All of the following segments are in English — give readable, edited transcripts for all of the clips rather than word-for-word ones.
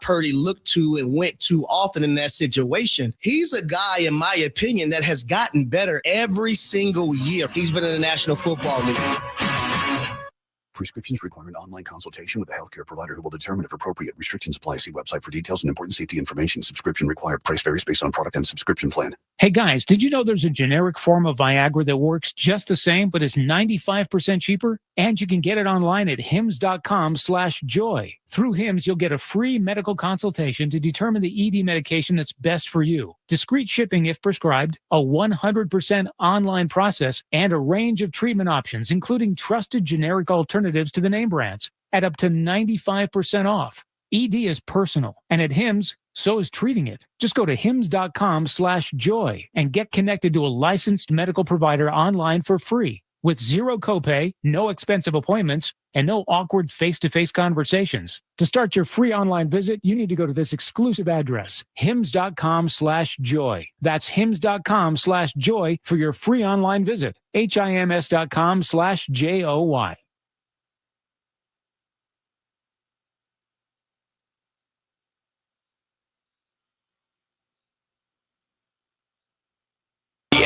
Purdy looked to and went to often in that situation. He's a guy, in my opinion, that has gotten better every single year he's been in the National Football League. Prescriptions require an online consultation with a healthcare provider who will determine if appropriate. Restrictions apply. See website for details and important safety information. Subscription required. Price varies based on product and subscription plan. Hey guys, did you know there's a generic form of Viagra that works just the same but is 95% cheaper? And you can get it online at hims.com/joy. Through Hims, you'll get a free medical consultation to determine the ED medication that's best for you. Discreet shipping if prescribed, a 100% online process, and a range of treatment options, including trusted generic alternatives to the name brands, at up to 95% off. ED is personal, and at Hims, so is treating it. Just go to hims.com/joy and get connected to a licensed medical provider online for free with zero copay, no expensive appointments, and no awkward face-to-face conversations. To start your free online visit, you need to go to this exclusive address, hims.com/joy. That's hims.com/joy for your free online visit. HIMS.com/JOY.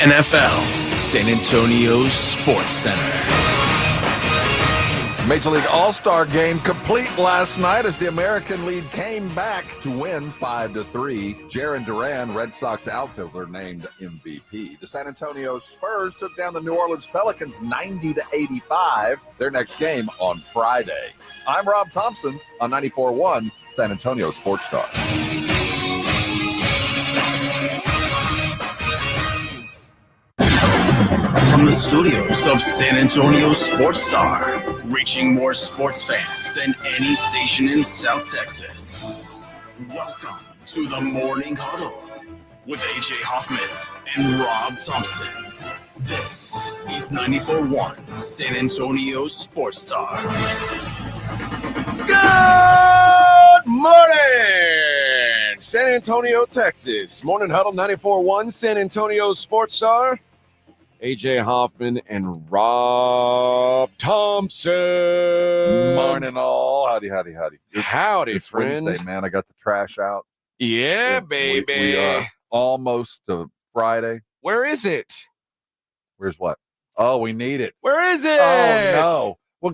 NFL, San Antonio's Sports Center. Major League All-Star game complete last night as the American League came back to win 5-3. Jarren Duran, Red Sox outfielder, named MVP. The San Antonio Spurs took down the New Orleans Pelicans 90-85. Their next game on Friday. I'm Rob Thompson on 94.1 San Antonio Sports Star. From the studios of San Antonio Sports Star, reaching more sports fans than any station in South Texas. Welcome to the Morning Huddle with AJ Hoffman and Rob Thompson. This is 94.1 San Antonio Sports Star. Good morning, San Antonio, Texas. Morning Huddle, 94.1 San Antonio Sports Star. AJ Hoffman and Rob Thompson. Morning all. Howdy. Howdy, It's friend. Wednesday, man. I got the trash out. Yeah, baby. We are almost to Friday. Where is it? Where's what? Oh, we need it. Where is it? Oh, no. Well,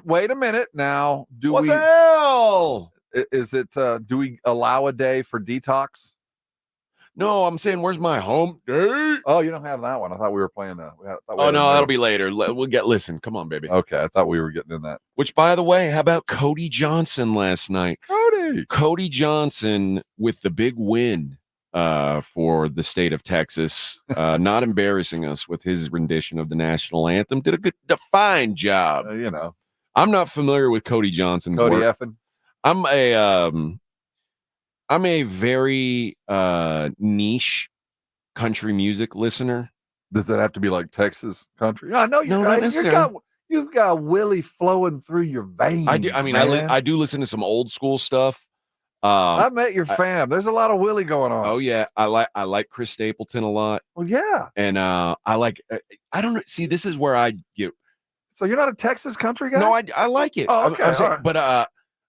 wait a minute now. What the hell? Is it, do we allow a day for detox? No, I'm saying, where's my home date? Oh, you don't have that one. I thought we were playing that. Oh, no, that'll be later. Listen. Come on, baby. Okay, I thought we were getting in that. Which, by the way, how about Cody Johnson last night? Cody Johnson with the big win for the state of Texas, not embarrassing us with his rendition of the national anthem. Did a fine job. I'm not familiar with Cody Johnson's Cody work. effing. I'm a very niche country music listener. Does it have to be like Texas country? I know you've got Willie flowing through your veins. I do. I mean, I do listen to some old school stuff. I met your fam. There's a lot of Willie going on. Oh yeah, I like Chris Stapleton a lot. Well, yeah, and I don't know. See, this is where I get. So you're not a Texas country guy? No, I like it. Oh, okay, I'm saying, right.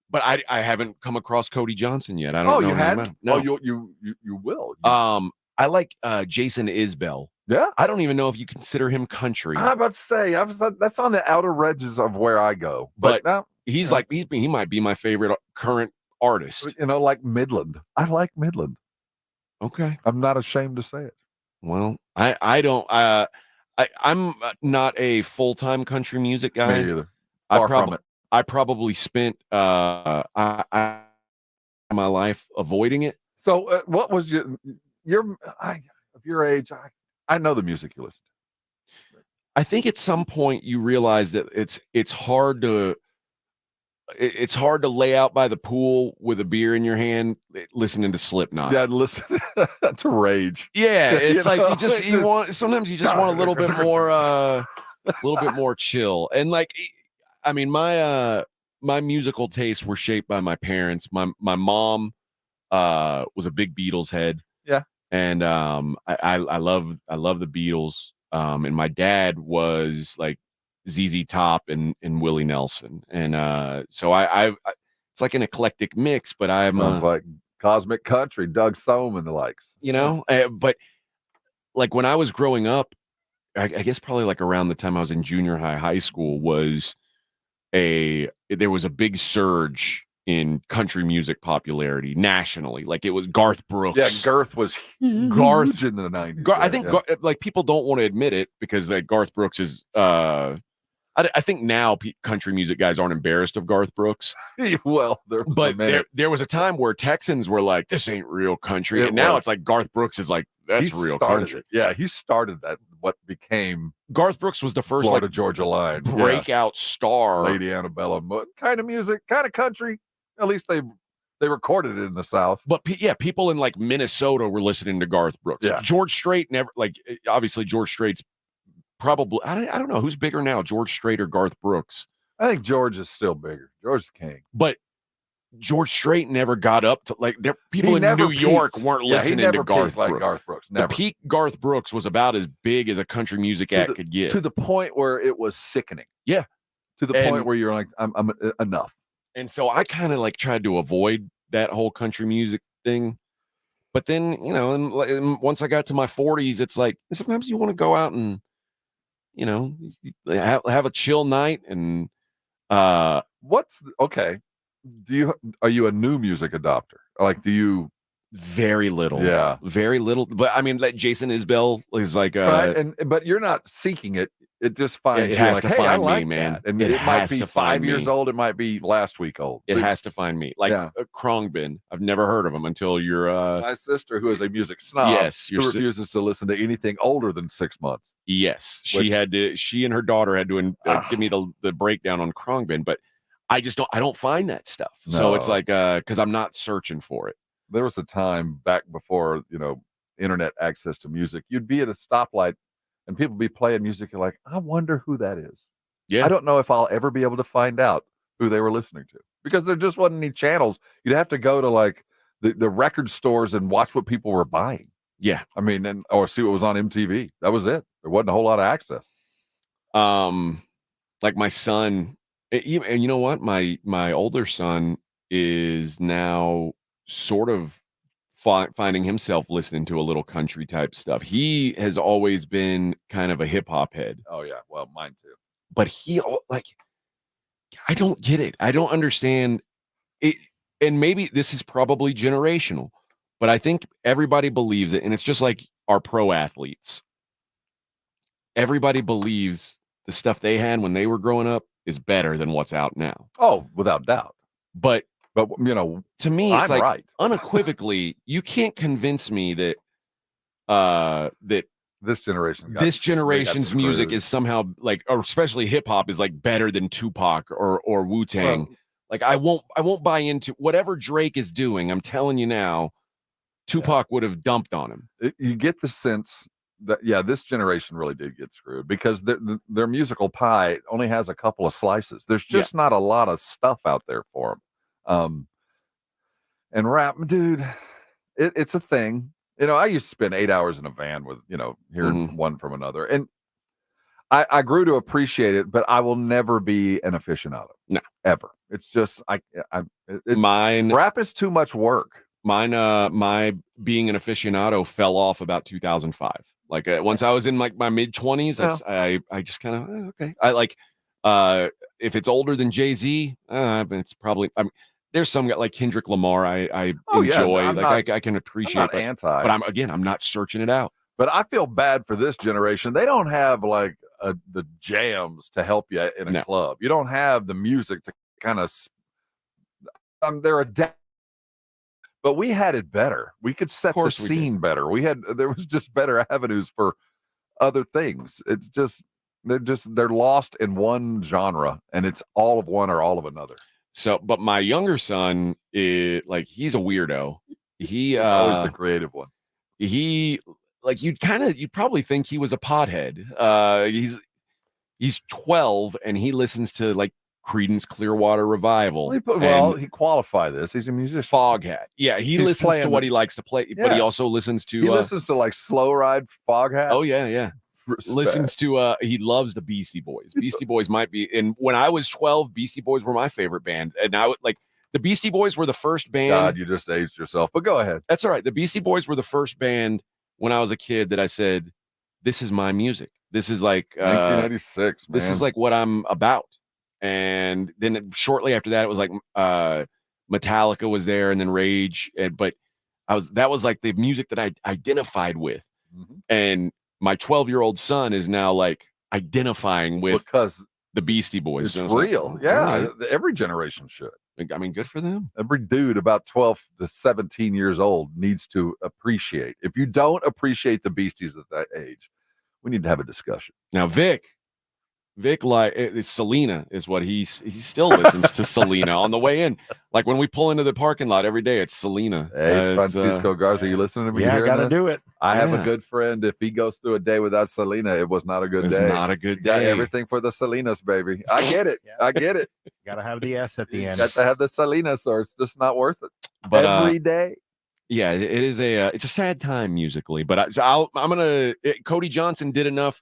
But I haven't come across Cody Johnson yet. I don't know. You hadn't? No. Oh, you will. I like Jason Isbell. Yeah. I don't even know if you consider him country. I'm about to say that's on the outer edges of where I go. But now he's he might be my favorite current artist. Like Midland. I like Midland. Okay. I'm not ashamed to say it. Well, I don't. I'm not a full-time country music guy. Me either. Far from it. I probably spent my life avoiding it. So what was of your age? I know the music you listen to. I think at some point you realize that it's hard to lay out by the pool with a beer in your hand listening to Slipknot. Yeah, listen to Rage. Yeah, it's like sometimes you just want a little bit more chill. And like, I mean, my musical tastes were shaped by my parents. My mom was a big Beatles head. Yeah. And I love the Beatles. And my dad was like ZZ Top and Willie Nelson. And so it's like an eclectic mix, but I'm Sounds like Cosmic Country, Doug Sohm and the likes. But like when I was growing up, I guess probably like around the time I was in junior high school there was a big surge in country music popularity nationally. Like it was Garth Brooks. Yeah, Girth was huge in the 90s. I think like people don't want to admit it because like Garth Brooks is I think now country music guys aren't embarrassed of Garth Brooks. Well, there was a time where Texans were like, this ain't real country. And now it's like Garth Brooks is like, that's real country. Yeah, he started that, what became Garth Brooks was the first Florida Georgia line breakout star. Lady Antebellum, kind of music, kind of country. At least they recorded it in the South. But people in like Minnesota were listening to Garth Brooks. Yeah. George Strait never, like, obviously George Strait's probably, I don't know who's bigger now, George Strait or Garth Brooks. I think George is still bigger. George is king. But George Strait never got up to like people in New York weren't listening to Garth Brooks. Like Garth Brooks. Never. The peak Garth Brooks was about as big as a country music act could get. To the point where it was sickening. Yeah. To the point where you're like, I'm enough. And so I kind of like tried to avoid that whole country music thing. But then, and once I got to my 40s, it's like sometimes you want to go out and, have a chill night. And okay. Are you a new music adopter? Like, do you? Very little. Yeah. Very little. But I mean, like Jason Isbell is like, right. But you're not seeking it. It just finds it has like, to hey, find I like me, man. That. And it might be 5 years me. old. It might be last week old. It has to find me. Like Khruangbin. I've never heard of him until you're my sister, who is a music snob, who refuses to listen to anything older than 6 months. Yes. She and her daughter had to give me the breakdown on Khruangbin, but I don't find that stuff. No. So it's like, cause I'm not searching for it. There was a time back before, internet access to music, you'd be at a stoplight and people be playing music. You're like, I wonder who that is. Yeah. I don't know if I'll ever be able to find out who they were listening to because there just wasn't any channels. You'd have to go to like the record stores and watch what people were buying. Yeah. I mean, or see what was on MTV. That was it. There wasn't a whole lot of access. Like my son, and you know what? My older son is now sort of finding himself listening to a little country type stuff. He has always been kind of a hip hop head. Oh yeah, well, mine too. But I don't get it. I don't understand it. And maybe this is probably generational, but I think everybody believes it. And it's just like our pro athletes. Everybody believes the stuff they had when they were growing up is better than what's out now. Oh, without doubt. But to me, it's like right. Unequivocally, you can't convince me that that this generation's music is somehow like, or especially hip hop, is like better than Tupac or Wu-Tang. Well, like I won't buy into whatever Drake is doing. I'm telling you now, Tupac would have dumped on him. You get the sense that this generation really did get screwed because their musical pie only has a couple of slices. There's just not a lot of stuff out there for them. And rap, dude, it's a thing. I used to spend 8 hours in a van with, hearing one from another. And I grew to appreciate it, but I will never be an aficionado. No. Ever. It's just, mine. Rap is too much work. Mine, my being an aficionado fell off about 2005. Like once I was in like my mid 20s, I just kind of, okay. I like, if it's older than Jay-Z, it's probably, there's some like Kendrick Lamar I enjoy. I can appreciate it. But I'm not searching it out. But I feel bad for this generation. They don't have like the jams to help you in a club. You don't have the music to kind of they're but we had it better. We could set the scene better. There was just better avenues for other things. It's just they're lost in one genre and it's all of one or all of another. So, but my younger son is like, he's a weirdo. He's always the creative one. He like, you'd probably think he was a pothead. He's 12 and he listens to like Creedence Clearwater Revival. He qualified this. He's a musician. Foghat. Yeah, he listens to what he likes to play, but he also listens to. He listens to like Slow Ride, Foghat. Oh yeah. Respect. Listens to. He loves the Beastie Boys. Beastie Boys might be. And when I was 12, Beastie Boys were my favorite band. And I would like. The Beastie Boys were the first band. God, you just aged yourself, but go ahead. That's all right. The Beastie Boys were the first band when I was a kid that I said, this is my music. This is like 1986, man. This is like what I'm about. And then shortly after that, it was like Metallica was there, and then Rage. But that was like the music that I identified with. Mm-hmm. And my 12-year-old son is now like identifying with because the Beastie Boys. It's so real. Like, yeah. right. Every generation should. I mean, good for them. Every dude about 12 to 17 years old needs to appreciate. If you don't appreciate the Beasties at that age, we need to have a discussion. Now, Vic, like Selena is what he still listens to Selena on the way in. Like when we pull into the parking lot every day, it's Selena. Hey, Francisco Garza, are you listening to me? Yeah, I got to do it. I have a good friend. If he goes through a day without Selena, it was not a good day. It's not a good Got day. everything for the Selenas, baby. I get it. I get it. Got to have the S at the end. Got to have the Selenas, or it's just not worth it. But every day. Yeah, it is it's a sad time musically. But Cody Johnson did enough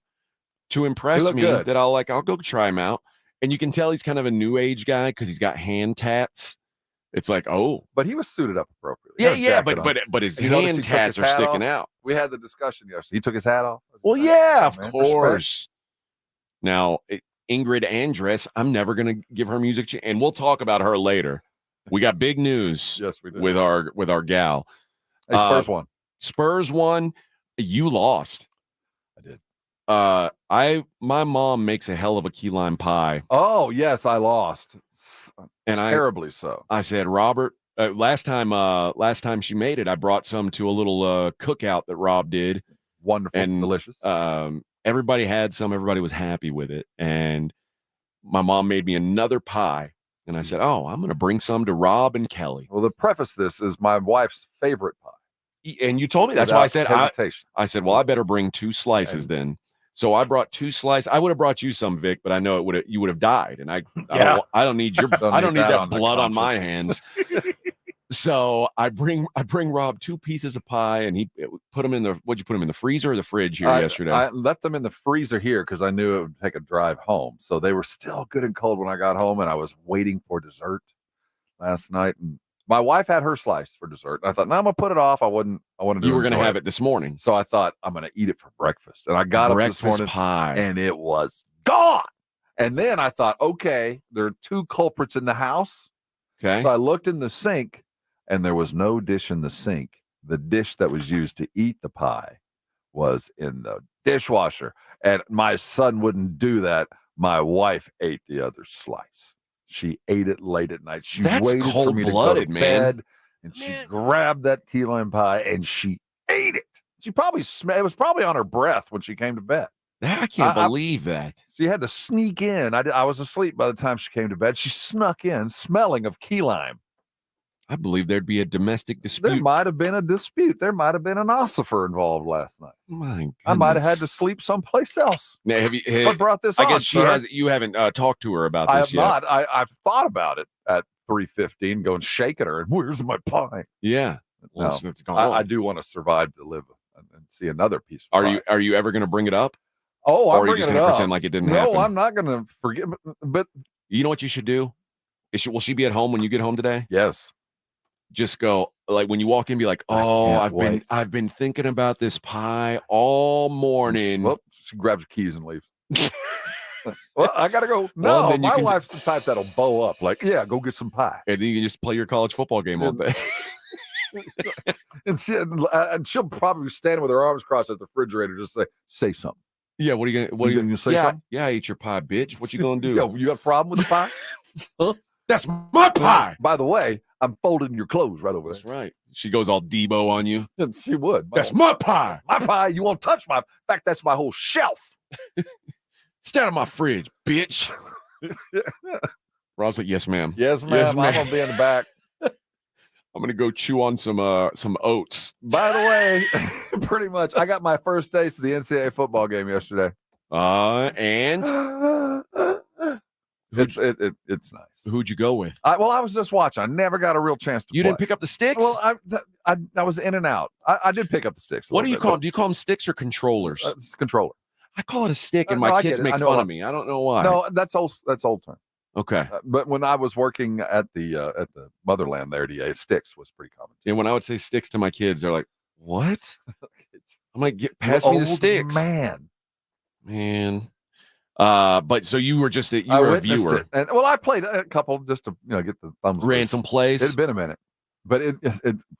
to impress me good. that I'll go try him out. And you can tell he's kind of a new age guy because he's got hand tats. It's like, oh, but he was suited up appropriately. Yeah, but his hand tats are sticking out. We had the discussion yesterday. He took his hat off. Well, yeah, of man. course. Now, Ingrid Andress, I'm never gonna give her music, and we'll talk about her later. We got big news. Yes, we do. with our gal. Hey, Spurs won. Spurs won. You lost. I did. My mom makes a hell of a key lime pie. Oh yes, I lost, and terribly so. I said, Robert, last time she made it, I brought some to a little cookout that Rob did. Wonderful and delicious. Everybody had some. Everybody was happy with it, and my mom made me another pie. And I said, oh, I'm going to bring some to Rob and Kelly. Well, to preface this is my wife's favorite pie. And you told me that's why I said hesitation. I said, well, I better bring 2 slices then. So I brought 2 slices. I would have brought you some, Vic, but I know you would have died. And I don't need your I don't need that blood on my hands. So I bring Rob 2 pieces of pie, and he put them in the. What'd you put them in, the freezer or the fridge here yesterday? I left them in the freezer here because I knew it would take a drive home. So they were still good and cold when I got home, and I was waiting for dessert last night. And my wife had her slice for dessert. And I thought, no, I'm gonna put it off. I wanted to. You were gonna have it this morning, so I thought I'm gonna eat it for breakfast. And I got up this morning, pie, and it was gone. And then I thought, okay, there are 2 culprits in the house. Okay, so I looked in the sink. And there was no dish in the sink. The dish that was used to eat the pie was in the dishwasher. And my son wouldn't do that. My wife ate the other slice. She ate it late at night. That's waited for me to go to bed, and she grabbed that key lime pie and she ate it. She probably it was probably on her breath when she came to bed. I can't believe that. She had to sneak in. I was asleep by the time she came to bed. She snuck in, smelling of key lime. I believe there'd be a domestic dispute. There might have been a dispute. There might have been an ossifer involved last night. My goodness. I might have had to sleep someplace else. Now, what brought this on, I guess sir? You haven't talked to her about this yet. I have not. I've thought about it at 3:15, going shaking her, and where's my pie? Yeah. Well, no, I do want to survive to live and see another piece of pie. Are you ever going to bring it up? Oh, I'm bringing it up. Or are you just going to pretend like it didn't happen? No, I'm not going to forget. But you know what you should do? Will she be at home when you get home today? Yes. Just go, like, when you walk in, be like, oh, I've been thinking about this pie all morning. Well, she grabs her keys and leaves. Well, I gotta go. No, well, my wife's the type that'll bow up. Like, yeah, go get some pie, and then you can just play your college football game all day. and she'll probably stand with her arms crossed at the refrigerator, just say something. Yeah, what are you gonna say? Something? Yeah, I ate your pie, bitch. What you gonna do? Yo, you got a problem with the pie? Huh? That's my pie. By the way, I'm folding your clothes right over there. That's right. She goes all Debo on you. She would. That's my pie. My pie. You won't touch my. In fact, that's my whole shelf. Stay out of my fridge, bitch. Rob's like, yes, ma'am. Yes, ma'am. Yes, ma'am. I'm gonna be in the back. I'm gonna go chew on some oats. By the way, pretty much, I got my first taste of the NCAA football game yesterday. And it's nice. Who'd you go with? I was just watching. I never got a real chance to. You didn't pick up the sticks? Well, I was in and out. I did pick up the sticks. What do you call them? Do you call them sticks or controllers? It's controller. I call it a stick, and my kids make fun of me. I don't know why. No, that's old term. Okay. But when I was working at the motherland there, sticks was pretty common. And when I would say sticks to my kids, they're like, "What?" I'm like, pass You're me the old sticks, man. But so you were just you were a viewer. It. And I played a couple just to get the thumbs. Ran some plays. It had been a minute, but it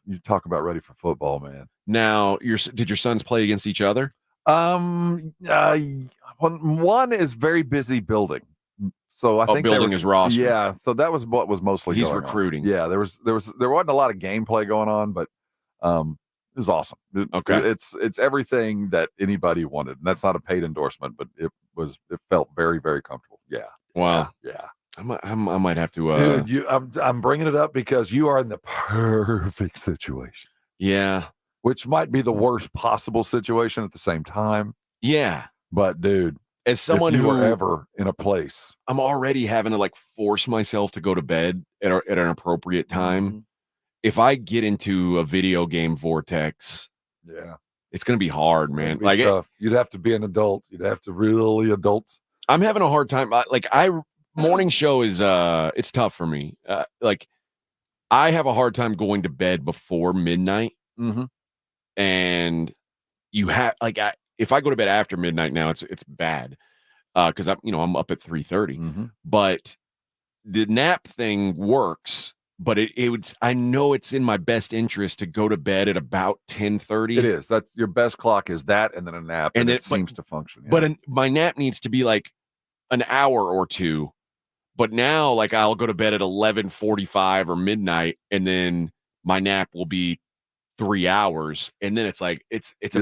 you talk about ready for football, man. Now, did your sons play against each other? One is very busy building, so I think building his roster. Yeah, so that was what was mostly he's going recruiting. On. Yeah, there wasn't a lot of gameplay going on, but it was awesome. Okay, it's everything that anybody wanted, and that's not a paid endorsement, but it felt very, very comfortable. Yeah. Wow. Yeah. I might have to. Dude, I'm bringing it up because you are in the perfect situation. Yeah. Which might be the worst possible situation at the same time. Yeah. But dude, as someone if you who were ever in a place, I'm already having to force myself to go to bed at an appropriate time. Mm-hmm. If I get into a video game vortex, yeah, it's going to be hard, man. Be tough. You'd have to be an adult. You'd have to really adult. I'm having a hard time. Morning show is it's tough for me. I have a hard time going to bed before midnight. Mm-hmm. And you have if I go to bed after midnight now, it's bad because I'm up at 3:30. Mm-hmm. But the nap thing works. But I know it's in my best interest to go to bed at about 10:30. It is. That's your best clock is that, and then a nap, and it seems to function. Yeah. But my nap needs to be an hour or two. But now, I'll go to bed at 11:45 or midnight, and then my nap will be 3 hours, and then it's a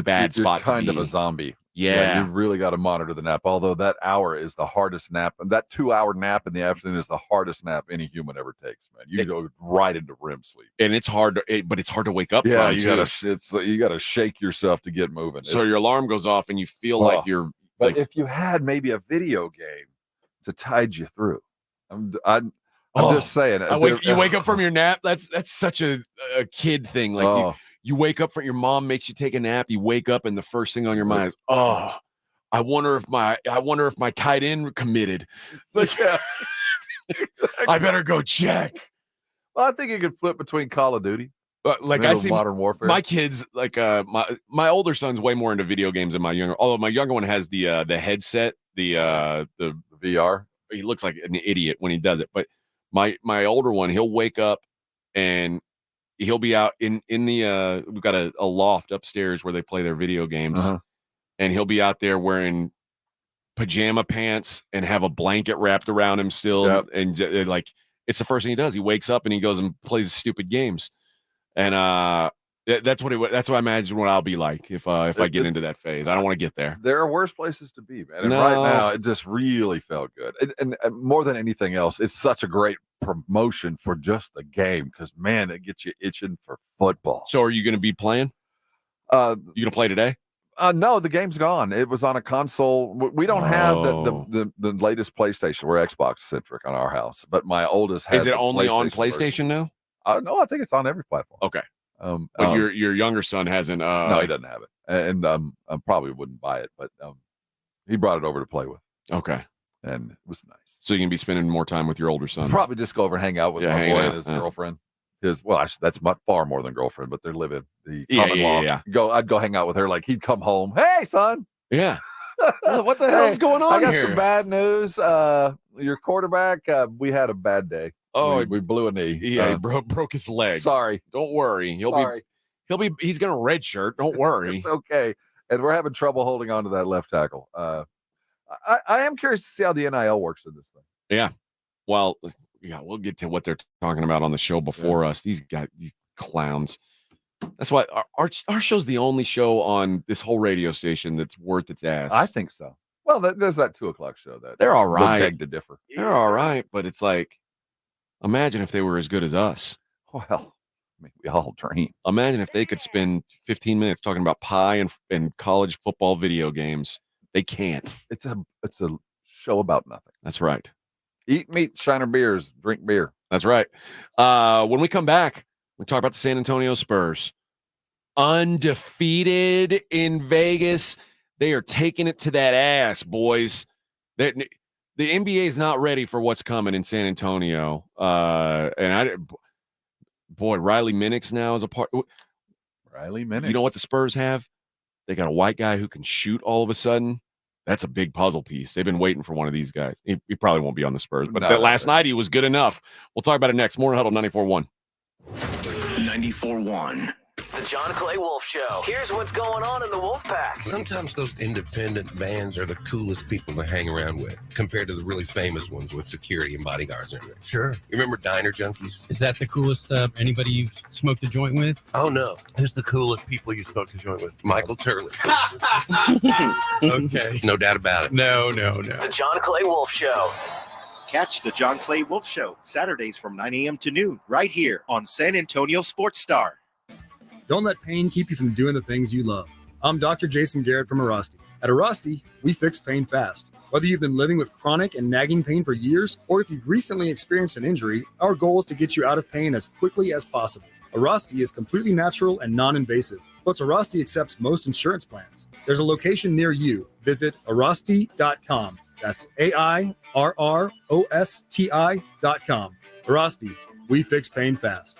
bad spot. You're kind of a zombie. Yeah, you really got to monitor the nap. Although that hour is the hardest nap, and that 2-hour nap in the afternoon is the hardest nap any human ever takes. Man, you go right into REM sleep, and it's hard but it's hard to wake up. Yeah, you gotta shake yourself to get moving. So your alarm goes off, and you feel like you're. But if you had maybe a video game to tide you through, I'm just saying. You wake up from your nap. That's such a kid thing. You wake up your mom makes you take a nap. You wake up and the first thing on your mind is, I wonder if my tight end committed. Yeah. I better go check. Well, I think you could flip between Call of Duty. I see Modern Warfare. My kids, my older son's way more into video games than my younger. Although my younger one has the headset, the VR. He looks like an idiot when he does it. But my older one, he'll wake up and he'll be out in the we've got a loft upstairs where they play their video games, and he'll be out there wearing pajama pants and have a blanket wrapped around him still. Yep. And it's the first thing he does. He wakes up and he goes and plays stupid games. And that's what I imagine what I'll be like if I get into that phase. I don't want to get there. There are worse places to be, man. And right now, it just really felt good. And more than anything else, it's such a great promotion for just the game because, man, it gets you itching for football. So are you going to be playing? You going to play today? No, the game's gone. It was on a console. We don't have the latest PlayStation. We're Xbox centric on our house, but my oldest has. Is it only on PlayStation now? No, I think it's on every platform. Okay. But your younger son hasn't. No, he doesn't have it, and I probably wouldn't buy it. But he brought it over to play with. Okay, and it was nice. So you can be spending more time with your older son. Probably just go over and hang out with my boy and his girlfriend. That's far more than girlfriend, but they're living the common law. Yeah. I'd go hang out with her. Like he'd come home. Hey, son. Yeah. What the hell is going on here? I got some bad news. Your quarterback. We had a bad day. Oh, we blew a knee. Yeah, he broke his leg. Sorry. Don't worry. He's gonna redshirt. Don't worry. It's okay. And we're having trouble holding on to that left tackle. I am curious to see how the NIL works in this thing. Yeah. Well, yeah, we'll get to what they're talking about on the show before us. These clowns. That's why our show's the only show on this whole radio station that's worth its ass. I think so. Well, there's that 2:00 show that they're all right. Beg to differ. They're all right, but it's like, imagine if they were as good as us. Well, I mean, we all dream. Imagine if they could spend 15 minutes talking about pie and college football video games. They can't. It's a show about nothing. That's right. Eat meat, Shiner beers, drink beer. That's right. When we come back, we talk about the San Antonio Spurs. Undefeated in Vegas. They are taking it to that ass, boys. the NBA is not ready for what's coming in San Antonio. Riley Minix now is a part. Riley Minix. You know what the Spurs have? They got a white guy who can shoot all of a sudden. That's a big puzzle piece. They've been waiting for one of these guys. He probably won't be on the Spurs, but last night he was good enough. We'll talk about it next. Morning Huddle 94.1. 94.1. The John Clay Wolf Show. Here's what's going on in the Wolf Pack. Sometimes those independent bands are the coolest people to hang around with compared to the really famous ones with security and bodyguards and everything. Sure. You remember Diner Junkies? Is that the coolest anybody you've smoked a joint with? Oh, no. Who's the coolest people you smoked a joint with? Michael Turley. Okay. No doubt about it. No. The John Clay Wolf Show. Catch the John Clay Wolf Show Saturdays from 9 a.m. to noon right here on San Antonio Sports Star. Don't let pain keep you from doing the things you love. I'm Dr. Jason Garrett from Arasti. At Arasti, we fix pain fast. Whether you've been living with chronic and nagging pain for years, or if you've recently experienced an injury, our goal is to get you out of pain as quickly as possible. Arasti is completely natural and non-invasive. Plus, Arasti accepts most insurance plans. There's a location near you. Visit Arasti.com. That's AIRROSTI.com. Arasti, we fix pain fast.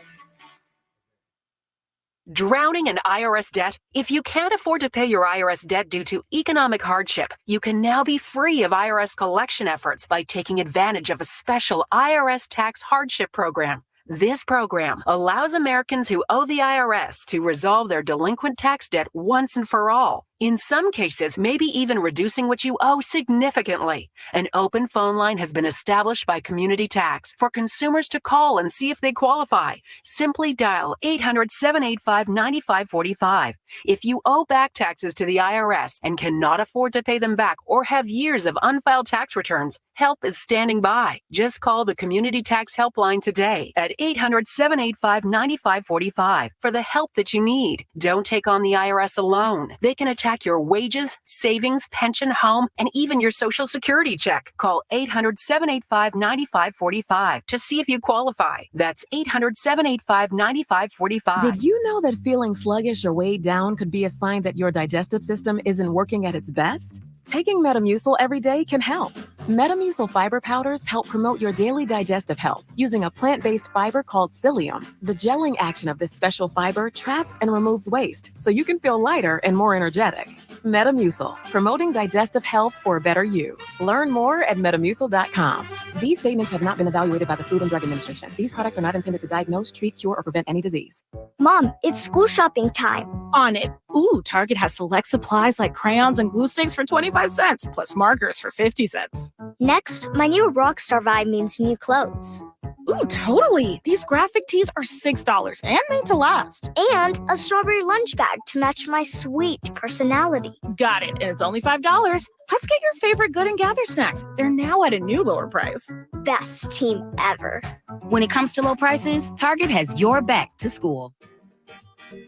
Drowning in IRS debt? If you can't afford to pay your IRS debt due to economic hardship, you can now be free of IRS collection efforts by taking advantage of a special IRS tax hardship program. This program allows Americans who owe the IRS to resolve their delinquent tax debt once and for all. In some cases, maybe even reducing what you owe significantly. An open phone line has been established by Community Tax for consumers to call and see if they qualify. Simply dial 800-785-9545. If you owe back taxes to the IRS and cannot afford to pay them back or have years of unfiled tax returns, help is standing by. Just call the Community Tax Helpline today at 800-785-9545 for the help that you need. Don't take on the IRS alone. They can attack your wages, savings, pension, home, and even your Social Security check. Call 800-785-9545 to see if you qualify. That's 800-785-9545. Did you know that feeling sluggish or weighed down could be a sign that your digestive system isn't working at its best? Taking Metamucil every day can help. Metamucil fiber powders help promote your daily digestive health using a plant-based fiber called psyllium. The gelling action of this special fiber traps and removes waste, so you can feel lighter and more energetic. Metamucil, promoting digestive health for a better you. Learn more at metamucil.com. These statements have not been evaluated by the Food and Drug Administration. These products are not intended to diagnose, treat, cure, or prevent any disease. Mom, it's school shopping time. On it. Ooh, Target has select supplies like crayons and glue sticks for 25 cents, plus markers for 50 cents. Next, my new Rockstar vibe means new clothes. Ooh, totally. These graphic tees are $6 and made to last. And a strawberry lunch bag to match my sweet personality. Got it. And it's only $5. Let's get your favorite Good and Gather snacks. They're now at a new lower price. Best team ever. When it comes to low prices, Target has your back to school.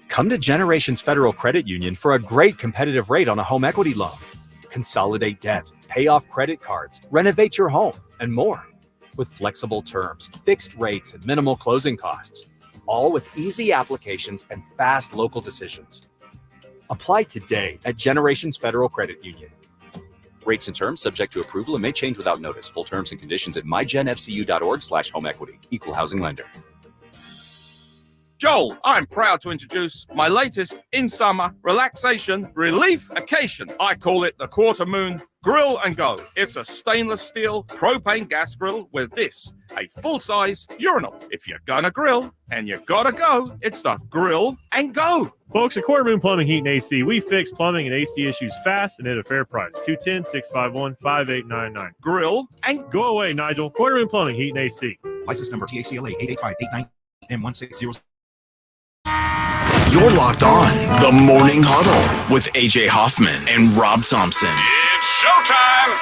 Come to Generations Federal Credit Union for a great competitive rate on a home equity loan. Consolidate debt, pay off credit cards, renovate your home, and more. With flexible terms, fixed rates, and minimal closing costs. All with easy applications and fast local decisions. Apply today at Generations Federal Credit Union. Rates and terms subject to approval and may change without notice. Full terms and conditions at mygenfcu.org/homeequity. Equal housing lender. Joel, I'm proud to introduce my latest in-summer relaxation relief-cation. I call it the Quarter Moon Grill and Go. It's a stainless steel propane gas grill with this, a full-size urinal. If you're gonna grill and you gotta go, it's the Grill and Go. Folks, at Quarter Moon Plumbing, Heat and AC, we fix plumbing and AC issues fast and at a fair price. 210-651-5899. Grill and Go away, Nigel. Quarter Moon Plumbing, Heat and AC. License number TACLA 88589M160. You're locked on the Morning Huddle with AJ Hoffman and Rob Thompson. It's showtime.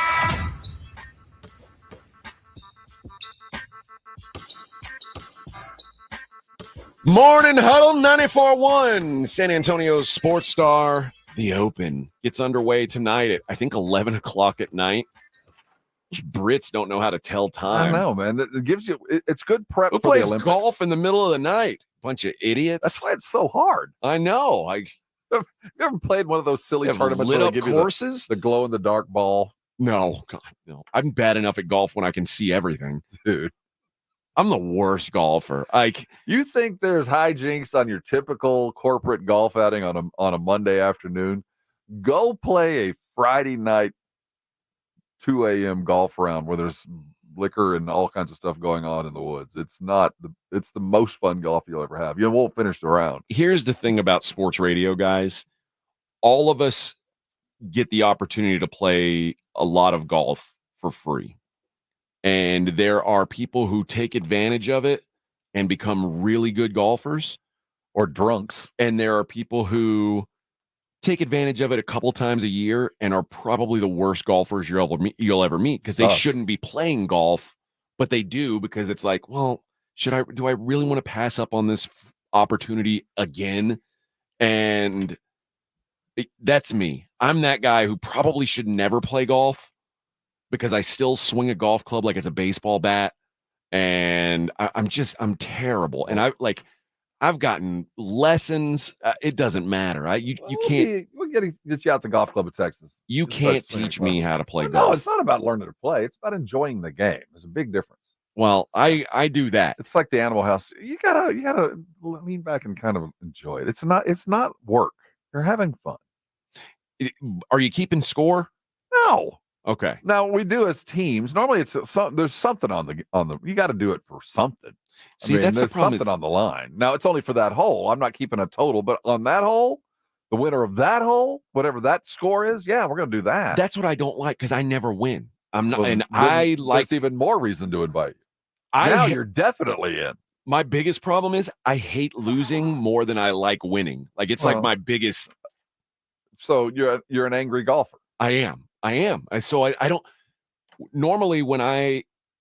Morning Huddle 94.1. San Antonio Sports Star. The Open gets underway tonight at, I think, 11 o'clock at night. Brits don't know how to tell time. I know, man. It gives you, it's good prep Who for plays the Olympics. golf in the middle of the night? Bunch of idiots. That's why it's so hard. I know. You ever played one of those silly tournaments lit where up they give courses? you the glow in the dark ball? No, God, no. I'm bad enough at golf when I can see everything, dude. I'm the worst golfer. Like, you think there's hijinks on your typical corporate golf outing on a Monday afternoon? Go play a Friday night 2 a.m. golf round where there's liquor and all kinds of stuff going on in the woods. It's the most fun golf you'll ever have. You won't finish the round. Here's the thing about sports radio, guys. All of us get the opportunity to play a lot of golf for free. And there are people who take advantage of it and become really good golfers. Or drunks. And there are people who take advantage of it a couple times a year and are probably the worst golfers you'll ever meet because they shouldn't be playing golf, but they do because it's like, well, do I really want to pass up on this opportunity again? And that's me. I'm that guy who probably should never play golf because I still swing a golf club like it's a baseball bat, and I'm terrible. And I've gotten lessons. It doesn't matter. You can't. We're getting get you out the golf club of Texas. You can't teach me how to play golf. No, it's not about learning to play. It's about enjoying the game. There's a big difference. Well, I do that. It's like the Animal House. You gotta lean back and kind of enjoy it. It's not work. You're having fun. Are you keeping score? No. Okay. Now we do as teams. Normally, there's something on the. You got to do it for something. See, that's the problem. Something on the line. Now it's only for that hole. I'm not keeping a total, but on that hole, the winner of that hole, whatever that score is, yeah, we're going to do that. That's what I don't like because I never win. I'm not, well, that's even more reason to invite you. Now you're definitely in. My biggest problem is I hate losing more than I like winning. Like it's like my biggest. So you're an angry golfer. I am. So I don't normally when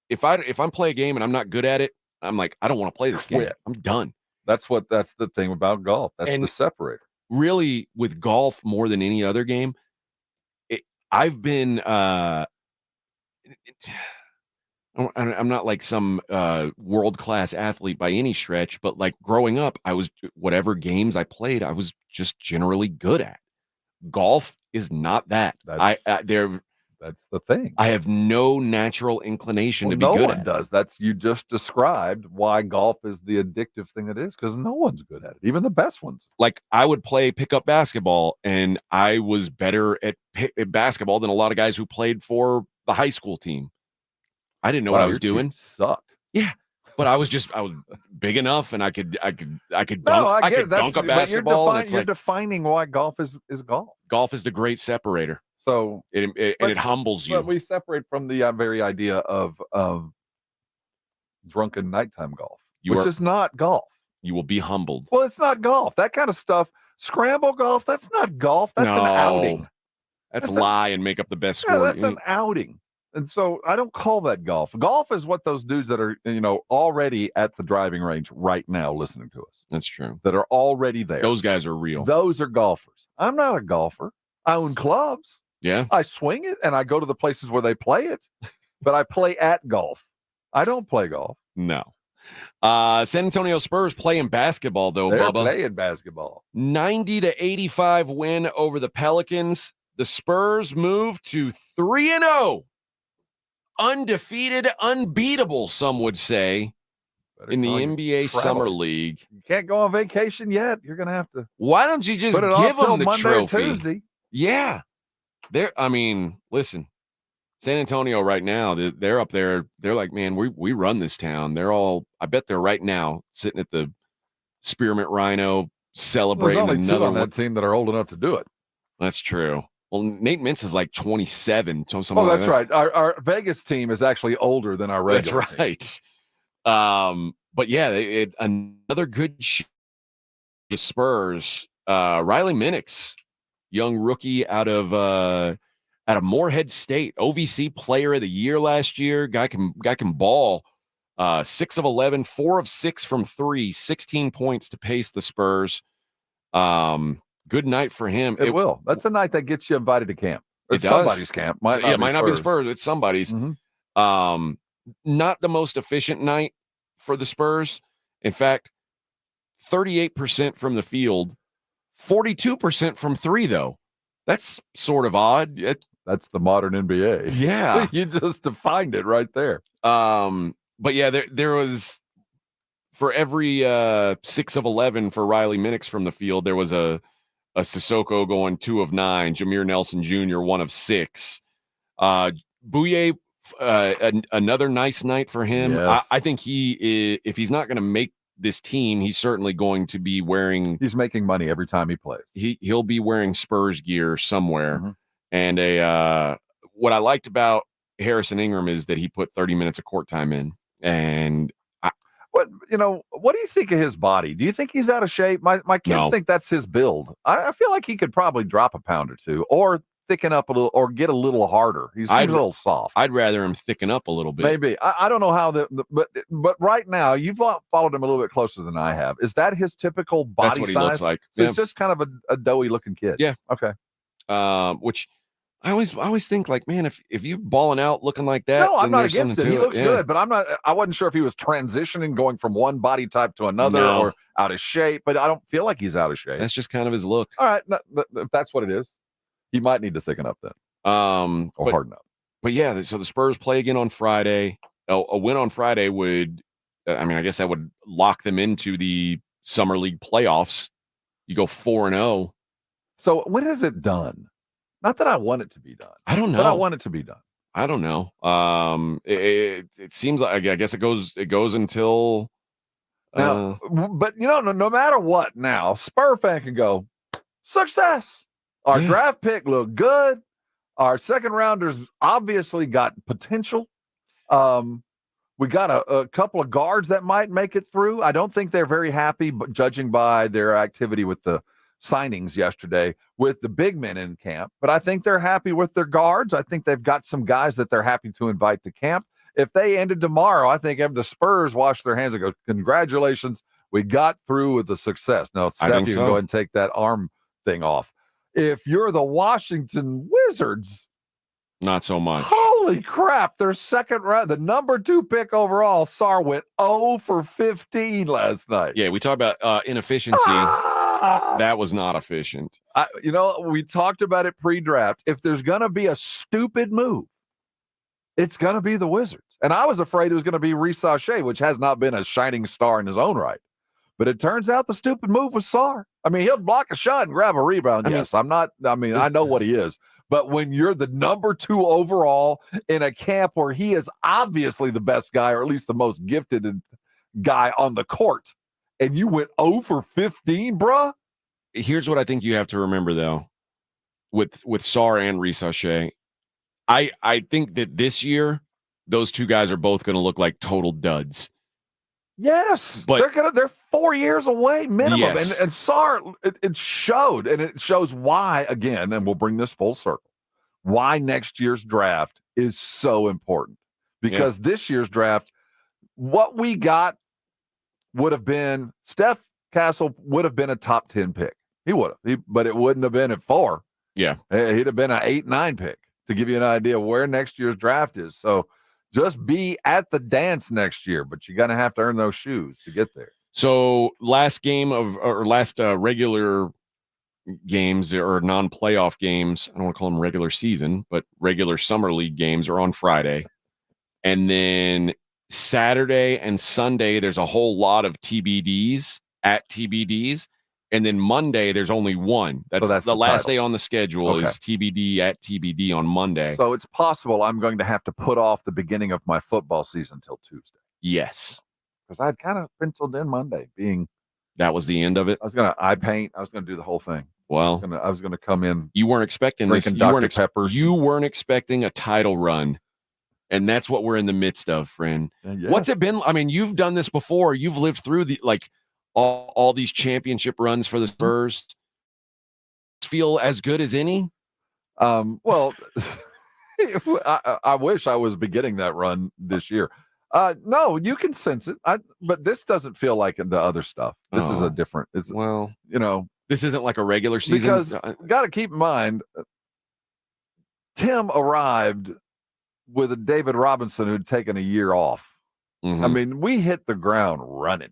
if I'm playing a game and I'm not good at it, I'm like, I don't want to play this game. I'm done. That's the thing about golf. That's the separator. Really, with golf more than any other game, I've been I'm not like some world-class athlete by any stretch, but like growing up, I was whatever games I played, I was just generally good at. Golf is not that. That's the thing. I have no natural inclination to be good at. No one does. You just described why golf is the addictive thing it is, because no one's good at it, even the best ones. Like I would play pickup basketball, and I was better at basketball than a lot of guys who played for the high school team. I didn't know what I was doing. Sucked. Yeah. But I was big enough, and I could dunk a basketball. But you're defining why golf is golf. Golf is the great separator. So it humbles you. But we separate from the very idea of drunken nighttime golf, which is not golf. You will be humbled. Well, it's not golf. That kind of stuff. Scramble golf. That's not golf. That's an outing. That's lie and make up the best score. That's an outing. And so I don't call that golf. Golf is what those dudes that are, already at the driving range right now listening to us. That's true. That are already there. Those guys are real. Those are golfers. I'm not a golfer. I own clubs. Yeah. I swing it and I go to the places where they play it, but I play at golf. I don't play golf. No. San Antonio Spurs playing basketball, though, They're Bubba. Playing basketball. 90-85 win over the Pelicans. The Spurs move to 3-0. Undefeated, unbeatable, some would say, in the NBA Summer League. You can't go on vacation yet. You're going to have to. Why don't you just give them the Monday trophy? Or Tuesday. Yeah. Listen, San Antonio right now, they're up there. They're like, man, we run this town. I bet they're right now sitting at the Spearmint Rhino celebrating there's only another two on that team that are old enough to do it. That's true. Well, Nate Mintz is like 27. That's right. Our Vegas team is actually older than our regular team. That's right. But yeah, another good the Spurs. Riley Minix, young rookie out of Morehead State, OVC Player of the Year last year. Guy can ball. 6 of 11, 4 of 6 from 3, 16 points to pace the Spurs. Good night for him. It will. That's a night that gets you invited to camp. It's somebody's camp. Might not be the Spurs. It's somebody's. Mm-hmm. Not the most efficient night for the Spurs. In fact, 38% from the field, 42% from 3, though. That's sort of odd. That's the modern NBA. Yeah. You just defined it right there. But yeah, there was, for every 6 of 11 for Riley Minix from the field, there was a Sissoko going 2 of 9, Jameer Nelson Jr. 1 of 6. Bouye, another nice night for him. Yes. I think if he's not going to make this team, he's certainly going to be wearing. He's making money every time he plays. He'll be wearing Spurs gear somewhere. Mm-hmm. And what I liked about Harrison Ingram is that he put 30 minutes of court time in. And what do you think of his body? Do you think he's out of shape? My kids think that's his build. I feel like he could probably drop a pound or two, or thicken up a little, or get a little harder. He seems a little soft. I'd rather him thicken up a little bit. Maybe. I don't know how but right now, you've followed him a little bit closer than I have. Is that his typical body That's what size? He looks like. So it's just kind of a doughy looking kid. Yeah. Okay. Which I always think, like, man, if you balling out looking like that, no, I'm not against it. He looks Yeah. good, but I wasn't sure if he was transitioning, going from one body type to another, or out of shape. But I don't feel like he's out of shape. That's just kind of his look. All right, if that's what it is, he might need to thicken up then, or harden up. But yeah, so the Spurs play again on Friday. A win on Friday would, I guess that would lock them into the Summer League playoffs. You go 4-0. So when is it done? Not that I want it to be done. I don't know. But I want it to be done. I don't know. It seems like, I guess it goes until now. But no matter what, now Spur fan can go, success. Our draft pick looked good. Our second rounders obviously got potential. We got a couple of guards that might make it through. I don't think they're very happy, but judging by their activity with the signings yesterday with the big men in camp, but I think they're happy with their guards. I think they've got some guys that they're happy to invite to camp. If they ended tomorrow, I think the Spurs wash their hands and go, congratulations, we got through with the success. Now, Steph, you can go ahead and take that arm thing off. If you're the Washington Wizards, not so much. Holy crap, their second round, the number 2 pick overall, Sar went 0 for 15 last night. Yeah, we talk about inefficiency. That was not efficient. We talked about it pre-draft. If there's going to be a stupid move, it's going to be the Wizards. And I was afraid it was going to be Risa Shea, which has not been a shining star in his own right. But it turns out the stupid move was Sar. I mean, he'll block a shot and grab a rebound. I know what he is. But when you're the number 2 overall in a camp where he is obviously the best guy, or at least the most gifted guy on the court, and you went 0 for 15, bruh. Here's what I think you have to remember, though, with Sar and Risa Shea. I think that this year, those two guys are both going to look like total duds. Yes, but they're 4 years away minimum. Yes. And Sar, it showed, and it shows why, again, and we'll bring this full circle, why next year's draft is so important. Because this year's draft, what we got would have been, Steph Castle would have been a top 10 pick. He would have, but it wouldn't have been at 4. Yeah. He'd have been an 8-9 pick, to give you an idea of where next year's draft is. So just be at the dance next year, but you're going to have to earn those shoes to get there. So last regular games, or non-playoff games, I don't want to call them regular season, but regular summer league games, are on Friday. And then Saturday and Sunday, there's a whole lot of TBDs at TBDs. And then Monday, there's only one. That's the last day on the schedule is TBD at TBD on Monday. So it's possible I'm going to have to put off the beginning of my football season till Tuesday. Yes. Because I'd kind of penciled in Monday being. That was the end of it? I was going to eye paint. I was going to do the whole thing. Well, I was going to come in. You weren't expecting this. You weren't expecting a title run. And that's what we're in the midst of, friend. Yes. What's it been? I mean, you've done this before. You've lived through all these championship runs for the Spurs. Feel as good as any? Well, I wish I was beginning that run this year. No, you can sense it. But this doesn't feel like the other stuff. This is a different. This isn't like a regular season. Because got to keep in mind, Tim arrived with a David Robinson who'd taken a year off. Mm-hmm. I mean, we hit the ground running.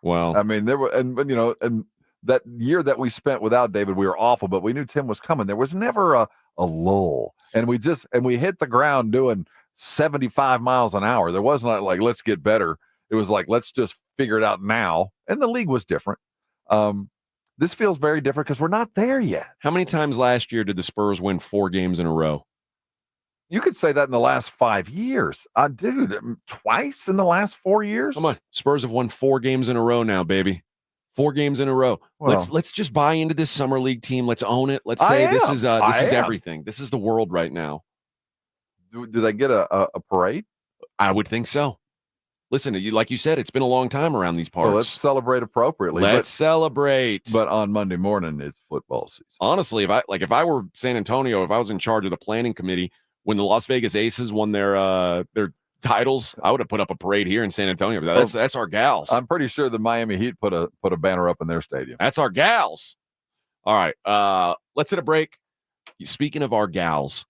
Well, I mean, there were, and that year that we spent without David, we were awful, but we knew Tim was coming. There was never a a lull. And we hit the ground doing 75 miles an hour. There wasn't like let's get better. It was like, let's just figure it out now. And the league was different. This feels very different because we're not there yet. How many times last year did the Spurs win 4 games in a row? You could say that in the last 5 years. Dude, twice in the last 4 years? Come on. Spurs have won 4 games in a row now, baby. 4 games in a row. Well, let's just buy into this summer league team. Let's own it. Let's say this is everything. This is the world right now. Do they get a parade? I would think so. Listen, like you said, it's been a long time around these parts. So let's celebrate appropriately. Let's celebrate. But on Monday morning, it's football season. Honestly, if I were San Antonio, if I was in charge of the planning committee, when the Las Vegas Aces won their titles, I would have put up a parade here in San Antonio. That's our gals. I'm pretty sure the Miami Heat put a banner up in their stadium. That's our gals. All right, let's hit a break. Speaking of our gals,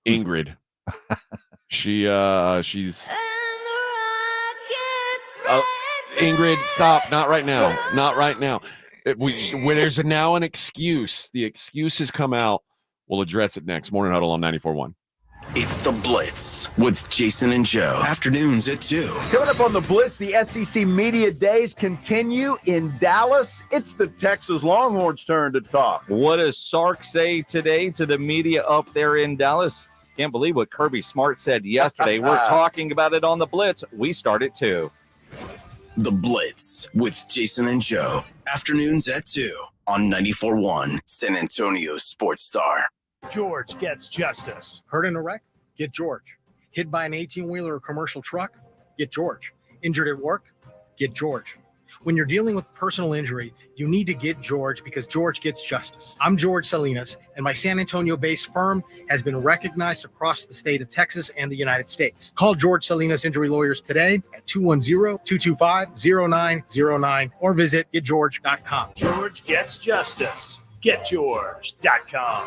Ingrid. She's Ingrid, stop. Not right now. Not right now. When there's now an excuse, the excuse has come out. We'll address it next. Morning Huddle on 94.1. It's the Blitz with Jason and Joe. Afternoons at 2. Coming up on the Blitz, the SEC Media Days continue in Dallas. It's the Texas Longhorns' turn to talk. What does Sark say today to the media up there in Dallas? Can't believe what Kirby Smart said yesterday. We're talking about it on the Blitz. We start it too. The Blitz with Jason and Joe. Afternoons at 2 on 94.1 San Antonio Sports Star. George gets justice. Hurt in a wreck? Get George. Hit by an 18-wheeler or commercial truck? Get George. Injured at work? Get George. When you're dealing with personal injury, you need to get George because George gets justice. I'm George Salinas, and my San Antonio-based firm has been recognized across the state of Texas and the United States. Call George Salinas Injury Lawyers today at 210-225-0909 or visit getgeorge.com. George gets justice. Getgeorge.com.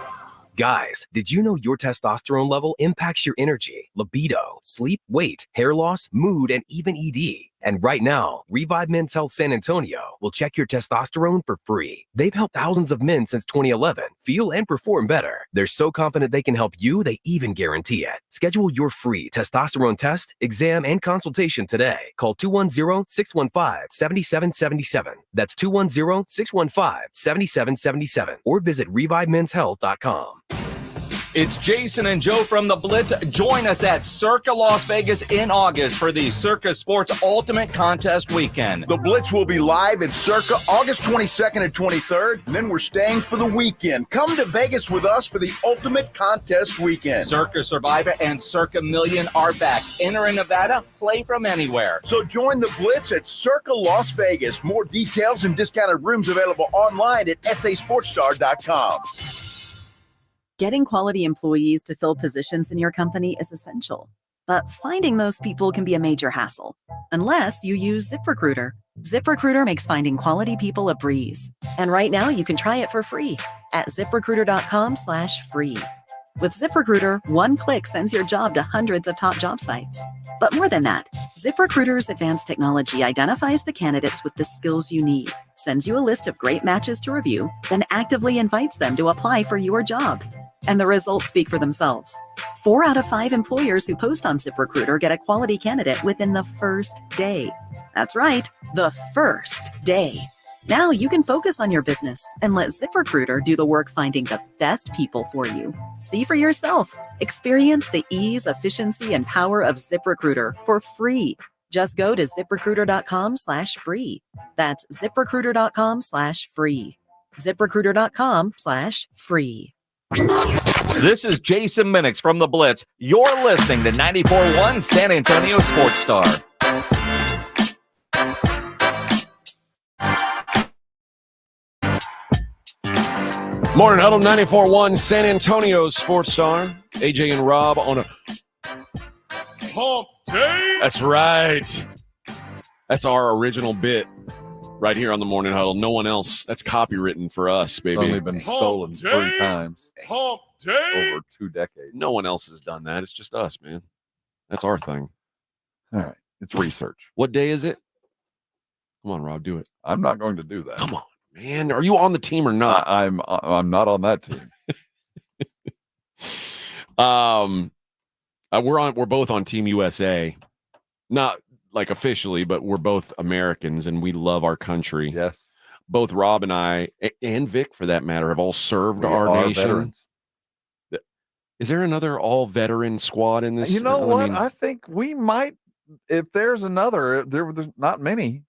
Guys, did you know your testosterone level impacts your energy, libido, sleep, weight, hair loss, mood, and even ED? And right now, Revive Men's Health San Antonio will check your testosterone for free. They've helped thousands of men since 2011 feel and perform better. They're so confident they can help you, they even guarantee it. Schedule your free testosterone test, exam, and consultation today. Call 210-615-7777. That's 210-615-7777. Or visit ReviveMen'sHealth.com. It's Jason and Joe from the Blitz. Join us at Circa Las Vegas in August for the Circa Sports Ultimate Contest Weekend. The Blitz will be live at Circa August 22nd and 23rd, and then we're staying for the weekend. Come to Vegas with us for the Ultimate Contest Weekend. Circa Survivor and Circa Million are back. Enter in Nevada, play from anywhere. So join the Blitz at Circa Las Vegas. More details and discounted rooms available online at sasportstar.com. Getting quality employees to fill positions in your company is essential, but finding those people can be a major hassle, unless you use ZipRecruiter. ZipRecruiter makes finding quality people a breeze. And right now you can try it for free at ZipRecruiter.com/free. With ZipRecruiter, one click sends your job to hundreds of top job sites. But more than that, ZipRecruiter's advanced technology identifies the candidates with the skills you need, sends you a list of great matches to review, then actively invites them to apply for your job. And the results speak for themselves. 4 out of 5 employers who post on ZipRecruiter get a quality candidate within the first day. That's right, the first day. Now you can focus on your business and let ZipRecruiter do the work finding the best people for you. See for yourself. Experience the ease, efficiency, and power of ZipRecruiter for free. Just go to ZipRecruiter.com/free. That's ZipRecruiter.com/free. ZipRecruiter.com/free. This is Jason Minix from the Blitz. You're listening to 94.1 San Antonio Sports Star. Morning Huddle 94.1 San Antonio Sports Star. AJ and Rob on a Hump Day. That's right. That's our original bit right here on the Morning Huddle. No one else. That's copywritten for us, baby. It's only been stolen 3 times Hump Day. over 2 decades. No one else has done that. It's just us, man. That's our thing. All right. It's research. What day is it? Come on, Rob, do it. I'm not going to do that. Come on. Man, are you on the team or not? I'm not on that team. We're both on Team USA. Not like officially, but we're both Americans and we love our country. Yes. Both Rob and I, and Vic for that matter, have all served our nation. Veterans. Is there another all-veteran squad in this? You know what? I think we might. If there's another, there's not many.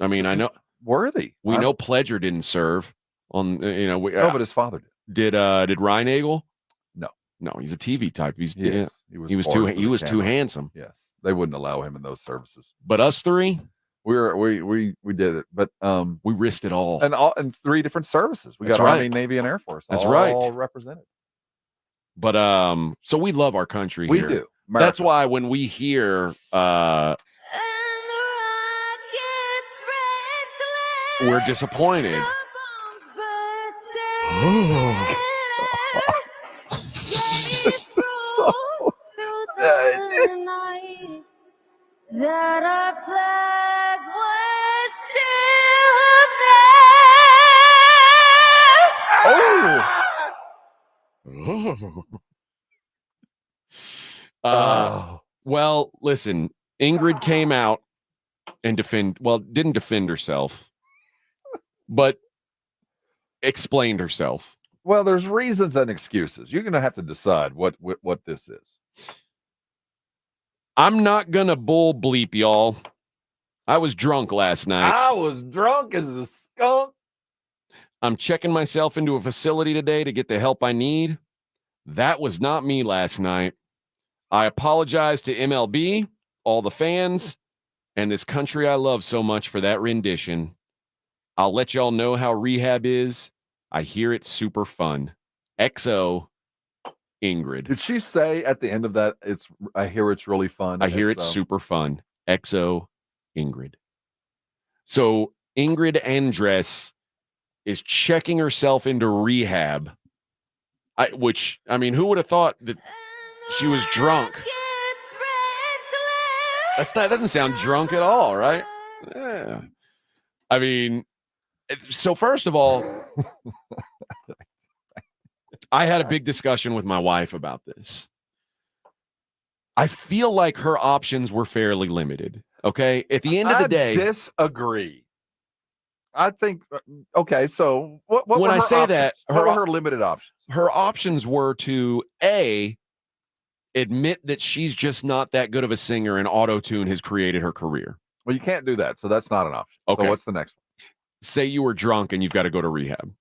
I mean, I know worthy. We know Pledger didn't serve on. But his father did. Did Ryan Eagle? No, he's a TV type. He was too handsome. Yes, they wouldn't allow him in those services. But us three, we did it. But we risked it all, and 3 different services. We got Army, Navy, and Air Force. That's all represented. But so we love our country. We here. do. America. That's why when we hear we're disappointed. That our flag was still there. Well, listen, Ingrid came out and didn't defend herself, but explained herself. Well, there's reasons and excuses. You're going to have to decide what this is. I'm not going to bull bleep y'all. I was drunk last night. I was drunk as a skunk. I'm checking myself into a facility today to get the help I need. That was not me last night. I apologize to MLB, all the fans, and this country I love so much for that rendition. I'll let y'all know how rehab is. I hear it's super fun. XO, Ingrid. Did she say at the end of that, I hear it's really fun? I hear it's super fun. XO, Ingrid. So Ingrid Andress is checking herself into rehab. Who would have thought that she was drunk? That doesn't sound drunk at all, right? Yeah. I mean, so first of all, I had a big discussion with my wife about this. I feel like her options were fairly limited. Okay. At the end of the day, I disagree. I think, okay. So what when were I her say options? that, what were her limited options? Her options were to admit that she's just not that good of a singer and auto-tune has created her career. Well, you can't do that. So that's not an option. Okay. So what's the next one? Say you were drunk and you've got to go to rehab.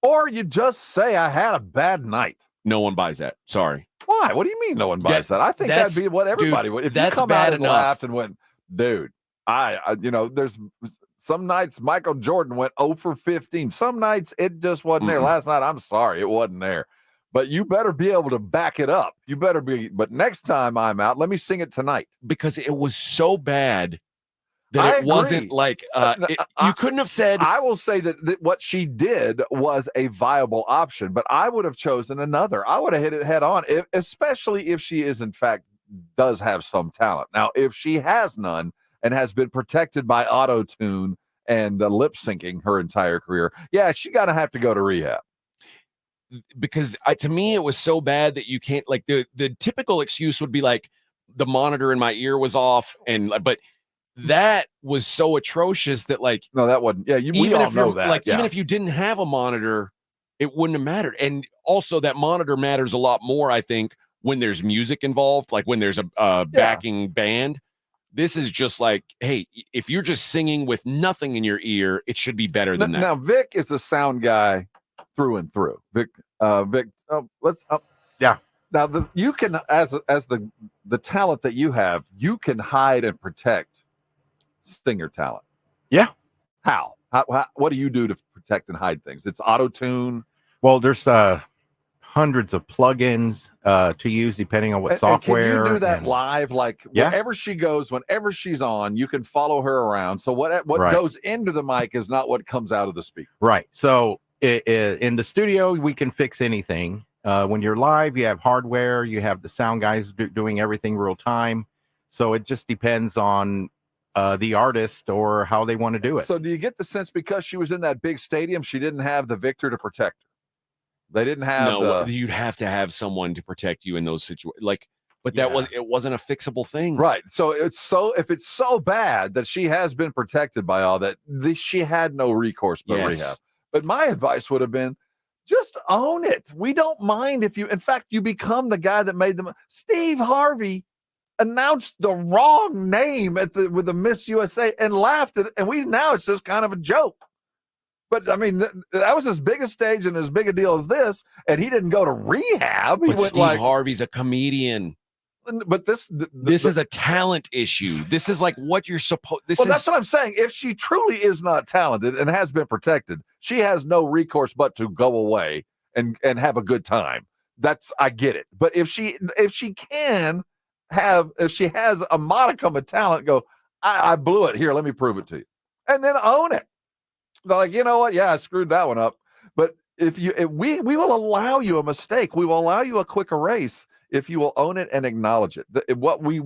Or you just say I had a bad night. No one buys that. Sorry. Why? What do you mean no one buys that? I think that'd be what everybody would. If you come out and laughed and went, dude, there's some nights Michael Jordan went 0 for 15. Some nights it just wasn't there. Last night, I'm sorry, it wasn't there. But you better be able to back it up. You better be. But next time I'm out, let me sing it tonight. Because it was so bad that it wasn't like you couldn't have said. I will say that what she did was a viable option, but I would have chosen another. I would have hit it head on, especially if she is in fact does have some talent. Now, if she has none and has been protected by auto-tune and lip syncing her entire career, yeah, she got to have to go to rehab. Because to me, it was so bad that you can't, like, the typical excuse would be like the monitor in my ear was off, but that was so atrocious that, like, no, that wasn't. Yeah, we all know that. Like, even if you didn't have a monitor, it wouldn't have mattered. And also, that monitor matters a lot more, I think, when there's music involved, like when there's a backing band. This is just like, hey, if you're just singing with nothing in your ear, it should be better than that. Now, Vic is a sound guy through and through. Vic. Yeah. Now, you can, as the talent that you have, you can hide and protect singer talent. Yeah. How? What do you do to protect and hide things? It's auto-tune. Well, there's hundreds of plugins to use depending on what software. And can you do that live? Like, wherever she goes, whenever she's on, you can follow her around. So what goes into the mic is not what comes out of the speaker. Right. So in the studio, we can fix anything. When you're live, you have hardware, you have the sound guys doing everything real time. So it just depends on the artist or how they want to do it. So do you get the sense because she was in that big stadium, she didn't have the victor to protect her? They didn't have you'd have to have someone to protect you in those situations. But it wasn't a fixable thing. Right. So if it's so bad that she has been protected by all that, she had no recourse but rehab. But my advice would have been just own it. We don't mind if in fact, you become the guy that made them. Steve Harvey announced the wrong name with the Miss USA and laughed at it. And now it's just kind of a joke. But I mean, that was as big a stage and as big a deal as this. And he didn't go to rehab. He went Steve Harvey's a comedian. But this is a talent issue. This is like what you're supposed. That's what I'm saying. If she truly is not talented and has been protected, she has no recourse but to go away and have a good time. I get it. But if she has a modicum of talent, go, I blew it. Here, let me prove it to you, and then own it. They're like, you know what? Yeah, I screwed that one up. But if we will allow you a mistake, we will allow you a quick erase. If you will own it and acknowledge it. What we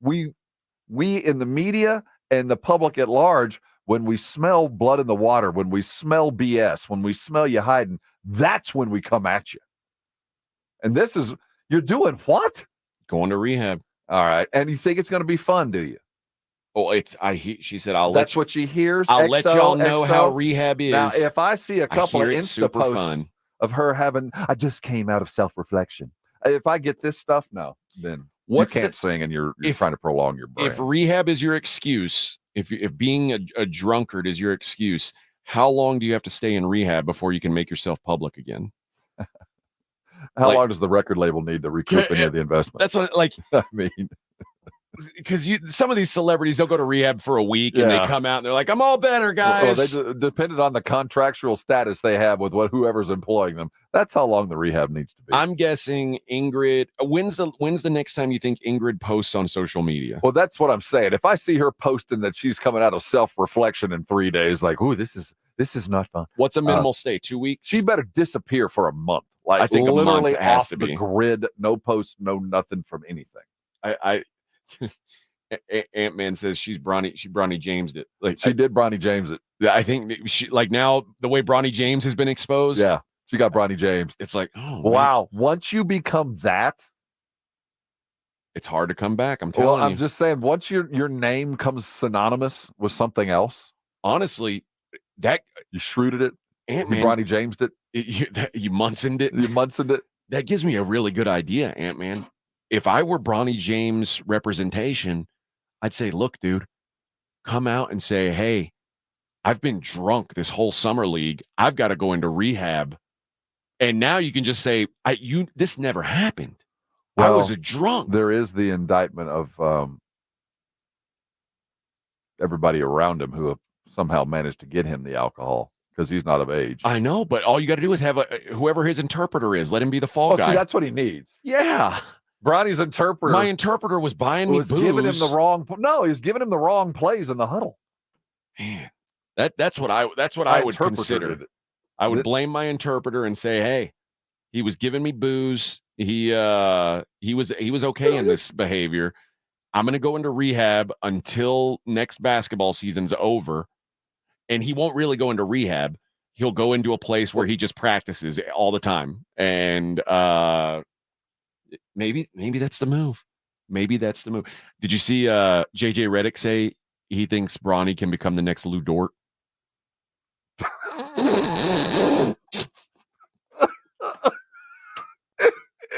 in the media and the public at large, when we smell blood in the water, when we smell BS, when we smell you hiding, that's when we come at you. And you're doing what? Going to rehab. All right. And you think it's going to be fun, do you? Oh, she said, that's what she hears. I'll let y'all know how rehab is. Now, if I see a couple of Insta posts of her I just came out of self-reflection. If I get this stuff, no, then you can't sing and you're trying to prolong your brand. If rehab is your excuse, if being a drunkard is your excuse, how long do you have to stay in rehab before you can make yourself public again? How long does the record label need to recoup any of the investment? That's what, I mean, because some of these celebrities, they'll go to rehab for a week and they come out and they're like, I'm all better, guys. Well, they depended on the contractual status they have with whoever's employing them. That's how long the rehab needs to be. I'm guessing Ingrid. When's the next time you think Ingrid posts on social media? Well, that's what I'm saying. If I see her posting that she's coming out of self-reflection in 3 days, like, ooh, this is not fun. What's a minimal stay? 2 weeks? She better disappear for a month. I think literally a month has off to the be. grid, no post, no nothing from anything. Ant-Man says she Bronny James'd it. She did Bronny James it. Yeah, I think she now the way Bronny James has been exposed. Yeah, she got Bronny James. It's like, oh wow. Man. Once you become that, it's hard to come back. I'm telling you. I'm just saying, once your name comes synonymous with something else, honestly, that you shrewded it. Ant-Man, you Bronny James'd it. You Munsoned it. You Munsoned it. That gives me a really good idea, Ant-Man. If I were Bronny James representation, I'd say, look, dude, come out and say, hey, I've been drunk this whole summer league. I've got to go into rehab. And now you can just say, this never happened. I was a drunk. There is the indictment of everybody around him who have somehow managed to get him the alcohol because he's not of age. I know, but all you got to do is have whoever his interpreter is, let him be the fall guy. See, that's what he needs. Yeah. Bronny's interpreter. My interpreter was buying me booze. Giving him the wrong. No, he was giving him the wrong plays in the huddle. Man, that's what I would consider. I would blame my interpreter and say, hey, he was giving me booze. He was okay in this behavior. I'm going to go into rehab until next basketball season's over, and he won't really go into rehab. He'll go into a place where he just practices all the time, and maybe that's the move. Maybe that's the move. Did you see JJ Redick say he thinks Bronny can become the next Lou Dort?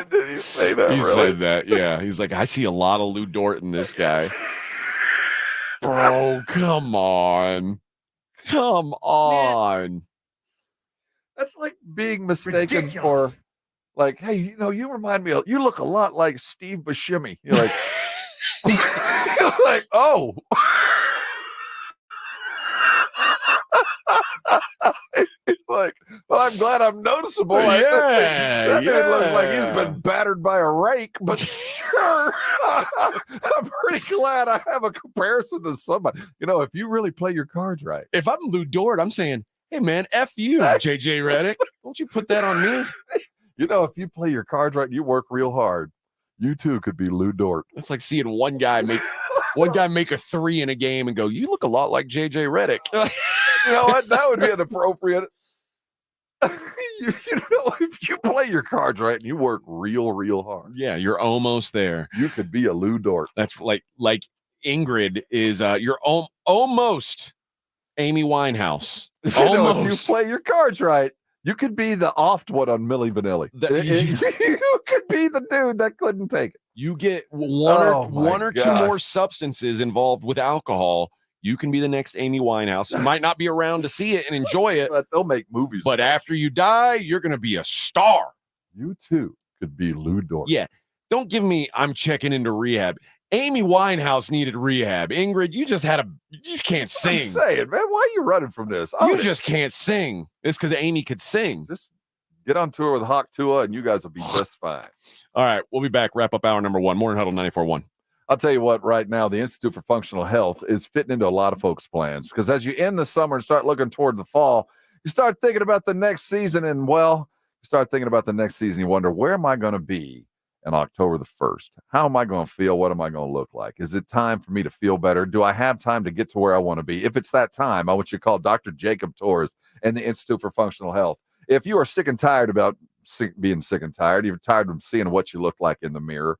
Did he say that? He really? said that, yeah. He's like, I see a lot of Lou Dort in this guy. Bro, come on. Come on. Man, that's like being mistaken for, like, hey, you remind me, you look a lot like Steve Buscemi. You're like, you're like, oh. Like, well, I'm glad I'm noticeable. That dude looks like he's been battered by a rake, but sure, I'm pretty glad I have a comparison to somebody. If you really play your cards right. If I'm Lou Dort, I'm saying, hey, man, F you, JJ Redick. Don't you put that on me. If you play your cards right, you work real hard, you too could be Lou Dort. It's like seeing one guy make One guy make a 3 in a game and go, "You look a lot like JJ Redick." You know what? That would be an appropriate. If you play your cards right and you work real hard, Yeah, you're almost there. you could be a Lou Dort. That's like Ingrid is. You're almost Amy Winehouse. If Almost. you play your cards right, you could be the oft one on Milli Vanilli. You could be the dude that couldn't take it. You get one or two gosh. more substances involved with alcohol. You can be the next Amy Winehouse. You might not be around to see it and enjoy it, But they'll make movies. but after you die, you're going to be a star. You too could be Lou Dort. Yeah. Don't give me, I'm checking into rehab. Amy Winehouse needed rehab. Ingrid, you just can't I'm sing. saying, man, why are you running from this? You just can't sing. It's because Amy could sing. Just get on tour with Hawk Tua and you guys will be just fine. All right. We'll be back. Wrap up hour number 1. Morning Huddle 94.1. I'll tell you what, right now, the Institute for Functional Health is fitting into a lot of folks' plans because as you end the summer and start looking toward the fall, you start thinking about the next season and, well, you start thinking about the next season. You wonder, where am I going to be on October the 1st? How am I going to feel? What am I going to look like? Is it time for me to feel better? Do I have time to get to where I want to be? If it's that time, I want you to call Dr. Jacob Torres and the Institute for Functional Health. If you are sick and tired about being sick and tired, you're tired of seeing what you look like in the mirror,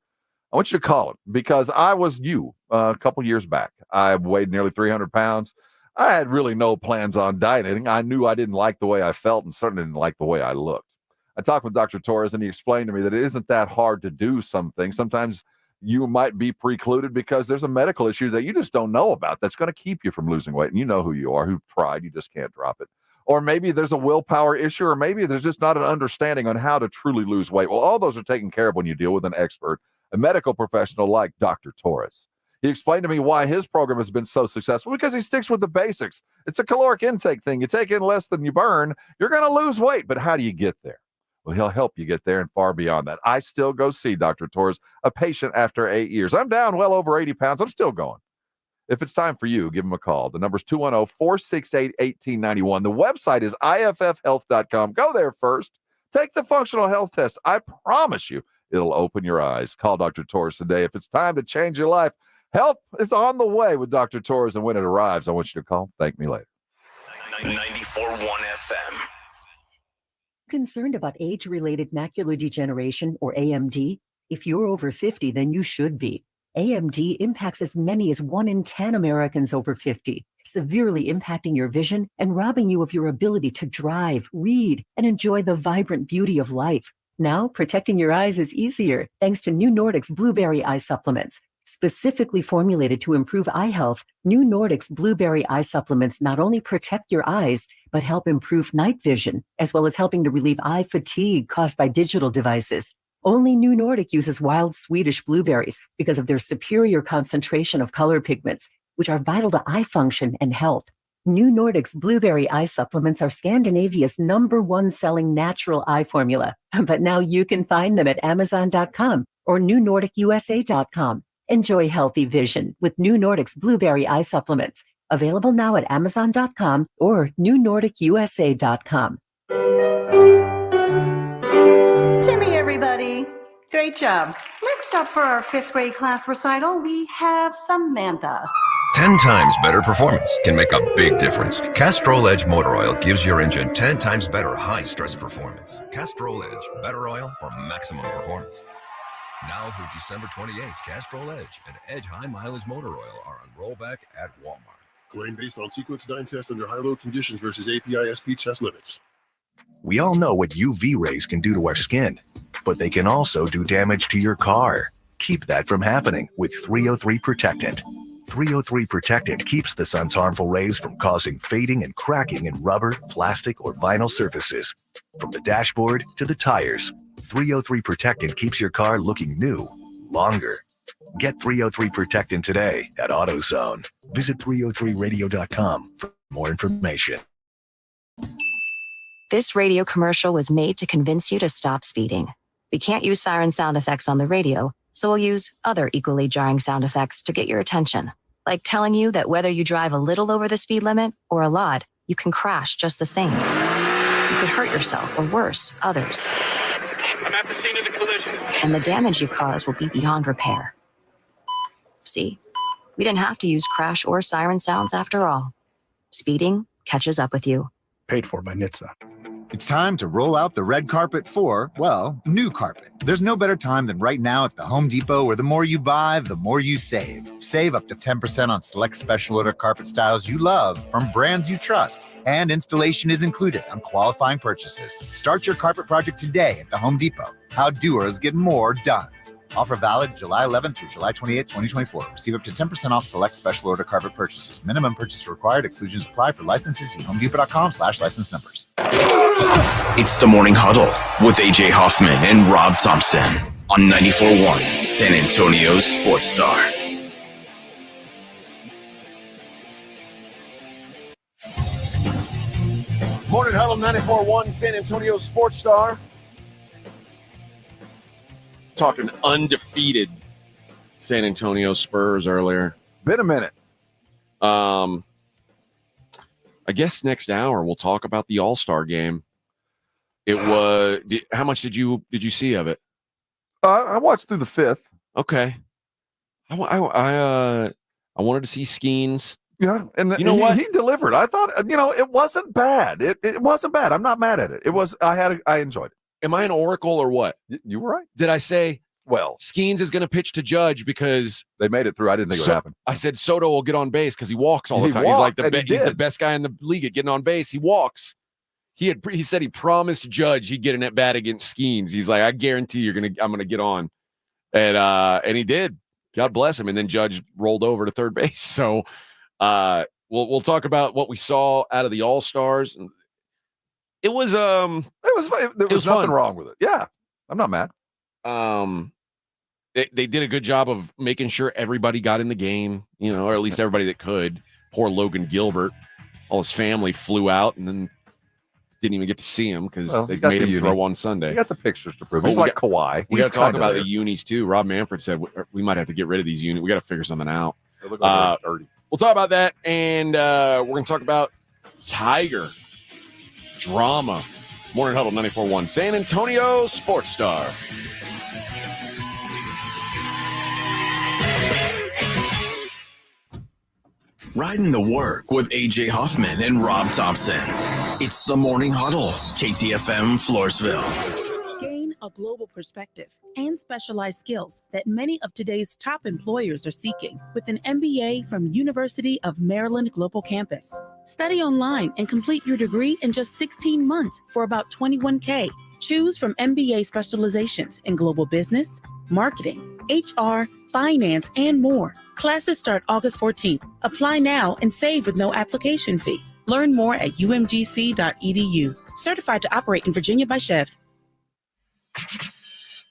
I want you to call him because I was you a couple years back. I weighed nearly 300 pounds. I had really no plans on dieting. I knew I didn't like the way I felt and certainly didn't like the way I looked. I talked with Dr. Torres and he explained to me that it isn't that hard to do some things. Sometimes you might be precluded because there's a medical issue that you just don't know about that's going to keep you from losing weight. And you know who you are, who've tried, you just can't drop it. Or maybe there's a willpower issue, or maybe there's just not an understanding on how to truly lose weight. Well, all those are taken care of when you deal with an expert, a medical professional like Dr. Torres. He explained to me why his program has been so successful because he sticks with the basics. It's a caloric intake thing. You take in less than you burn, you're going to lose weight. But how do you get there? Well, he'll help you get there and far beyond that. I still go see Dr. Torres, a patient after 8 years. I'm down well over 80 pounds. I'm still going. If it's time for you, give him a call. The number's 210-468-1891. The website is iffhealth.com. Go there first. Take the functional health test. I promise you, it'll open your eyes. Call Dr. Torres today. If it's time to change your life, help is on the way with Dr. Torres. And when it arrives, I want you to call. Thank me later. 94.1 FM. Concerned about age-related macular degeneration, or AMD? If you're over 50, then you should be. AMD impacts as many as 1 in 10 Americans over 50, severely impacting your vision and robbing you of your ability to drive, read, and enjoy the vibrant beauty of life. Now, protecting your eyes is easier thanks to New Nordic's Blueberry Eye Supplements. Specifically formulated to improve eye health, New Nordic's Blueberry Eye Supplements not only protect your eyes, but help improve night vision, as well as helping to relieve eye fatigue caused by digital devices. Only New Nordic uses wild Swedish blueberries because of their superior concentration of color pigments, which are vital to eye function and health. New Nordic's Blueberry Eye Supplements are Scandinavia's #1 selling natural eye formula, but now you can find them at Amazon.com or NewNordicUSA.com. Enjoy healthy vision with New Nordic's Blueberry Eye Supplements. Available now at Amazon.com or NewNordicUSA.com. Timmy, everybody. Great job. Next up for our 5th grade class recital, we have Samantha. 10 times better performance can make a big difference. Castrol Edge Motor Oil gives your engine 10 times better high-stress performance. Castrol Edge, better oil for maximum performance. Now through December 28th, Castrol Edge and Edge High Mileage Motor Oil are on rollback at Walmart. Claim based on sequence 9 test under high-load conditions versus API-SP test limits. We all know what UV rays can do to our skin, but they can also do damage to your car. Keep that from happening with 303 Protectant. 303 Protectant keeps the sun's harmful rays from causing fading and cracking in rubber, plastic, or vinyl surfaces. From the dashboard to the tires, 303 Protectant keeps your car looking new longer. Get 303 Protectant today at AutoZone. Visit 303radio.com for more information. This radio commercial was made to convince you to stop speeding. We can't use siren sound effects on the radio, so we'll use other equally jarring sound effects to get your attention. Like telling you that whether you drive a little over the speed limit or a lot, you can crash just the same. You could hurt yourself or worse, others. I'm at the scene of the collision. And the damage you cause will be beyond repair. See? We didn't have to use crash or siren sounds after all. Speeding catches up with you. Paid for by NHTSA. It's time to roll out the red carpet for, well, new carpet. There's no better time than right now at the Home Depot, where the more you buy, the more you save. Save up to 10% on select special order carpet styles you love from brands you trust. And installation is included on qualifying purchases. Start your carpet project today at the Home Depot. How doers get more done. Offer valid July 11th through July 28th, 2024. Receive up to 10% off select special order carpet purchases. Minimum purchase required. Exclusions apply. For licenses, see homedepot.com/license numbers. It's the Morning Huddle with AJ Hoffman and Rob Thompson on 94.1 San Antonio Sports Star. Morning Huddle, 94.1 San Antonio Sports Star. Talking undefeated San Antonio Spurs earlier. Been a minute. I guess next hour we'll talk about the All-Star game. It was. How much did you see of it? I watched through the fifth. Okay. I wanted to see Skeens. Yeah, and you know what? He delivered. I thought, it wasn't bad. It wasn't bad. I'm not mad at it. It was. I enjoyed it. Am I an oracle or what? You were right. Did I say, well, Skeens is going to pitch to Judge because they made it through? I didn't think it would happen. I said Soto will get on base because he walks all the time. He's like he's the best guy in the league at getting on base. He walks. He said he promised Judge he'd get an at bat against Skeens. He's like, I guarantee I'm gonna get on, and he did. God bless him. And then Judge rolled over to third base. So we'll talk about what we saw out of the All-Stars. It was fun. There was nothing wrong with it. Yeah, I'm not mad. They did a good job of making sure everybody got in the game, or at least everybody that could. Poor Logan Gilbert, all his family flew out and then didn't even get to see him because they made him throw on Sunday. You got the pictures to prove. He's like Kawhi. We got to talk about the unis too. Rob Manfred said we might have to get rid of these unis. We got to figure something out. They look like they're dirty. We'll talk about that, and we're going to talk about Tiger drama. Morning Huddle 94.1 San Antonio Sports Star. Riding the work with AJ Hoffman and Rob Thompson. It's the Morning Huddle, KTFM Floresville. Gain a global perspective and specialized skills that many of today's top employers are seeking with an MBA from University of Maryland Global Campus. Study online and complete your degree in just 16 months for about $21K. Choose from MBA specializations in global business, marketing, HR, finance, and more. Classes start August 14th. Apply now and save with no application fee. Learn more at umgc.edu. Certified to operate in Virginia by Chev.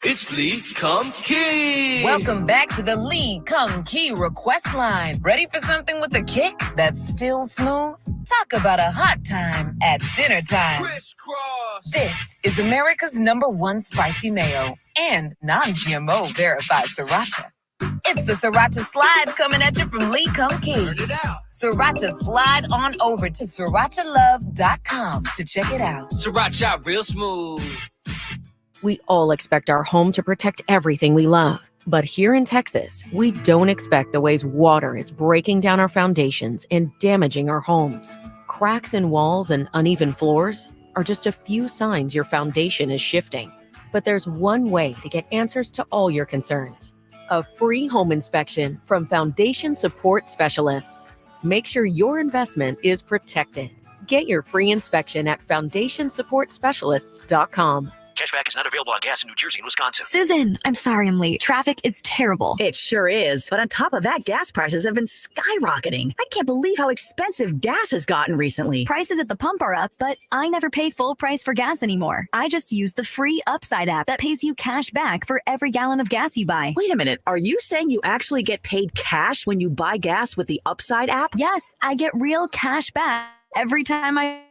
It's Lee Come Key. Welcome back to the Lee Come Key request line. Ready for something with a kick that's still smooth? Talk about a hot time at dinner time. Crisscross. This is America's #1 spicy mayo and non-GMO verified sriracha. It's the Sriracha Slide coming at you from Lee Come Key. Turn it out. Sriracha Slide on over to srirachalove.com to check it out. Sriracha real smooth. We all expect our home to protect everything we love. But here in Texas, we don't expect the ways water is breaking down our foundations and damaging our homes. Cracks in walls and uneven floors are just a few signs your foundation is shifting. But there's one way to get answers to all your concerns. A free home inspection from Foundation Support Specialists. Make sure your investment is protected. Get your free inspection at foundationsupportspecialists.com. Cashback is not available on gas in New Jersey and Wisconsin. Susan, I'm sorry I'm late. Traffic is terrible. It sure is. But on top of that, gas prices have been skyrocketing. I can't believe how expensive gas has gotten recently. Prices at the pump are up, but I never pay full price for gas anymore. I just use the free Upside app that pays you cash back for every gallon of gas you buy. Wait a minute. Are you saying you actually get paid cash when you buy gas with the Upside app? Yes, I get real cash back every time I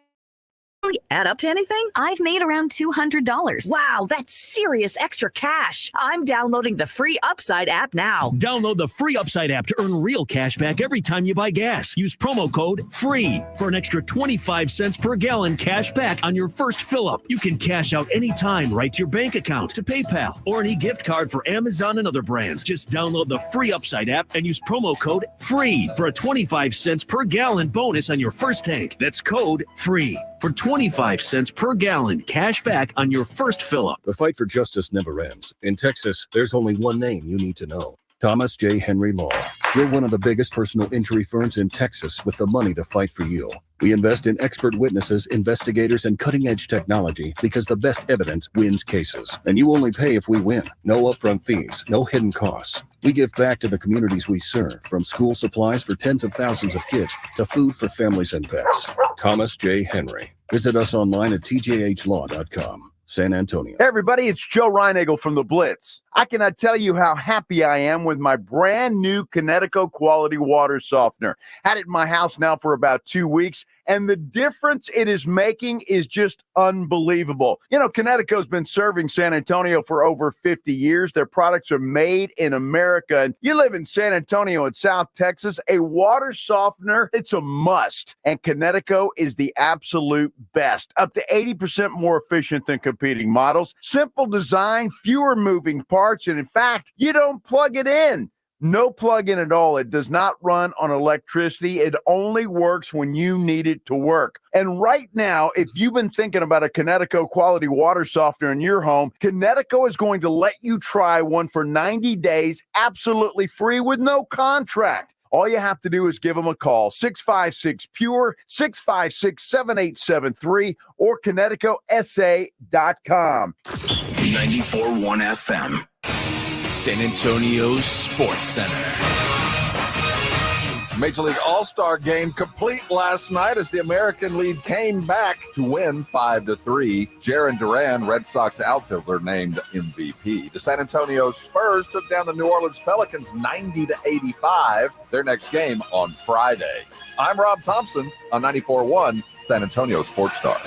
really add up to anything? I've made around $200. Wow, that's serious extra cash. I'm downloading the free Upside app now. Download the free Upside app to earn real cash back every time you buy gas. Use promo code FREE for an extra 25 cents per gallon cash back on your first fill-up. You can cash out anytime right to your bank account, to PayPal, or an e-gift card for Amazon and other brands. Just download the free Upside app and use promo code FREE for a 25 cents per gallon bonus on your first tank. That's code FREE for 25 cents per gallon cash back on your first fill-up. The fight for justice never ends. In Texas, there's only one name you need to know. Thomas J. Henry Law. We're one of the biggest personal injury firms in Texas with the money to fight for you. We invest in expert witnesses, investigators, and cutting-edge technology because the best evidence wins cases. And you only pay if we win. No upfront fees, no hidden costs. We give back to the communities we serve, from school supplies for tens of thousands of kids to food for families and pets. Thomas J. Henry. Visit us online at tjhlaw.com. San Antonio. Hey everybody, it's Joe Reinagel from The Blitz. I cannot tell you how happy I am with my brand new Connecticut quality water softener. Had it in my house now for about 2 weeks, and the difference it is making is just unbelievable. You know, Connecticut's been serving San Antonio for over 50 years. Their products are made in America. And you live in San Antonio in South Texas, a water softener, it's a must. And Connecticut is the absolute best. Up to 80% more efficient than competing models. Simple design, fewer moving parts, and in fact, you don't plug it in. No plug-in at all. It does not run on electricity. It only works when you need it to work. And right now, if you've been thinking about a Connecticut quality water softener in your home, Connecticut is going to let you try one for 90 days, absolutely free with no contract. All you have to do is give them a call, 656-PURE, 656-7873, or ConnecticutSA.com. 94.1 FM. San Antonio's Sports Center. Major League All-Star game complete last night as the American League came back to win 5-3. Jarren Duran, Red Sox outfielder, named MVP. The San Antonio Spurs took down the New Orleans Pelicans 90-85. Their next game on Friday. I'm Rob Thompson on 94.1 San Antonio Sports Star.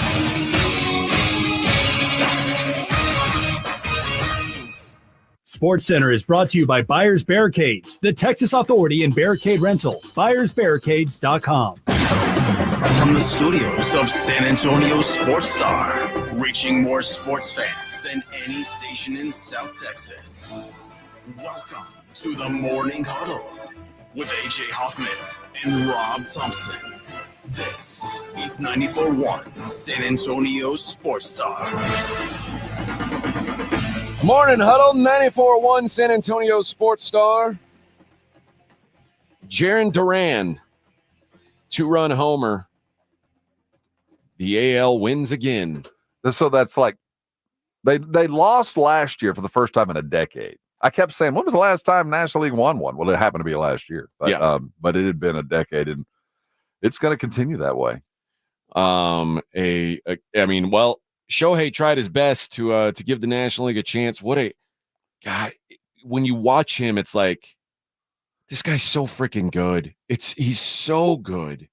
Sports Center is brought to you by Buyers Barricades, the Texas Authority in Barricade Rental. BuyersBarricades.com. From the studios of San Antonio Sports Star, reaching more sports fans than any station in South Texas. Welcome to the Morning Huddle with AJ Hoffman and Rob Thompson. This is 94.1 San Antonio Sports Star. Morning Huddle, 94.1 San Antonio Sports Star. Jarren Duran, 2-run homer. The AL wins again. So that's like, they lost last year for the first time in a decade. I kept saying, when was the last time National League won one? Well, it happened to be last year. But, yeah. But it had been a decade, and it's going to continue that way. Shohei tried his best to give the National League a chance. What a guy! When you watch him, it's like this guy's so freaking good. He's so good.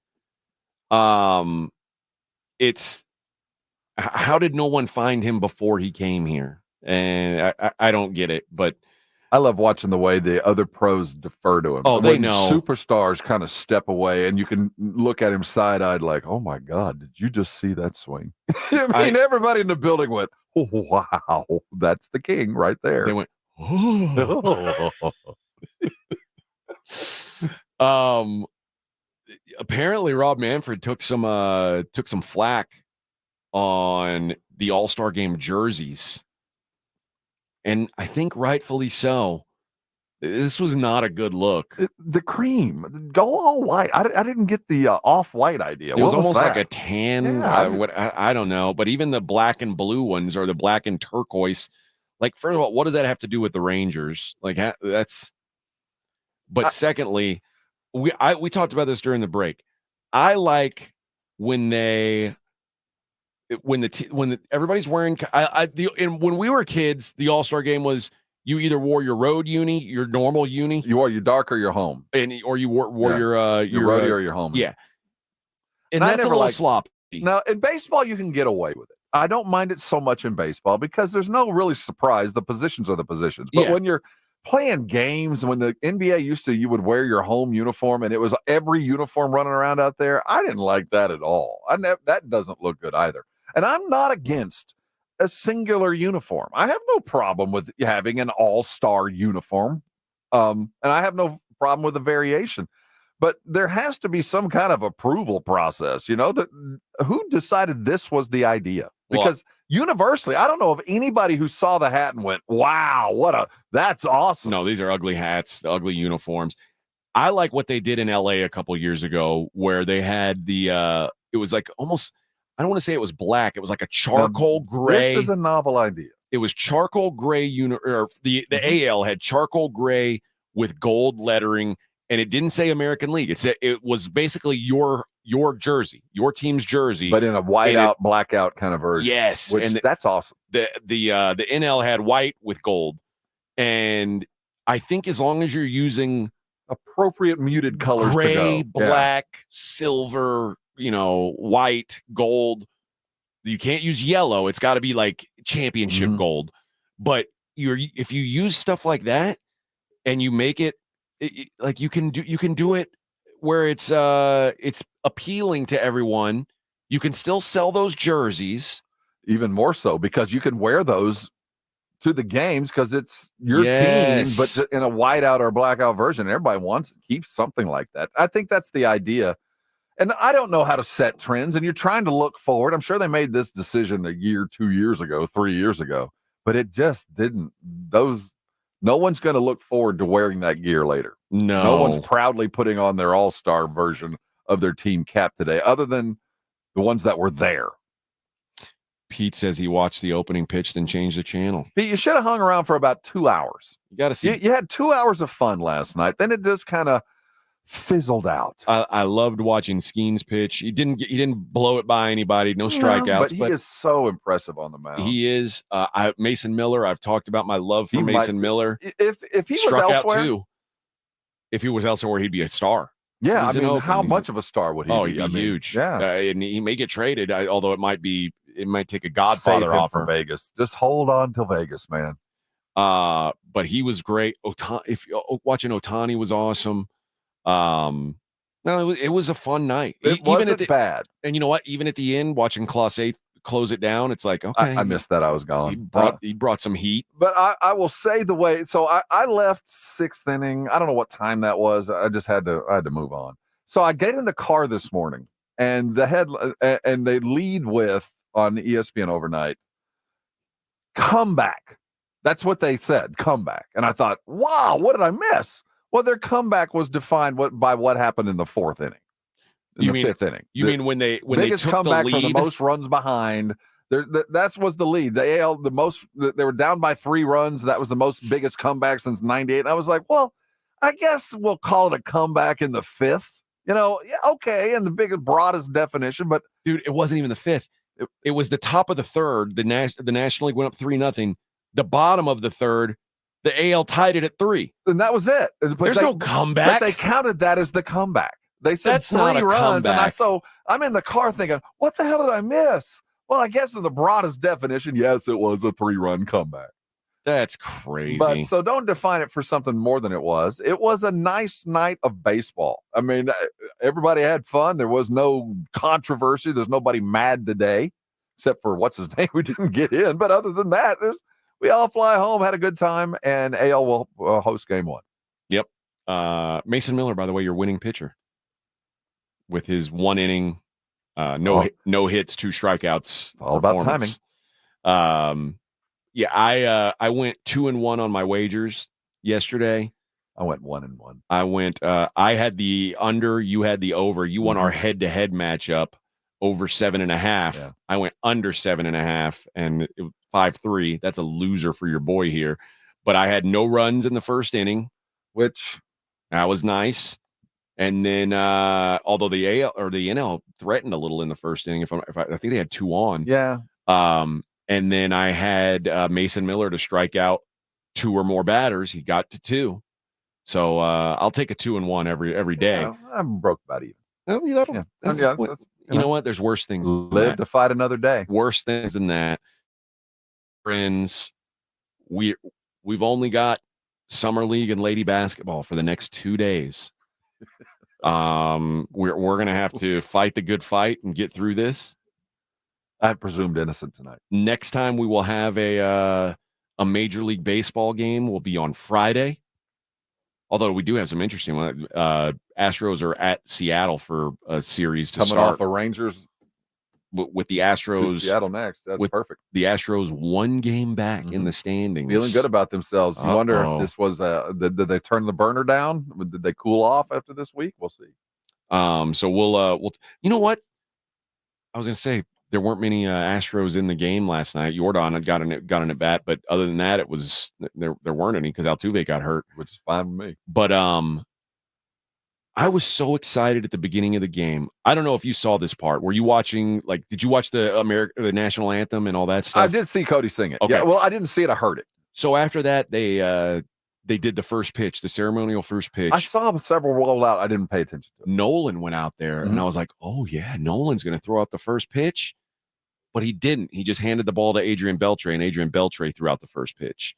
It's how did no one find him before he came here? And I don't get it, but I love watching the way the other pros defer to him. Oh, they know. Superstars kind of step away, and you can look at him side-eyed like, oh, my God, did you just see that swing? Everybody in the building went, oh, wow, that's the king right there. They went, oh. Apparently, Rob Manfred took some flack on the All-Star Game jerseys. And I think rightfully so. This was not a good look. The cream, go all white. I didn't get the off-white idea. It was almost that? like a tan. Yeah, I don't know. But even the black and blue ones, or the black and turquoise, like, first of all, what does that have to do with the Rangers? Like, that's. But secondly, we talked about this during the break. I like when everybody's wearing when we were kids, the All-Star game was you either wore your road uni, your normal uni, you wore your dark or your home, or you wore your road or your home. Yeah, and that's a little slop. Now, in baseball, you can get away with it. I don't mind it so much in baseball because there's no really surprise. The positions are the positions. But when you're playing games, when the NBA used to, you would wear your home uniform and it was every uniform running around out there. I didn't like that at all. That doesn't look good either. And I'm not against a singular uniform. I have no problem with having an all-star uniform. And I have no problem with the variation. But there has to be some kind of approval process, who decided this was the idea? Because universally, I don't know of anybody who saw the hat and went, wow, that's awesome. No, these are ugly hats, the ugly uniforms. I like what they did in LA a couple years ago where they had it was like almost, I don't want to say it was black. It was like a charcoal gray. This is a novel idea. It was charcoal gray, the AL had charcoal gray with gold lettering. And it didn't say American League. It was basically your jersey, your team's jersey, but in a whiteout, blackout kind of version. Yes, and that's awesome. The NL had white with gold, and I think as long as you're using appropriate muted colors, gray, black, silver, white, gold, you can't use yellow. It's got to be like championship gold. But if you use stuff like that and you make it. Like you can do it where it's appealing to everyone. You can still sell those jerseys, even more so because you can wear those to the games because it's your team, but in a whiteout or blackout version. Everybody wants to keep something like that. I think that's the idea. And I don't know how to set trends. And you're trying to look forward. I'm sure they made this decision a year, 2 years ago, 3 years ago, but it just didn't. No one's going to look forward to wearing that gear later. No one's proudly putting on their all-star version of their team cap today, other than the ones that were there. Pete says he watched the opening pitch, then changed the channel. Pete, you should have hung around for about 2 hours. You got to see. You had 2 hours of fun last night. Then it just kind of fizzled out. I loved watching Skeen's pitch. He didn't blow it by anybody. No strikeouts. But he is so impressive on the mound. He is. Mason Miller. I've talked about my love for Mason Miller. If he was elsewhere, if he was elsewhere, he'd be a star. Yeah, how much of a star would he be? Oh, he'd be huge. Yeah, and he may get traded. Although it might take a Godfather offer for Vegas. Just hold on till Vegas, man. But he was great. Watching Ohtani was awesome. No, it was a fun night. It wasn't bad. And you know what? Even at the end, watching Clase close it down, it's like, okay. I missed that. I was gone. He brought some heat. But I will say the way. So I left 6th inning. I don't know what time that was. I just had to move on. So I get in the car this morning, and and they lead with on ESPN overnight. Comeback. That's what they said. Comeback. And I thought, wow, what did I miss? Well, their comeback was defined by what happened in the 4th inning, in the 5th inning. You mean when they biggest took comeback the lead? from the most runs behind? That was the lead. The AL, the most. They were down by 3 runs. That was the biggest comeback since '98. And I was like, well, I guess we'll call it a comeback in the 5th. Okay, in the biggest, broadest definition. But dude, it wasn't even the 5th. It was the top of the 3rd. The National League went up 3-0. The bottom of the 3rd. The AL tied it at 3. And that was it. There's no comeback. But they counted that as the comeback. They said that's 3 not a runs. comeback. And I'm in the car thinking, what the hell did I miss? Well, I guess in the broadest definition, yes, it was a 3-run comeback. That's crazy. But so don't define it for something more than it was. It was a nice night of baseball. I mean, everybody had fun. There was no controversy. There's nobody mad today, except for what's his name who didn't get in. But other than that, we all fly home, had a good time, and AL will host game 1. Yep. Mason Miller, by the way, your winning pitcher with his 1 inning, no hits, 2 strikeouts. All about timing. I went 2-1 on my wagers yesterday. I went 1-1. I had the under, you had the over. You won our head-to-head matchup over 7.5. Yeah. I went under 7.5, and it was 5-3. That's a loser for your boy here. But I had no runs in the 1st inning, which that was nice. And then, although the AL or the NL threatened a little in the 1st inning, I think they had 2 on. Yeah. And then I had Mason Miller to strike out 2 or more batters. He got to 2. So I'll take a 2-1 every day. I'm broke about even. Well, Yeah, you know what? There's worse things. Live to fight another day. Worse things than that. Friends, we've only got summer league and lady basketball for the next 2 days. We're gonna have to fight the good fight and get through this. I presumed innocent tonight. Next time we will have a Major League Baseball game will be on Friday. Although we do have some interesting ones. Astros are at Seattle for a series to Coming start. off of Rangers with the Astros. To Seattle next. That's perfect. The Astros 1 game back in the standings. Feeling good about themselves. You wonder if this was did they turn the burner down? Did they cool off after this week? We'll see. So we'll you know what? I was gonna say there weren't many Astros in the game last night. Jordan had got an at bat, but other than that, it was there weren't any because Altuve got hurt, which is fine with me. But I was so excited at the beginning of the game. I don't know if you saw this part. Were you watching? Like, did you watch the national anthem and all that stuff? I did see Cody sing it. Okay. Yeah, well, I didn't see it. I heard it. So after that, they did the first pitch, the ceremonial first pitch. I saw several roll out. I didn't pay attention to it. Nolan went out there, and I was like, oh, yeah, Nolan's going to throw out the first pitch. But he didn't. He just handed the ball to Adrian Beltre, and Adrian Beltre threw out the first pitch.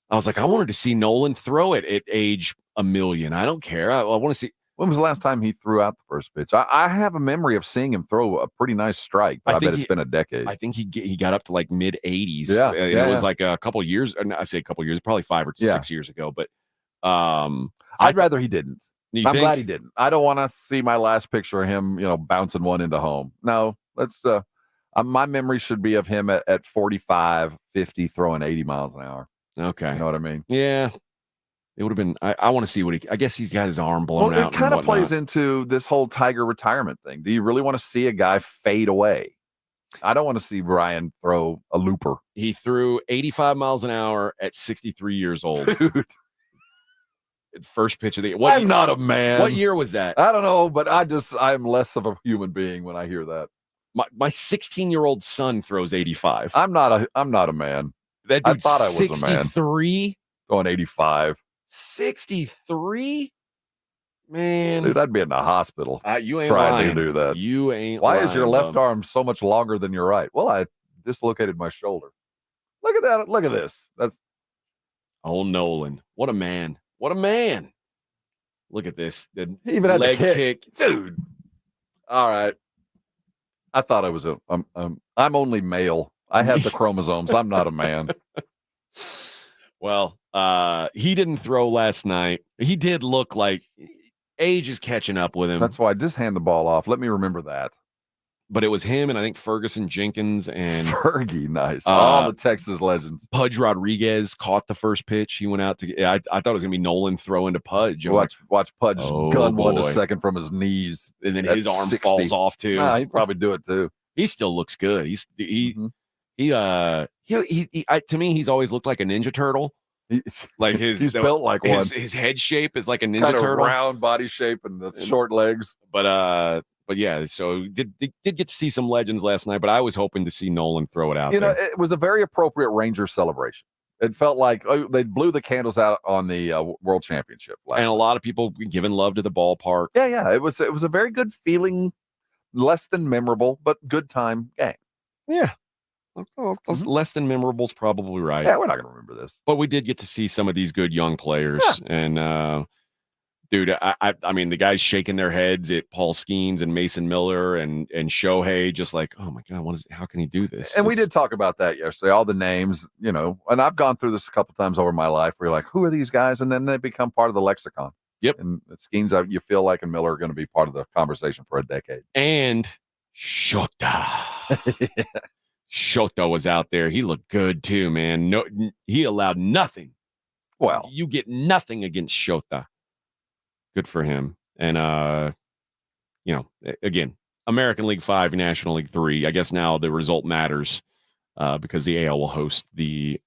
I was like, I wanted to see Nolan throw it at age 1,000,000. I don't care. I want to see. When was the last time he threw out the first pitch? I have a memory of seeing him throw a pretty nice strike, but I bet it's been a decade. I think he got up to like mid-80s. Yeah, it was like a couple years. I say a couple years, probably 5 or 6 years ago. But I'd rather he didn't. I'm glad he didn't. I don't want to see my last picture of him, bouncing one into home. No, let's. My memory should be of him at 45, 50, throwing 80 miles an hour. Okay, you know what I mean? Yeah. It would have been. I want to see what I guess he's got his arm blown out. It kind of plays into this whole Tiger retirement thing. Do you really want to see a guy fade away? I don't want to see Brian throw a looper. He threw 85 miles an hour at 63 years old. Dude. First pitch of the. I'm not a man. What year was that? I don't know, but I'm less of a human being when I hear that. My 16-year-old son throws 85. I'm not a man. That dude, I thought I was 63? a man. 63? Going 85. 63? Man. Dude, I'd be in the hospital. You ain't trying lying. to do that. You ain't Why lying, is your left bub. arm so much longer than your right? Well, I dislocated my shoulder. Look at that. Look at this. That's old Nolan. What a man. What a man. Look at this. The he even had leg the kick. Dude. All right. I thought I was I'm only male. I have the chromosomes. I'm not a man. Well, he didn't throw last night. He did look like age is catching up with him. That's why I just hand the ball off. Let me remember that. But it was him and I think Ferguson Jenkins and Fergie, nice. All the Texas legends. Pudge Rodriguez caught the first pitch. He went out to. I thought it was gonna be Nolan throwing to Pudge. Watch Pudge gun one to boy. second from his knees, and then his arm falls off too. Nah, he'd probably do it too. He still looks good. To me, he's always looked like a Ninja Turtle. Like he's built like one. His head shape is like a Ninja kind of Turtle, round body shape and the short legs. But yeah, so did get to see some legends last night. But I was hoping to see Nolan throw it out. It was a very appropriate Ranger celebration. It felt like they blew the candles out on the World Championship last and night. A lot of people giving love to the ballpark. Yeah, it was a very good feeling, less than memorable, but good time game. Yeah. Less than memorable is probably right. Yeah, we're not going to remember this. But we did get to see some of these good young players. Yeah. And, dude, I mean, the guys shaking their heads at Paul Skeens and Mason Miller and Shohei, just like, oh, my God, how can he do this? And we did talk about that yesterday, all the names, and I've gone through this a couple times over my life where you're like, who are these guys? And then they become part of the lexicon. Yep. And Skeens, you feel like, and Miller are going to be part of the conversation for a decade. And Shota. Shota was out there. He looked good too, man. No, he allowed nothing. Well, you get nothing against Shota. Good for him. And again, American League 5, National League 3. I guess now the result matters because the AL will host the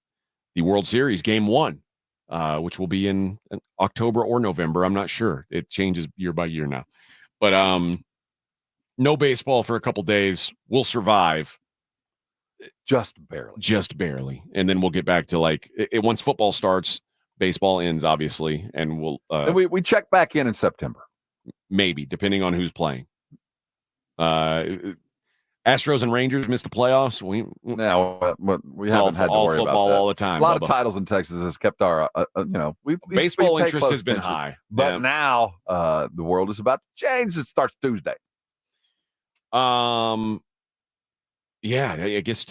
World Series Game 1, which will be in October or November. I'm not sure. It changes year by year now. But no baseball for a couple days. We'll survive. Just barely. And then we'll get back to once football starts, baseball ends, obviously. And we'll and we check back in September. Maybe, depending on who's playing. Astros and Rangers missed the playoffs. We haven't had to all worry football about that. all the time. A lot Bubba. of titles in Texas has kept our, Baseball we pay interest close has been attention. high. But Yeah. now the world is about to change. It starts Tuesday. Yeah, I guess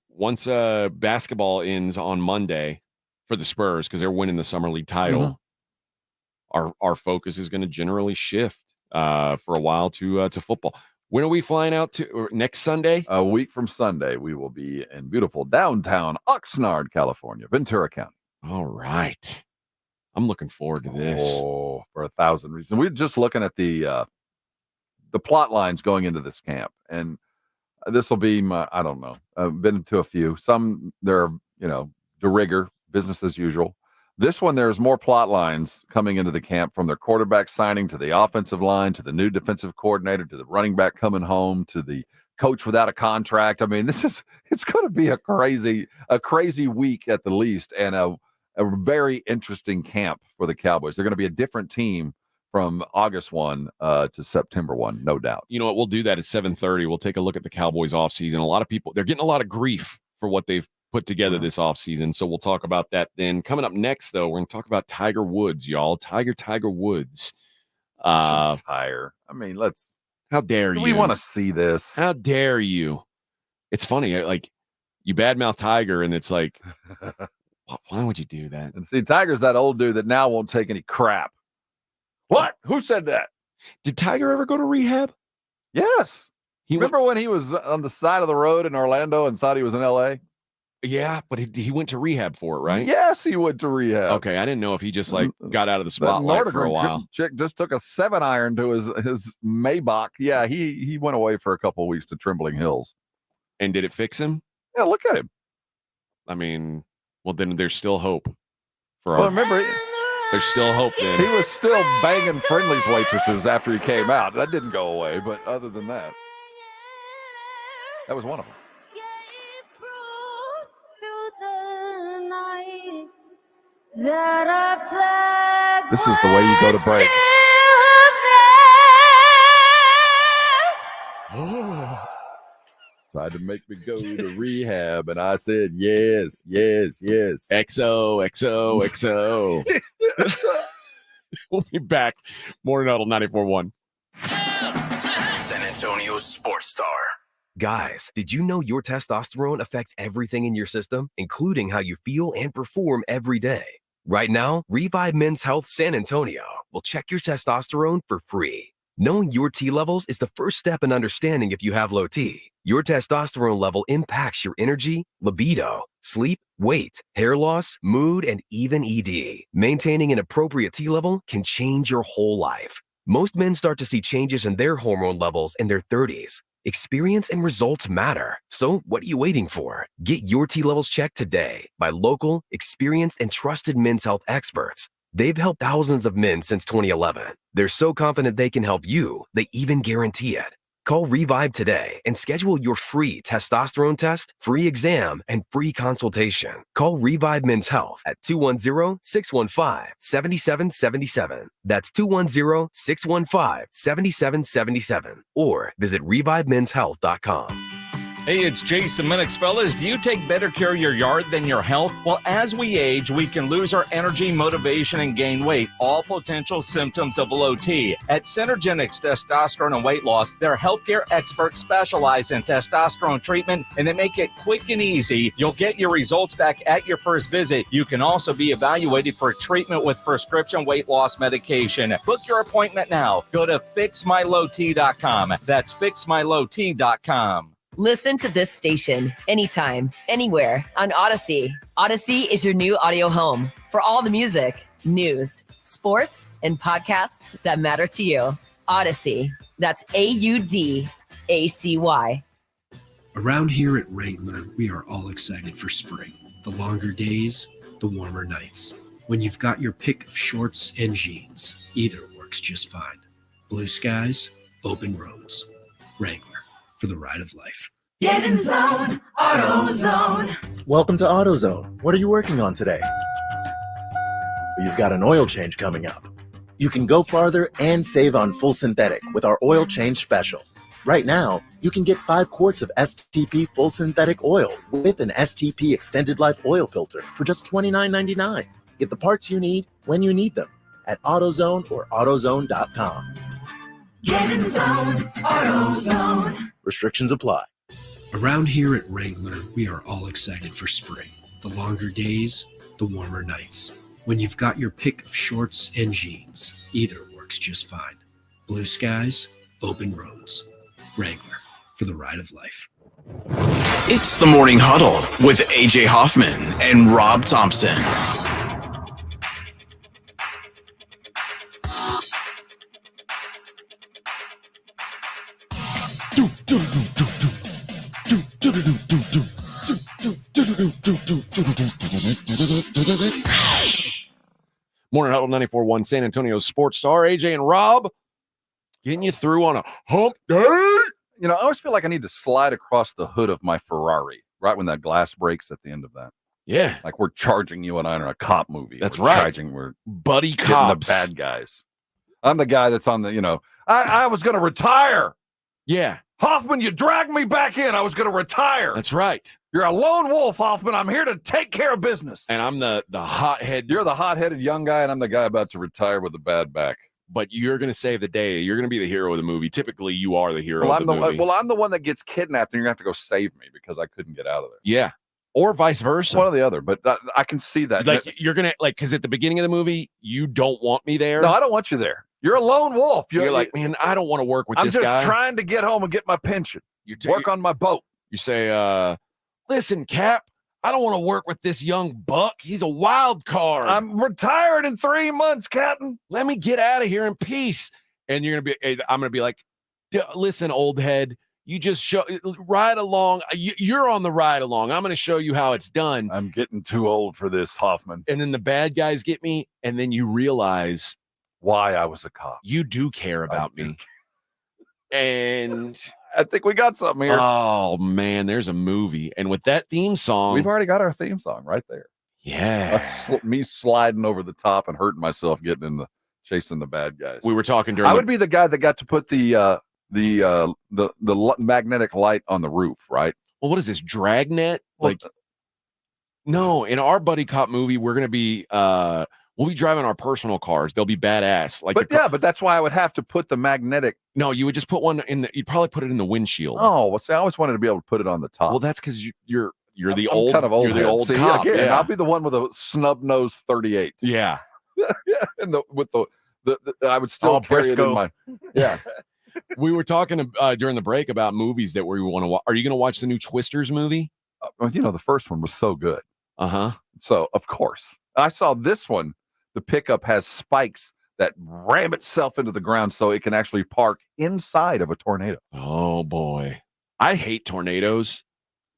once basketball ends on Monday for the Spurs because they're winning the summer league title, our focus is going to generally shift for a while to football. When are we flying out to? Next Sunday? A week from Sunday, we will be in beautiful downtown Oxnard, California, Ventura County. All right. I'm looking forward to this. Oh, for 1,000 reasons. We're just looking at the plot lines going into this camp, and this will be I don't know. I've been to a few. Some they're de rigor, business as usual. This one, there's more plot lines coming into the camp, from their quarterback signing to the offensive line to the new defensive coordinator to the running back coming home to the coach without a contract. I mean, it's going to be a crazy week at the least, and a very interesting camp for the Cowboys. They're going to be a different team from August 1 to September 1, no doubt. You know what? We'll do that at 7:30. We'll take a look at the Cowboys offseason. A lot of people, they're getting a lot of grief for what they've put together this offseason. So we'll talk about that then. Coming up next, though, we're going to talk about Tiger Woods, y'all. Tiger Woods. Tire. I mean, how dare you? We want to see this. How dare you? It's funny. Like, you badmouth Tiger, and it's like, why would you do that? And see, Tiger's that old dude that now won't take any crap. What? Who said that? Did Tiger ever go to rehab? Yes. Remember when he was on the side of the road in Orlando and thought he was in L.A.? Yeah, but he went to rehab for it, right? Yes, he went to rehab. Okay, I didn't know if he just got out of the spotlight for a while. Chick just took a 7-iron to his Maybach. Yeah, he went away for a couple of weeks to Trembling Hills. And did it fix him? Yeah, look at him. I mean, well, then there's still hope for Well, remember, there's still hope then. he was still banging Friendly's waitresses after he came out. That didn't go away, but other than that, that was one of them. This is the way you go to break. Tried to make me go to rehab, and I said yes. XO. We'll be back. Morning Huddle 94.1. San Antonio Sports Star. Guys, did you know your testosterone affects everything in your system, including how you feel and perform every day? Right now, Revive Men's Health San Antonio will check your testosterone for free. Knowing your T levels is the first step in understanding if you have low T. Your testosterone level impacts your energy, libido, sleep, weight, hair loss, mood, and even ED. Maintaining an appropriate T level can change your whole life. Most men start to see changes in their hormone levels in their 30s. Experience and results matter. So what are you waiting for? Get your T levels checked today by local, experienced, and trusted men's health experts. They've helped thousands of men since 2011. They're so confident they can help you, they even guarantee it. Call Revive today and schedule your free testosterone test, free exam, and free consultation. Call Revive Men's Health at 210-615-7777. That's 210-615-7777. Or visit revivemenshealth.com. Hey, it's Jason Minix, fellas. Do you take better care of your yard than your health? Well, as we age, we can lose our energy, motivation, and gain weight, all potential symptoms of low T. At Synergenics Testosterone and Weight Loss, their healthcare experts specialize in testosterone treatment, and they make it quick and easy. You'll get your results back at your first visit. You can also be evaluated for treatment with prescription weight loss medication. Book your appointment now. Go to fixmylowt.com. That's fixmylowt.com. Listen to this station anytime, anywhere on Odyssey. Odyssey is your new audio home for all the music, news, sports, and podcasts that matter to you. Odyssey. That's AUDACY. Around here at Wrangler, we are all excited for spring. The longer days, the warmer nights. When you've got your pick of shorts and jeans, either works just fine. Blue skies, open roads. Wrangler. For the ride of life. Get in zone, AutoZone. Welcome to AutoZone. What are you working on today? You've got an oil change coming up. You can go farther and save on full synthetic with our oil change special. Right now, you can get 5 quarts of STP full synthetic oil with an STP extended life oil filter for just $29.99. Get the parts you need when you need them at AutoZone or AutoZone.com. Get in the zone, AutoZone. Restrictions apply. Around here at Wrangler, we are all excited for spring. The longer days, the warmer nights. When you've got your pick of shorts and jeans, either works just fine. Blue skies, open roads. Wrangler, for the ride of life. It's the Morning Huddle with AJ Hoffman and Rob Thompson. Morning Huddle 94.1 San Antonio Sports Star. AJ and Rob getting you through on a hump day. You know, I always feel like I need to slide across the hood of my Ferrari right when that glass breaks at the end of that. Yeah. Like we're charging you and I in a cop movie. That's we're right. We're buddy getting cops. the bad guys. I'm the guy that's on the, I was going to retire. Yeah. Hoffman, you dragged me back in. I was going to retire. That's right. You're a lone wolf, Hoffman. I'm here to take care of business. And I'm the hothead. You're the hot-headed young guy, and I'm the guy about to retire with a bad back. But you're going to save the day. You're going to be the hero of the movie. Typically, you are the hero of the movie. I'm the one that gets kidnapped, and you're going to have to go save me because I couldn't get out of there. Yeah. Or vice versa. One or the other, but I can see that. Like, you're going to, because at the beginning of the movie, you don't want me there. No, I don't want you there. You're a lone wolf. You're like, man, I don't want to work with this guy. I'm just trying to get home and get my pension. Work on my boat. You say, listen, Cap, I don't want to work with this young buck. He's a wild card. I'm retiring in 3 months, Captain. Let me get out of here in peace. And I'm going to be like, listen, old head, you just ride along. You're on the ride along. I'm going to show you how it's done. I'm getting too old for this, Hoffman. And then the bad guys get me. And then you realize why I was a cop. You do care about me. And I think we got something here. Oh, man, there's a movie. And with that theme song. We've already got our theme song right there. Yeah. Me sliding over the top and hurting myself getting chasing the bad guys. We were talking during. I would be the guy that got to put the magnetic light on the roof, right? Well, what is this, Dragnet? No, in our buddy cop movie, we're going to be we'll be driving our personal cars. They'll be badass. But that's why I would have to put the magnetic. No, you would just put one you'd probably put it in the windshield. Oh, well, see, I always wanted to be able to put it on the top. Well, that's because you're the I'm old kind of old. You're the old cop. Again, yeah. I'll be the one with a snub nose 38. Yeah. And with the I would still carry it in my. Yeah. We were talking during the break about movies that we want to watch. Are you going to watch the new Twisters movie? The first one was so good. Uh-huh. So, of course, I saw this one. The pickup has spikes that ram itself into the ground so it can actually park inside of a tornado. Oh, boy. I hate tornadoes.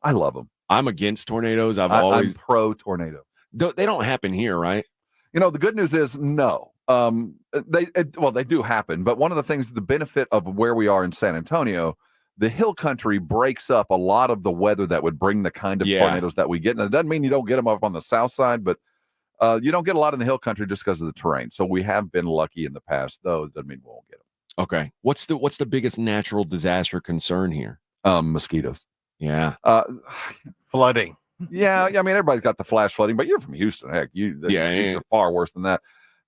I love them. I'm against tornadoes. I'm pro tornado. They don't happen here, right? The good news is no. They do happen. But one of the things, the benefit of where we are in San Antonio, the hill country breaks up a lot of the weather that would bring the kind of tornadoes that we get. And it doesn't mean you don't get them up on the south side, but you don't get a lot in the hill country just because of the terrain. So we have been lucky in the past, though. It doesn't mean we won't get them. Okay. What's the biggest natural disaster concern here? Mosquitoes. Yeah. Flooding. Yeah. I mean, everybody's got the flash flooding, but you're from Houston. Heck, these are far worse than that.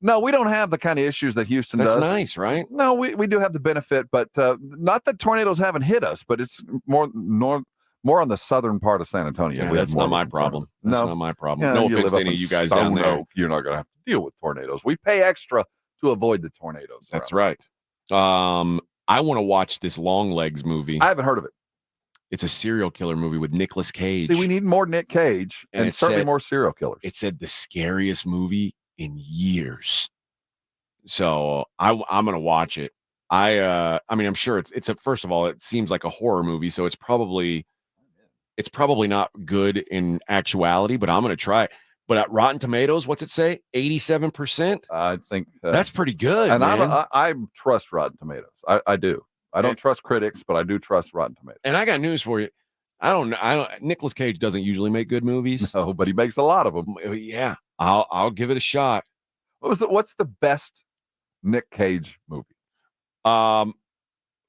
No, we don't have the kind of issues that Houston does. That's nice, right? No, we do have the benefit, but not that tornadoes haven't hit us, but it's more on the southern part of San Antonio. Yeah, that's not my problem. That's not my problem. Yeah, no offense to any of you guys down there. You're not going to have to deal with tornadoes. We pay extra to avoid the tornadoes. That's right. I want to watch this Long Legs movie. I haven't heard of it. It's a serial killer movie with Nicolas Cage. See, we need more Nick Cage and certainly more serial killers. It said the scariest movie in years. So I'm going to watch it. I mean, I'm sure it's first of all, it seems like a horror movie, so it's probably not good in actuality, but I'm going to try it. But at Rotten Tomatoes, what's it say? 87%? I think that's pretty good. And man. I trust Rotten Tomatoes. I do. I don't trust critics, but I do trust Rotten Tomatoes. And I got news for you. I don't Nicolas Cage doesn't usually make good movies. No, but he makes a lot of them. Yeah. I'll give it a shot. What's the best Nick Cage movie?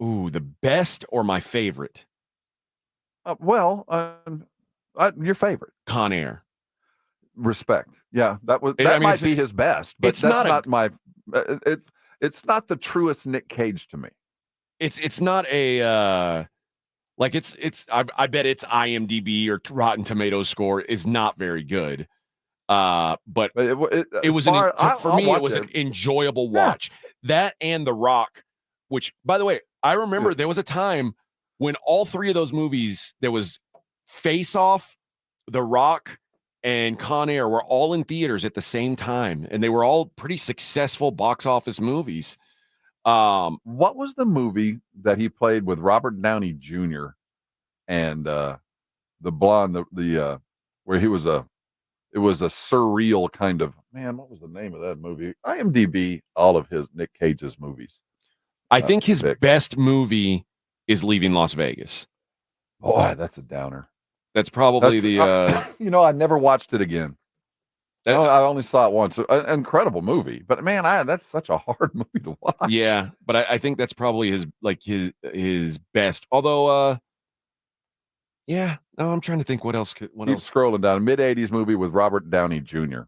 Ooh, the best or my favorite? Your favorite. Con Air. Respect. Yeah, that might be his best, but that's not my. It's not the truest Nick Cage to me. It's not a like it's. I bet its IMDb or Rotten Tomatoes score is not very good. But it was for me. It was an enjoyable watch. That and The Rock, which, by the way, I remember there was a time when all three of those movies, there was Face Off, The Rock, and Con Air were all in theaters at the same time, and they were all pretty successful box office movies. What was the movie that he played with Robert Downey Jr. and the blonde, where he was it was a surreal kind of, man, what was the name of that movie? IMDb all of Nick Cage's movies. I think his best movie is Leaving Las Vegas. Boy, that's a downer. That's probably I never watched it again. I only saw it once. An incredible movie, but man, that's such a hard movie to watch. Yeah, but I think that's probably his best. Although, I'm trying to think what else. Keep scrolling down. Mid-'80s movie with Robert Downey Jr.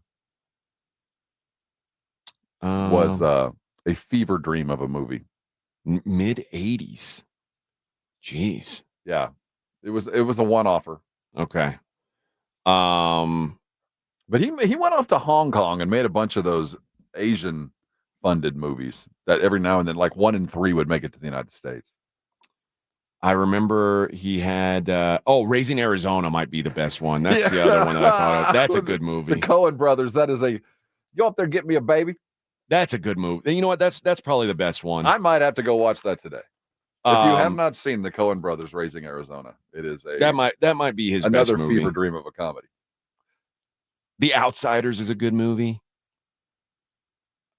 Was a fever dream of a movie. Mid-'80s. Jeez. Yeah, it was a one-offer. Okay. But he went off to Hong Kong and made a bunch of those Asian funded movies that every now and then, like 1 in 3 would make it to the United States. I remember he had Raising Arizona might be the best one. That's the other one that I thought of. That's a good movie. The Coen brothers. That is you up there get me a baby. That's a good movie. You know what? That's probably the best one. I might have to go watch that today. If you have not seen the Coen brothers Raising Arizona, it is that might be another best movie. Fever dream of a comedy. The Outsiders is a good movie.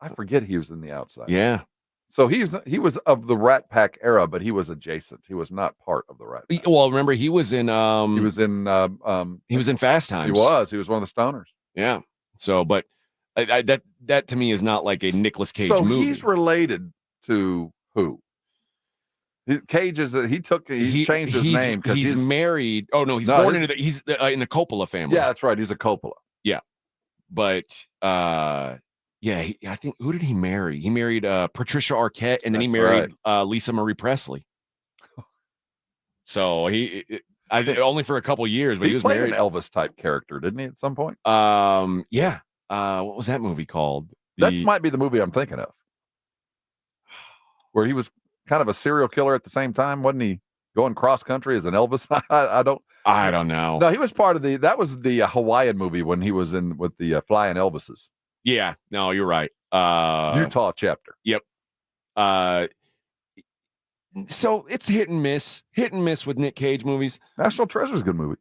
I forget he was in The Outsiders. Yeah. So he was of the Rat Pack era, but he was adjacent. He was not part of the Rat Pack. Well, remember he was in Fast Times. He was one of the stoners. Yeah. So, but that to me is not like a Nicolas Cage movie. So he's related to who? Cage is he changed his name because he's married. Oh no, born into he's in the Coppola family. Yeah, that's right. He's a Coppola. Yeah, but I think who did he marry? He married Patricia Arquette, and then he married Lisa Marie Presley. So I think only for a couple years, but he was played married. An Elvis type character, didn't he? At some point. Yeah. What was that movie called? That might be the movie I'm thinking of, where he was kind of a serial killer at the same time. Wasn't he going cross country as an Elvis? I don't know. No, he was part of that was the Hawaiian movie when he was in with the Flying Elvises. Yeah, no, you're right. Utah chapter. Yep. So it's hit and miss with Nick Cage movies. National Treasure's a good movie.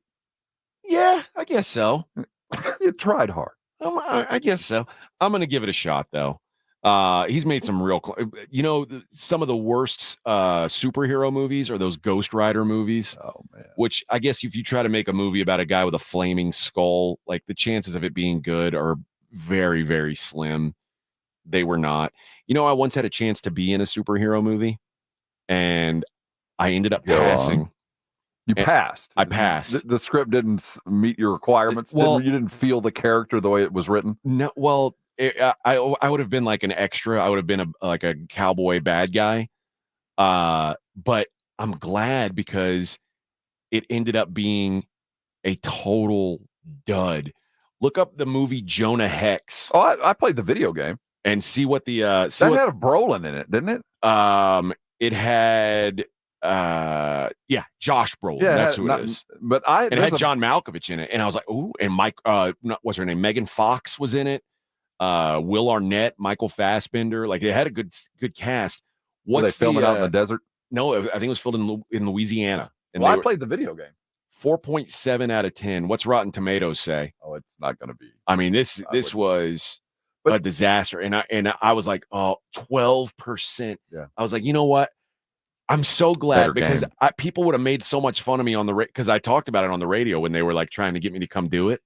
Yeah, I guess so. You tried hard. I guess so. I'm going to give it a shot, though. He's made some real, some of the worst superhero movies are those Ghost Rider movies. Oh, man. Which I guess if you try to make a movie about a guy with a flaming skull, like the chances of it being good are very, very slim. They were not. I once had a chance to be in a superhero movie, and I ended up passing. You passed. I passed. The script didn't meet your requirements. Well, you didn't feel the character the way it was written. No. Well, I would have been like an extra. I would have been like a cowboy bad guy. But I'm glad because it ended up being a total dud. Look up the movie Jonah Hex. Oh, I played the video game and see what the that had a Brolin in it, didn't it? It had Josh Brolin. Yeah, that's who it is. But it had John Malkovich in it, and I was like, ooh, and Mike, what's her name? Megan Fox was in it. Will Arnett, Michael Fassbender. Like, they had a good cast. Were they filming out in the desert? No, I think it was filmed in Louisiana. And I played the video game. 4.7 out of 10. What's Rotten Tomatoes say? Oh, it's not going to be. I mean, this was a disaster. And I was like, 12%. Yeah. I was like, you know what? I'm so glad because people would have made so much fun of me on the because I talked about it on the radio when they were like trying to get me to come do it.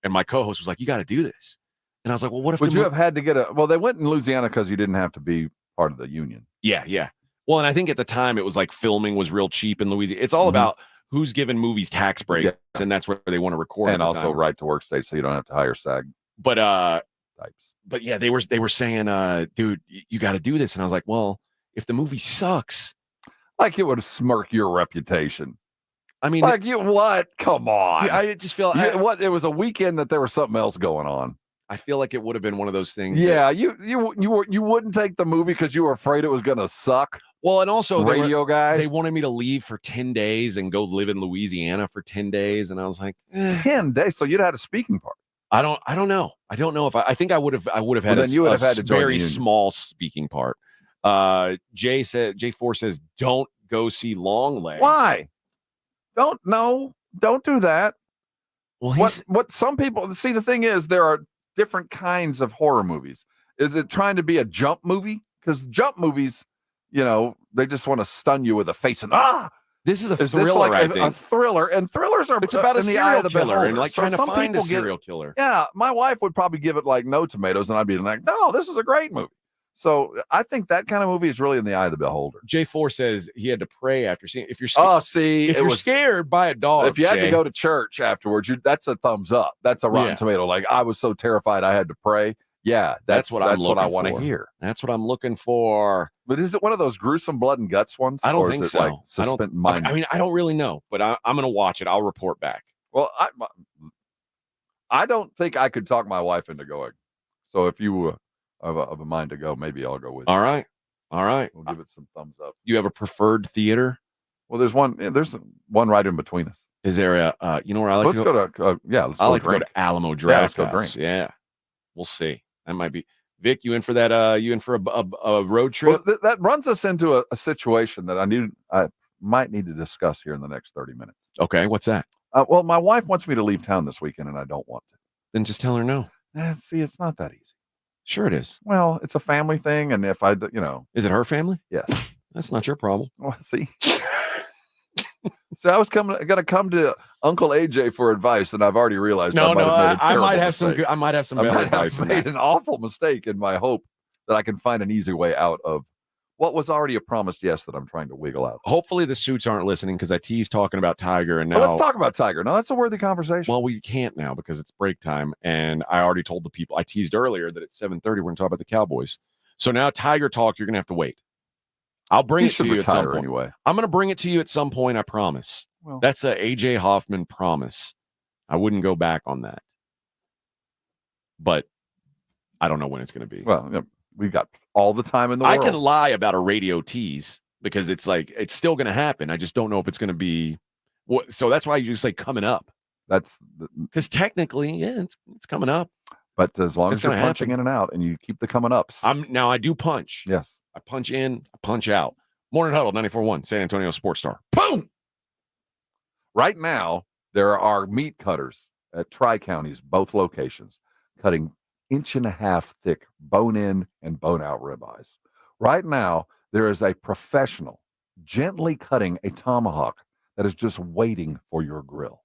And my co-host was like, you got to do this. And I was like, well, what if would you have had to get well, they went in Louisiana because you didn't have to be part of the union. Yeah. Well, and I think at the time it was like filming was real cheap in Louisiana. It's all about who's giving movies tax breaks, and that's where they want to record. And also right to work states, so you don't have to hire SAG. But yeah, they were saying, dude, you got to do this, and I was like, well, if the movie sucks, like it would smirk your reputation. I mean, like you what? Come on. Yeah, I just feel what it was a weekend that there was something else going on. I feel like it would have been one of those things. Yeah, you wouldn't take the movie because you were afraid it was going to suck. Well, and also they wanted me to leave for 10 days and go live in Louisiana for 10 days, and I was like, 10 days. So you'd had a speaking part. I don't know. I don't know if I think I would have had a very small speaking part. J4 says, don't go see Longlegs. Why? Don't do that. Well, what some people see, the thing is there are different kinds of horror movies. Is it trying to be a jump movie? Because jump movies, they just want to stun you with a face and this is a is thriller. This like I think a thriller, and thrillers are it's about a in the eye serial of the killer beholder. and like So trying to some find a people serial killer. Yeah, my wife would probably give it like no tomatoes, and I'd be like, no, this is a great movie. So I think that kind of movie is really in the eye of the beholder. J4 says he had to pray after seeing. If you're scared by a dog, if you had to go to church afterwards, that's a thumbs up. That's a Rotten Tomato. Like I was so terrified I had to pray. Yeah, that's what I want to hear. That's what I'm looking for. But is it one of those gruesome blood and guts ones? I don't or think is it so. Like suspend mind? I mean, I don't really know, but I'm going to watch it. I'll report back. Well, I don't think I could talk my wife into going. So if you have a mind to go, maybe I'll go with you. All right. We'll give it some thumbs up. You have a preferred theater? Well, there's one right in between us. Is there a where I like to go? Let's go to Alamo Draft House. House. Yeah. We'll see. That might be Vic, you in for that? You in for a road trip? Well, that runs us into a situation that I might need to discuss here in the next 30 minutes. Okay, what's that? Well, my wife wants me to leave town this weekend, and I don't want to. Then just tell her no. See, it's not that easy. Sure it is. Well, it's a family thing, and if is it her family? Yes. That's not your problem. Well, see. So I was going to come to Uncle AJ for advice, and I've already realized I might have some better advice. I made an awful mistake in my hope that I can find an easy way out of what was already a promised yes that I'm trying to wiggle out. Hopefully the suits aren't listening because I teased talking about Tiger, and now let's talk about Tiger. No, that's a worthy conversation. Well, we can't now because it's break time, and I already told the people I teased earlier that at 7:30 we're going to talk about the Cowboys. So now Tiger talk, you're going to have to wait. I'll bring it to you at some point. Anyway. I'm going to bring it to you at some point. I promise. Well, that's a AJ Hoffman promise. I wouldn't go back on that. But I don't know when it's going to be. Well, we've got all the time in the world. I can lie about a radio tease because it's still going to happen. I just don't know if it's going to be. So that's why you just say coming up. That's because technically, it's coming up. But as long as you're punching in and out and you keep the coming ups. Now I do punch. Yes. I punch in, I punch out. Morning Huddle, 94.1, San Antonio Sports Star. Boom! Right now, there are meat cutters at Tri-Counties, both locations, cutting 1.5 inch thick bone-in and bone-out ribeyes. Right now, there is a professional gently cutting a tomahawk that is just waiting for your grill.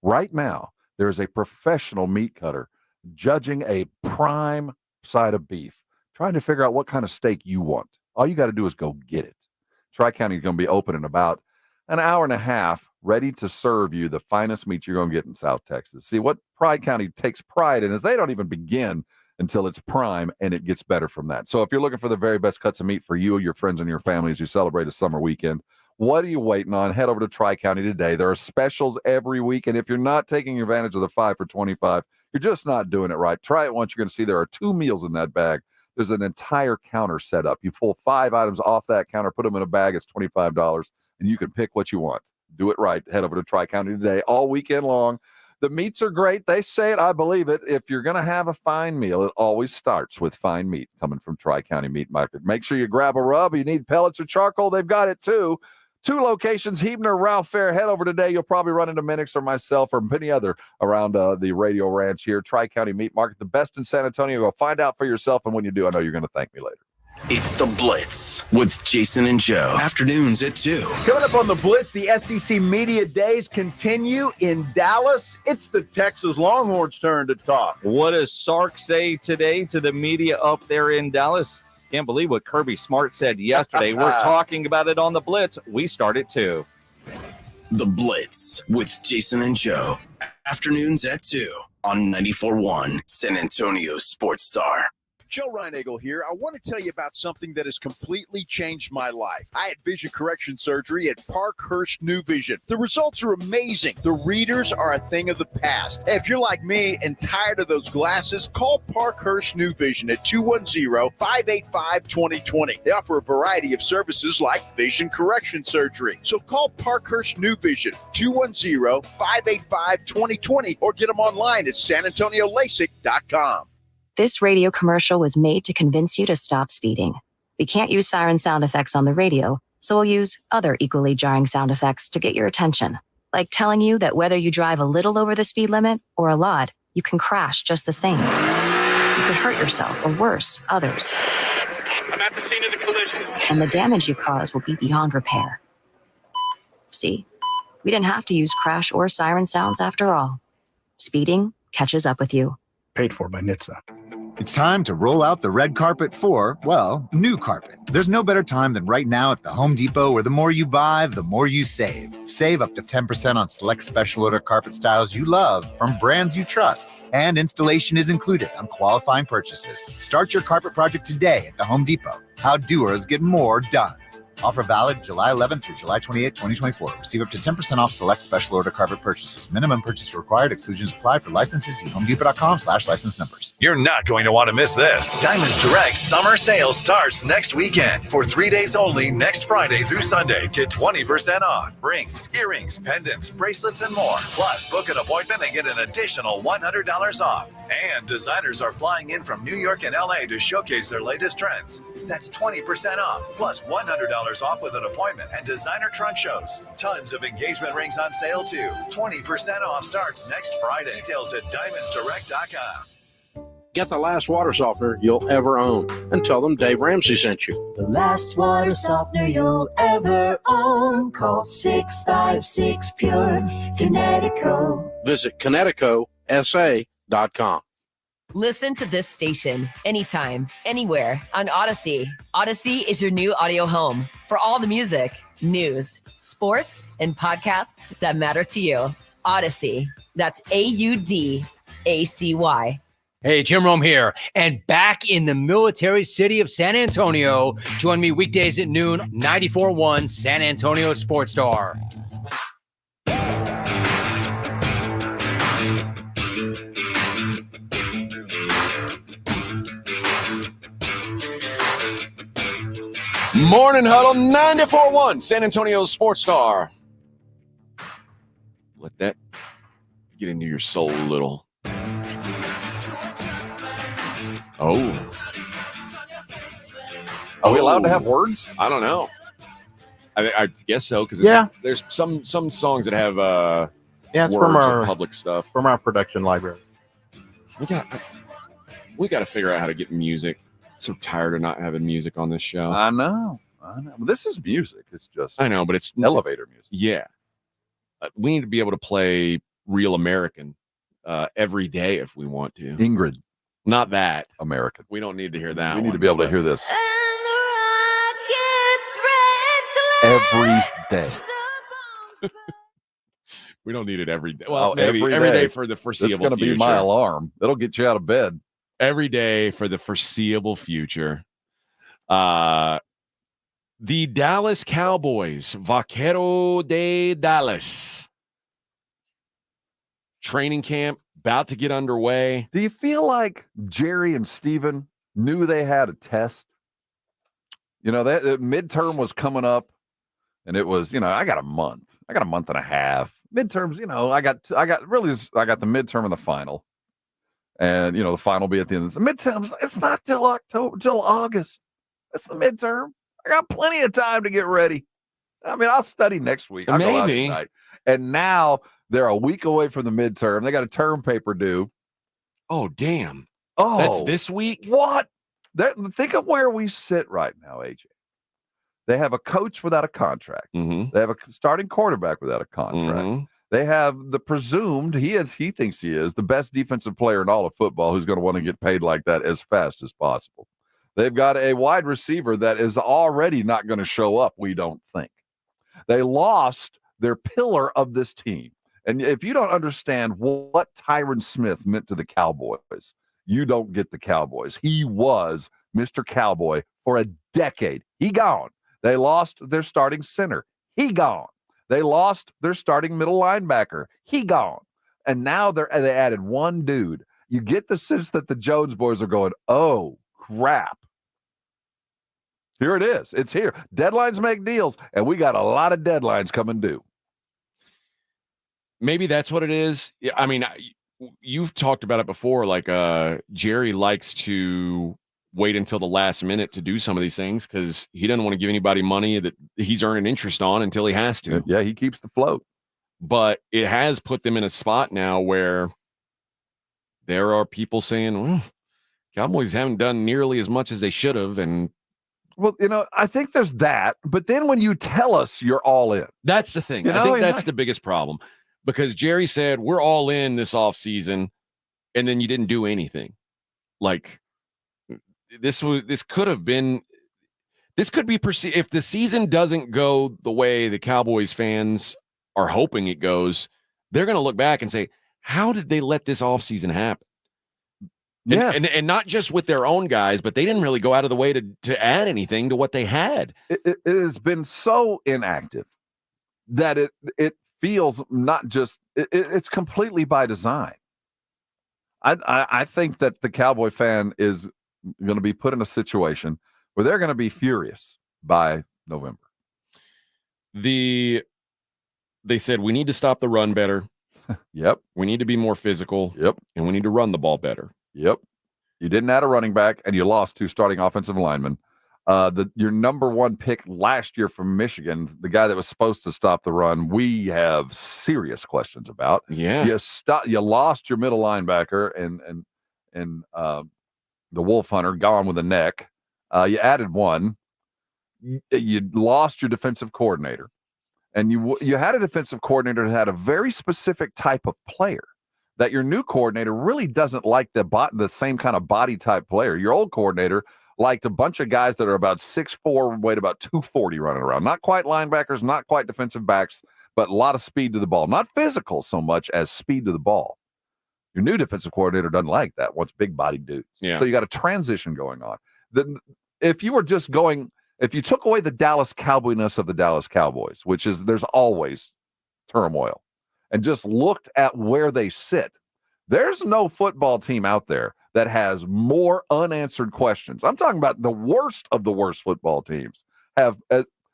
Right now, there is a professional meat cutter judging a prime side of beef, trying to figure out what kind of steak you want. All you got to do is go get it. Tri-County is going to be open in about an hour and a half, ready to serve you the finest meat you're going to get in South Texas. See, what Pride County takes pride in is they don't even begin until it's prime, and it gets better from that. So if you're looking for the very best cuts of meat for you, your friends, and your family as you celebrate a summer weekend, what are you waiting on? Head over to Tri-County today. There are specials every week, and if you're not taking advantage of the 5 for $25, you're just not doing it right. Try it once. You're going to see there are 2 meals in that bag. There's an entire counter set up. You pull 5 items off that counter, put them in a bag. It's $25, and you can pick what you want. Do it right. Head over to Tri-County today, all weekend long. The meats are great. They say it. I believe it. If you're going to have a fine meal, it always starts with fine meat coming from Tri-County Meat Market. Make sure you grab a rub. You need pellets or charcoal. They've got it too. 2 locations, Huebner, Ralph Fair. Head over today. You'll probably run into Minix or myself or many other around the Radio Ranch here. Tri-County Meat Market, the best in San Antonio. Go find out for yourself, and when you do, I know you're going to thank me later. It's The Blitz with Jason and Joe. Afternoons at 2. Coming up on The Blitz, the SEC Media Days continue in Dallas. It's the Texas Longhorns' turn to talk. What does Sark say today to the media up there in Dallas? Can't believe what Kirby Smart said yesterday. We're talking about it on the Blitz. We start it too. The Blitz with Jason and Joe. Afternoons at 2 on 94.1 San Antonio Sports Star. Joe Reinagel here. I want to tell you about something that has completely changed my life. I had vision correction surgery at Parkhurst New Vision. The results are amazing. The readers are a thing of the past. Hey, if you're like me and tired of those glasses, call Parkhurst New Vision at 210-585-2020. They offer a variety of services like vision correction surgery. So call Parkhurst New Vision, 210-585-2020, or get them online at sanantoniolasik.com. This radio commercial was made to convince you to stop speeding. We can't use siren sound effects on the radio, so we'll use other equally jarring sound effects to get your attention, like telling you that whether you drive a little over the speed limit or a lot, you can crash just the same. You could hurt yourself or worse, others. I'm at the scene of the collision. And the damage you cause will be beyond repair. See, we didn't have to use crash or siren sounds after all. Speeding catches up with you. Paid for by NHTSA. It's time to roll out the red carpet for, well, new carpet. There's no better time than right now at the Home Depot, where the more you buy, the more you save. Save up to 10% on select special order carpet styles you love from brands you trust. And installation is included on qualifying purchases. Start your carpet project today at the Home Depot. How doers get more done. Offer valid July 11th through July 28th, 2024. Receive up to 10% off select special order carpet purchases. Minimum purchase required. Exclusions apply. For licenses, see homedepot.com/license numbers. You're not going to want to miss this. Diamonds Direct summer sale starts next weekend. For 3 days only, next Friday through Sunday. Get 20% off. Rings, earrings, pendants, bracelets, and more. Plus, book an appointment and get an additional $100 off. And designers are flying in from New York and LA to showcase their latest trends. That's 20% off, plus $100 off with an appointment and designer trunk shows. Tons of engagement rings on sale too. 20% off starts next Friday. Details at diamondsdirect.com. Get the last water softener you'll ever own and tell them Dave Ramsey sent you. The last water softener you'll ever own. Call 656-PURE Kinetico. Visit KineticoSA.com. Listen to this station anytime, anywhere on Odyssey. Odyssey is your new audio home for all the music, news, sports, and podcasts that matter to you. Odyssey. That's AUDACY. Hey, Jim Rome here, and back in the military city of San Antonio. Join me weekdays at noon, 94.1 San Antonio Sports Star. Morning Huddle 94.1 San Antonio Sports Star. Let that get into your soul a little. Oh. Are we allowed to have words? I don't know. I guess so, because there's some songs that have it's words from our or public stuff. From our production library. We got to figure out how to get music. So tired of not having music on this show. I know. Well, this is music. It's just I know, but it's elevator music. Yeah. We need to be able to play Real American every day if we want to. Ingrid. Not that. American. We don't need to hear that. We need to be able to hear this every day. We don't need it every day. Well, maybe every day for the foreseeable future. It's going to be my alarm. It'll get you out of bed. Every day for the foreseeable future. The Dallas Cowboys, Vaquero de Dallas. Training camp about to get underway. Do you feel like Jerry and Steven knew they had a test? You know, that midterm was coming up, and it was, I got a month. I got a month and a half. Midterms, I got the midterm and the final. And, the final will be at the end of the midterms. It's not till August. That's the midterm. I got plenty of time to get ready. I mean, I'll study next week. I'll go out tonight. And now they're a week away from the midterm. They got a term paper due. Oh, damn. Oh, that's this week? What? Think of where we sit right now, AJ. They have a coach without a contract. Mm-hmm. They have a starting quarterback without a contract. Mm-hmm. They have the presumed, he thinks he is the best defensive player in all of football who's going to want to get paid like that as fast as possible. They've got a wide receiver that is already not going to show up, we don't think. They lost their pillar of this team. And if you don't understand what Tyron Smith meant to the Cowboys, you don't get the Cowboys. He was Mr. Cowboy for a decade. He gone. They lost their starting center. He gone. They lost their starting middle linebacker. He gone. And now they added one dude. You get the sense that the Jones boys are going, oh, crap. Here it is. It's here. Deadlines make deals, and we got a lot of deadlines coming due. Maybe that's what it is. I mean, you've talked about it before. Like Jerry likes to wait until the last minute to do some of these things because he doesn't want to give anybody money that he's earning interest on until he has to. Yeah, he keeps the float. But it has put them in a spot now where there are people saying, well, Cowboys haven't done nearly as much as they should have. And well, I think there's that. But then when you tell us you're all in. That's the thing. I think that's the biggest problem. Because Jerry said, we're all in this offseason, and then you didn't do anything. Like, this could be perceived. If the season doesn't go the way the Cowboys fans are hoping it goes, they're going to look back and say, how did they let this offseason happen? Yes. And not just with their own guys, but they didn't really go out of the way to add anything to what they had. It has been so inactive that it feels not just it's completely by design. I think that the Cowboy fan is going to be put in a situation where they're going to be furious by November. They said we need to stop the run better. Yep. We need to be more physical. Yep. And we need to run the ball better. Yep. You didn't add a running back and you lost 2 starting offensive linemen. Your number 1 pick last year from Michigan, the guy that was supposed to stop the run, we have serious questions about. Yeah. You lost your middle linebacker and the Wolf Hunter gone with a neck. You added one. You lost your defensive coordinator. And you had a defensive coordinator that had a very specific type of player that your new coordinator really doesn't like the same kind of body type player. Your old coordinator liked a bunch of guys that are about 6'4", weighed about 240 running around. Not quite linebackers, not quite defensive backs, but a lot of speed to the ball. Not physical so much as speed to the ball. Your new defensive coordinator doesn't like that. Wants big-bodied dudes. Yeah. So you got a transition going on. If you took away the Dallas Cowboyness of the Dallas Cowboys, which is there's always turmoil, and just looked at where they sit, there's no football team out there that has more unanswered questions. I'm talking about the worst of the worst football teams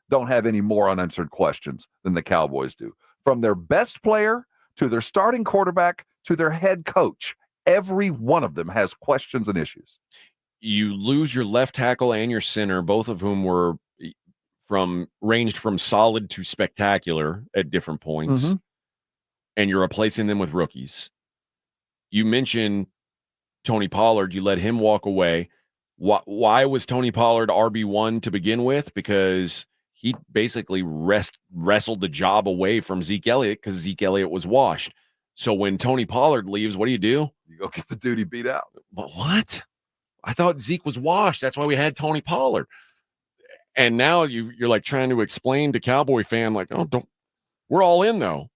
don't have any more unanswered questions than the Cowboys do. From their best player to their starting quarterback to their head coach, every one of them has questions and issues. You lose your left tackle and your center, both of whom were ranged from solid to spectacular at different points, and you're replacing them with rookies. You mentioned Tony Pollard. You let him walk away. Why was Tony Pollard RB1 to begin with? Because he basically wrestled the job away from Zeke Elliott because Zeke Elliott was washed. So when Tony Pollard leaves, what do? You go get the dude he beat out. What? I thought Zeke was washed. That's why we had Tony Pollard. And now you're like trying to explain to Cowboy fan, like, we're all in though.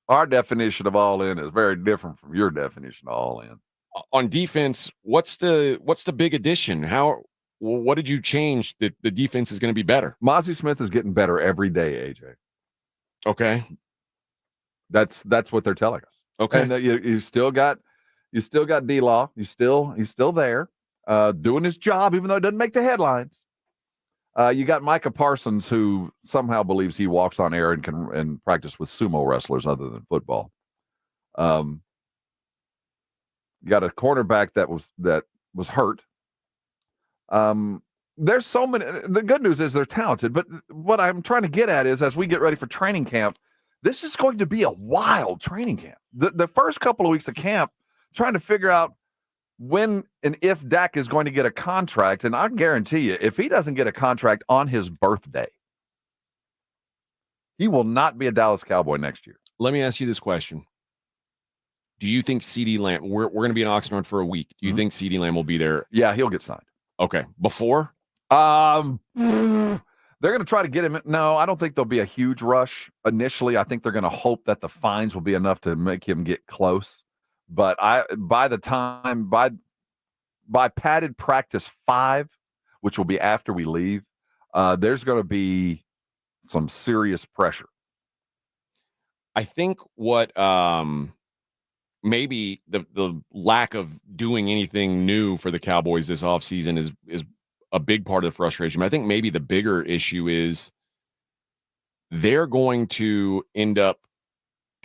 Our definition of all in is very different from your definition of all in. On defense, what's the big addition? What did you change that the defense is going to be better? Mozzie Smith is getting better every day, AJ. Okay. That's what they're telling us. Okay. And you still got D-Law. He's still there, doing his job, even though it doesn't make the headlines. You got Micah Parsons, who somehow believes he walks on air and can practice with sumo wrestlers other than football. You got a cornerback that was hurt. There's so many. The good news is they're talented, but what I'm trying to get at is, as we get ready for training camp, this is going to be a wild training camp. The first couple of weeks of camp, trying to figure out when and if Dak is going to get a contract, and I guarantee you, if he doesn't get a contract on his birthday, he will not be a Dallas Cowboy next year. Let me ask you this question. Do you think CeeDee Lamb, we're going to be in Oxnard for a week. Do you think CeeDee Lamb will be there? Yeah, he'll get signed. Okay. Before? They're going to try to get him. No, I don't think there'll be a huge rush initially. I think they're going to hope that the fines will be enough to make him get close. But by padded practice 5, which will be after we leave, there's going to be some serious pressure. I think what maybe the lack of doing anything new for the Cowboys this offseason is a big part of the frustration. But I think maybe the bigger issue is they're going to end up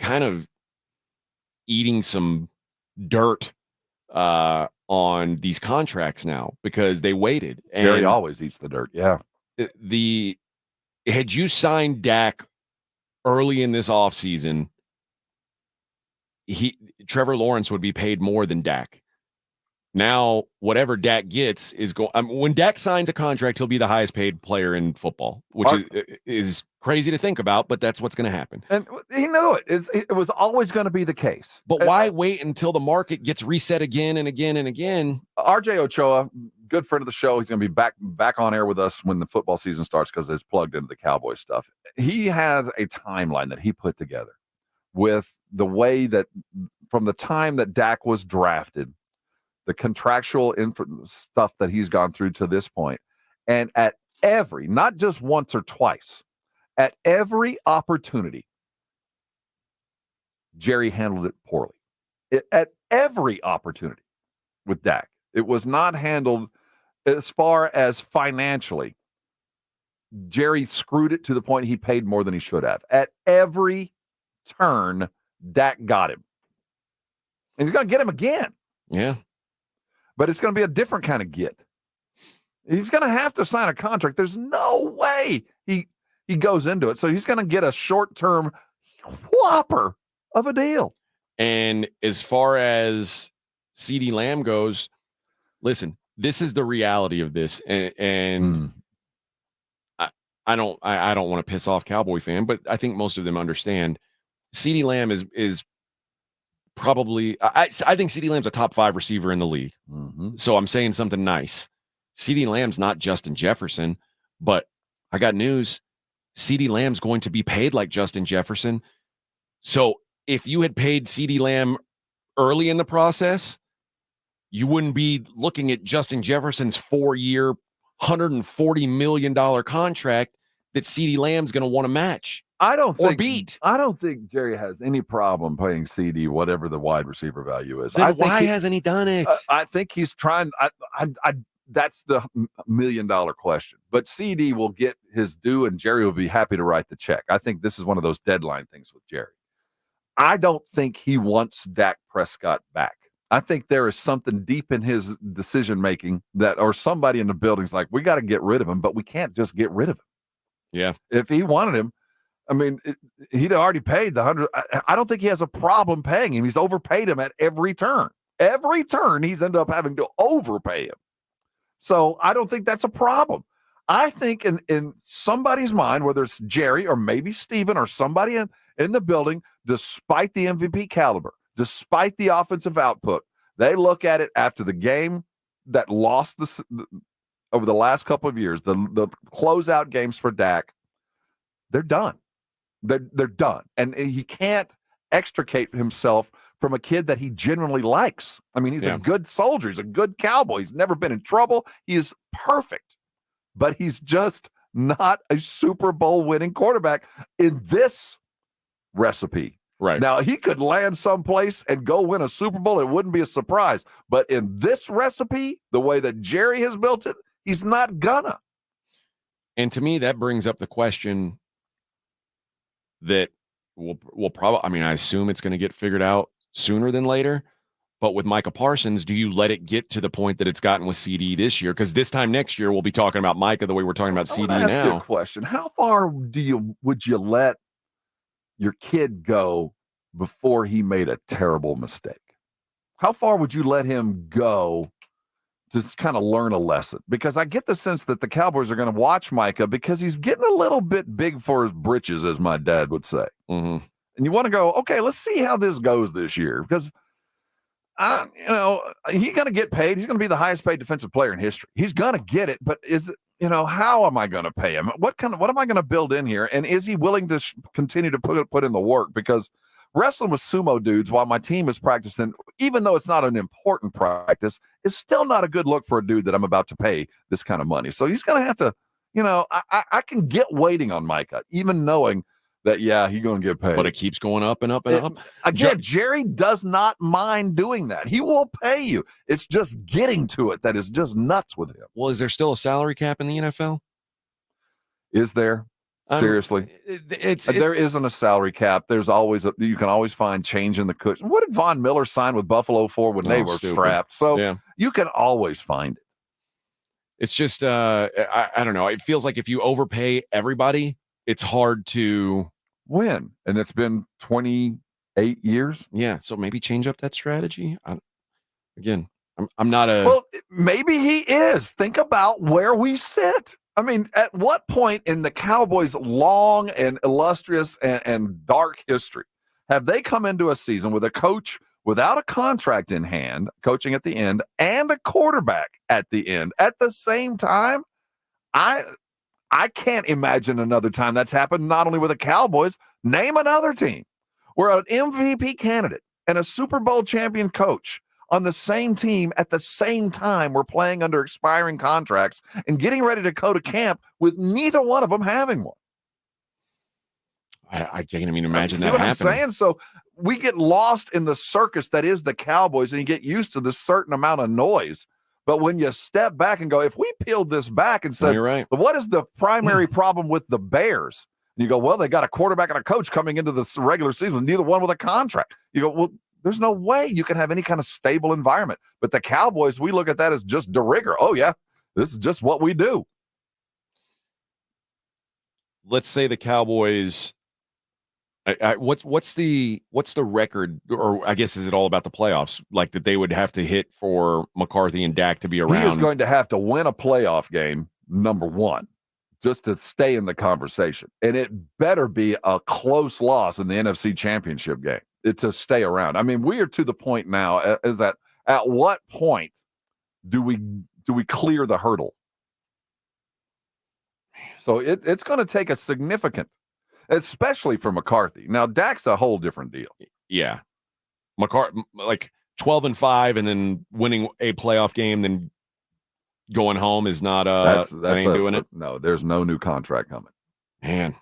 kind of eating some dirt on these contracts now because they waited. And Jerry always eats the dirt. Yeah. Had you signed Dak early in this offseason, Trevor Lawrence would be paid more than Dak. Now, whatever Dak gets is going. When Dak signs a contract, he'll be the highest paid player in football, which is crazy to think about, but that's what's going to happen. And he knew it. It was always going to be the case. But why wait until the market gets reset again and again and again? RJ Ochoa, good friend of the show, he's going to be back on air with us when the football season starts because it's plugged into the Cowboys stuff. He has a timeline that he put together with the way that from the time that Dak was drafted, the contractual stuff that he's gone through to this point, and at every, not just once or twice, at every opportunity, Jerry handled it poorly. At every opportunity with Dak, it was not handled as far as financially. Jerry screwed it to the point he paid more than he should have. At every turn, Dak got him. And he's going to get him again. Yeah. But it's going to be a different kind of get. He's going to have to sign a contract. There's no way he goes into it. So he's going to get a short-term whopper of a deal. And as far as CeeDee Lamb goes, listen, this is the reality of this. And I don't want to piss off Cowboy fan, but I think most of them understand CeeDee Lamb is probably I think CeeDee Lamb's a top 5 receiver in the league. Mm-hmm. So I'm saying something nice. CeeDee Lamb's not Justin Jefferson, but I got news. CeeDee Lamb's going to be paid like Justin Jefferson. So if you had paid CeeDee Lamb early in the process, you wouldn't be looking at Justin Jefferson's 4-year, $140 million contract that CeeDee Lamb's going to want to match. I don't think Jerry has any problem paying CD whatever the wide receiver value is. Then why hasn't he done it? I think he's trying. That's the $1 million question. But CD will get his due, and Jerry will be happy to write the check. I think this is one of those deadline things with Jerry. I don't think he wants Dak Prescott back. I think there is something deep in his decision making or somebody in the building's like, we got to get rid of him, but we can't just get rid of him. Yeah. If he wanted him, I mean, he'd already paid the $100. I don't think he has a problem paying him. He's overpaid him at every turn. Every turn, he's ended up having to overpay him. So I don't think that's a problem. I think in somebody's mind, whether it's Jerry or maybe Steven or somebody in the building, despite the MVP caliber, despite the offensive output, they look at it after the game that lost over the last couple of years, the closeout games for Dak, they're done. They're done. And he can't extricate himself from a kid that he genuinely likes. I mean, he's a good soldier. He's a good Cowboy. He's never been in trouble. He is perfect. But he's just not a Super Bowl winning quarterback in this recipe. Right. Now, he could land someplace and go win a Super Bowl. It wouldn't be a surprise. But in this recipe, the way that Jerry has built it, he's not gonna. And to me, that brings up the question that will probably, I mean, I assume it's going to get figured out sooner than later. But with Micah Parsons, do you let it get to the point that it's gotten with CD this year? Because this time next year, we'll be talking about Micah the way we're talking about CD now. Ask you a question. How far would you let your kid go before he made a terrible mistake? How far would you let him go to kind of learn a lesson? Because I get the sense that the Cowboys are going to watch Micah because he's getting a little bit big for his britches, as my dad would say. Mm-hmm. And you want to go, okay, let's see how this goes this year. Because He's going to get paid. He's going to be the highest paid defensive player in history. He's going to get it, but how am I going to pay him? What am I going to build in here? And is he willing to continue to put in the work? Because wrestling with sumo dudes while my team is practicing, even though it's not an important practice, is still not a good look for a dude that I'm about to pay this kind of money. So he's going to have to, I can get waiting on Micah, even knowing that, he's going to get paid. But it keeps going up and up and up. Again, Jerry does not mind doing that. He will pay you. It's just getting to it that is just nuts with him. Well, is there still a salary cap in the NFL? Is there? Seriously? There isn't a salary cap. There's always you can always find change in the cushion. What did Von Miller sign with Buffalo for when they were strapped? So you can always find it. It's just, I don't know. It feels like if you overpay everybody, it's hard to win. And it's been 28 years. Yeah. So maybe change up that strategy. I'm not a. Well, maybe he is. Think about where we sit. I mean, at what point in the Cowboys' long and illustrious and dark history have they come into a season with a coach without a contract in hand, coaching at the end, and a quarterback at the end at the same time? I can't imagine another time that's happened, not only with the Cowboys, name another team where an MVP candidate and a Super Bowl champion coach on the same team at the same time were playing under expiring contracts and getting ready to go to camp with neither one of them having one. I can't even imagine See that what happening. I'm saying? So we get lost in the circus that is the Cowboys, and you get used to this certain amount of noise. But when you step back and go, if we peeled this back and said, you're right. What is the primary problem with the Bears? And you go, well, they got a quarterback and a coach coming into the regular season, neither one with a contract. You go, well, there's no way you can have any kind of stable environment. But the Cowboys, we look at that as just de rigueur. Oh, yeah, this is just what we do. Let's say the Cowboys. What's the record, or I guess is it all about the playoffs? Like that they would have to hit for McCarthy and Dak to be around. He is going to have to win a playoff game, number one, just to stay in the conversation. And it better be a close loss in the NFC Championship game to stay around. I mean, we are to the point now is that at what point do we clear the hurdle? So it's going to take a significant, especially for McCarthy. Now, Dak's a whole different deal. Yeah. McCarthy, like 12-5 and then winning a playoff game, then going home is not that ain't doing it. No, there's no new contract coming. Man.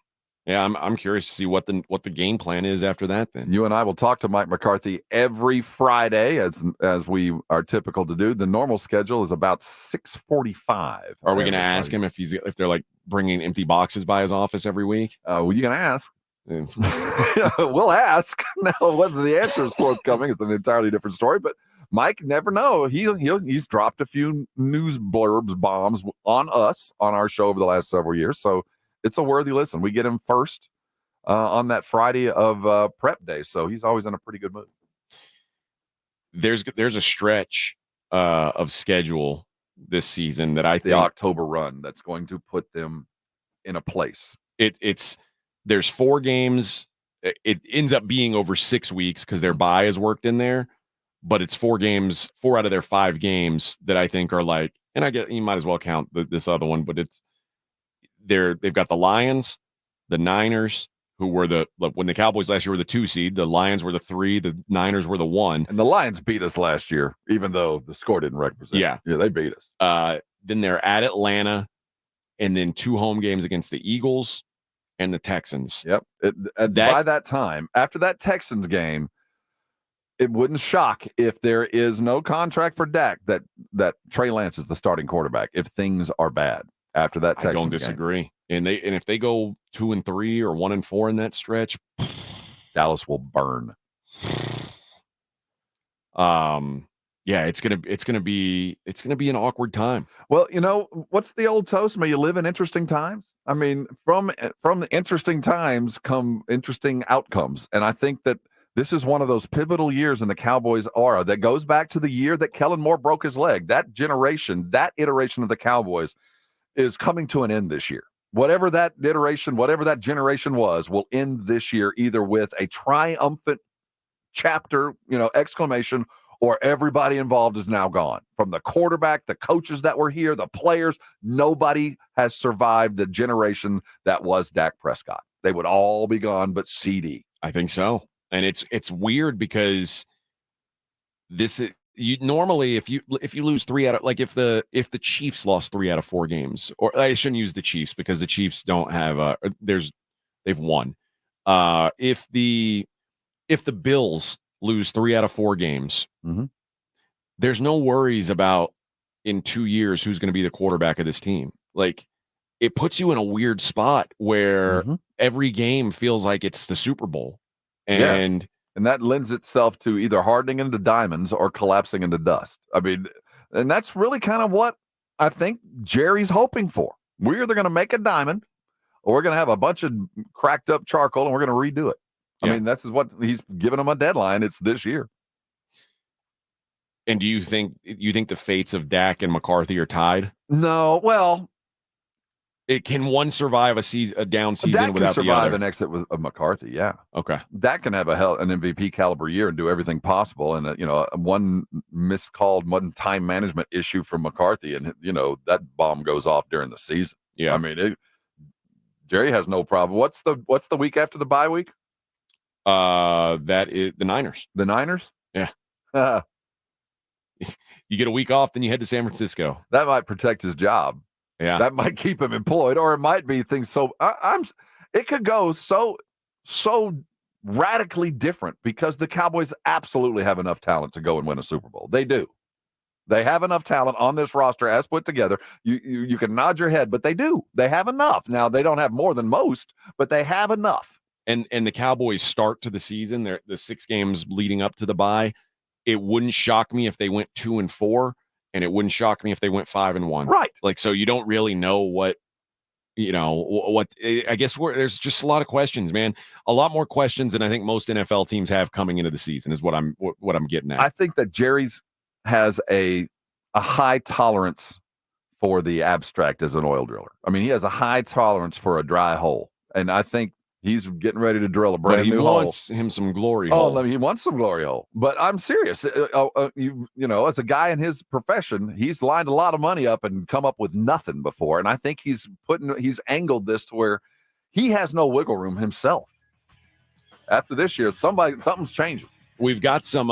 Yeah, I'm curious to see what the game plan is after that then. You and I will talk to Mike McCarthy every Friday as we are typical to do. The normal schedule is about 6:45. Are we going to ask him if they're like bringing empty boxes by his office every week? Well, you can ask. We'll ask. Now, whether the answer is forthcoming is an entirely different story, but Mike never know. He's dropped a few news bombs on us on our show over the last several years. So it's a worthy listen. We get him first on that Friday of prep day. So he's always in a pretty good mood. There's a stretch of schedule this season that the October run that's going to put them in a place. There's 4 games. It ends up being over 6 weeks because their bye is worked in there, but it's 4 games, 4 out of their 5 games that I think are like, and I get, you might as well count this other one, but they've got the Lions, the Niners, who were when the Cowboys last year were the 2 seed, the Lions were the 3, the Niners were the 1. And the Lions beat us last year, even though the score didn't represent. Yeah, they beat us. Then they're at Atlanta, and then 2 home games against the Eagles and the Texans. Yep. By that time, after that Texans game, it wouldn't shock if there is no contract for Dak that Trey Lance is the starting quarterback if things are bad after that Texans game. I don't disagree. And if they go 2-3 or 1-4 in that stretch, Dallas will burn. Yeah, it's gonna be an awkward time. Well, what's the old toast? May you live in interesting times. I mean, from the interesting times come interesting outcomes, and I think that this is one of those pivotal years in the Cowboys' aura that goes back to the year that Kellen Moore broke his leg. That generation, that iteration of the Cowboys, is coming to an end this year. Whatever that iteration, whatever that generation was, will end this year either with a triumphant chapter, exclamation, or everybody involved is now gone. From the quarterback, the coaches that were here, the players, nobody has survived the generation that was Dak Prescott. They would all be gone but CD. I think so. And it's weird because this is normally if you lose 3 out of, like, if the Chiefs lost 3 out of 4 games, or I shouldn't use the Chiefs because the Chiefs don't have they've won. If the Bills lose 3 out of 4 games, there's no worries about in 2 years who's going to be the quarterback of this team. Like, it puts you in a weird spot where every game feels like it's the Super Bowl. And and that lends itself to either hardening into diamonds or collapsing into dust. I mean, and that's really kind of what I think Jerry's hoping for. We're either going to make a diamond or we're going to have a bunch of cracked up charcoal and we're going to redo it. I mean, that's what he's giving them a deadline. It's this year. And do you think the fates of Dak and McCarthy are tied? No. Well, can one survive a down season Dak without can the other? survive an exit of McCarthy. Yeah. Okay. Dak can have an MVP caliber year and do everything possible. And, one one time management issue from McCarthy. And, that bomb goes off during the season. Yeah. I mean, Jerry has no problem. What's the week after the bye week? That is the Niners. The Niners? Yeah. You get a week off, then you head to San Francisco. That might protect his job. Yeah. That might keep him employed, or it might be things it could go so radically different because the Cowboys absolutely have enough talent to go and win a Super Bowl. They do. They have enough talent on this roster as put together. You can nod your head, but they do. They have enough. Now, they don't have more than most, but they have enough. And the Cowboys start to the season, the 6 games leading up to the bye. It wouldn't shock me if they went 2-4, and it wouldn't shock me if they went 5-1. Right. Like, so you don't really know what I guess there's just a lot of questions, man. A lot more questions than I think most NFL teams have coming into the season is what I'm getting at. I think that Jerry's has a high tolerance for the abstract as an oil driller. I mean, he has a high tolerance for a dry hole. And I think he's getting ready to drill a brand new hole. He wants him some glory hole. Oh, he wants some glory hole. But I'm serious. As a guy in his profession, he's lined a lot of money up and come up with nothing before. And I think he's angled this to where he has no wiggle room himself. After this year, something's changing. We've got some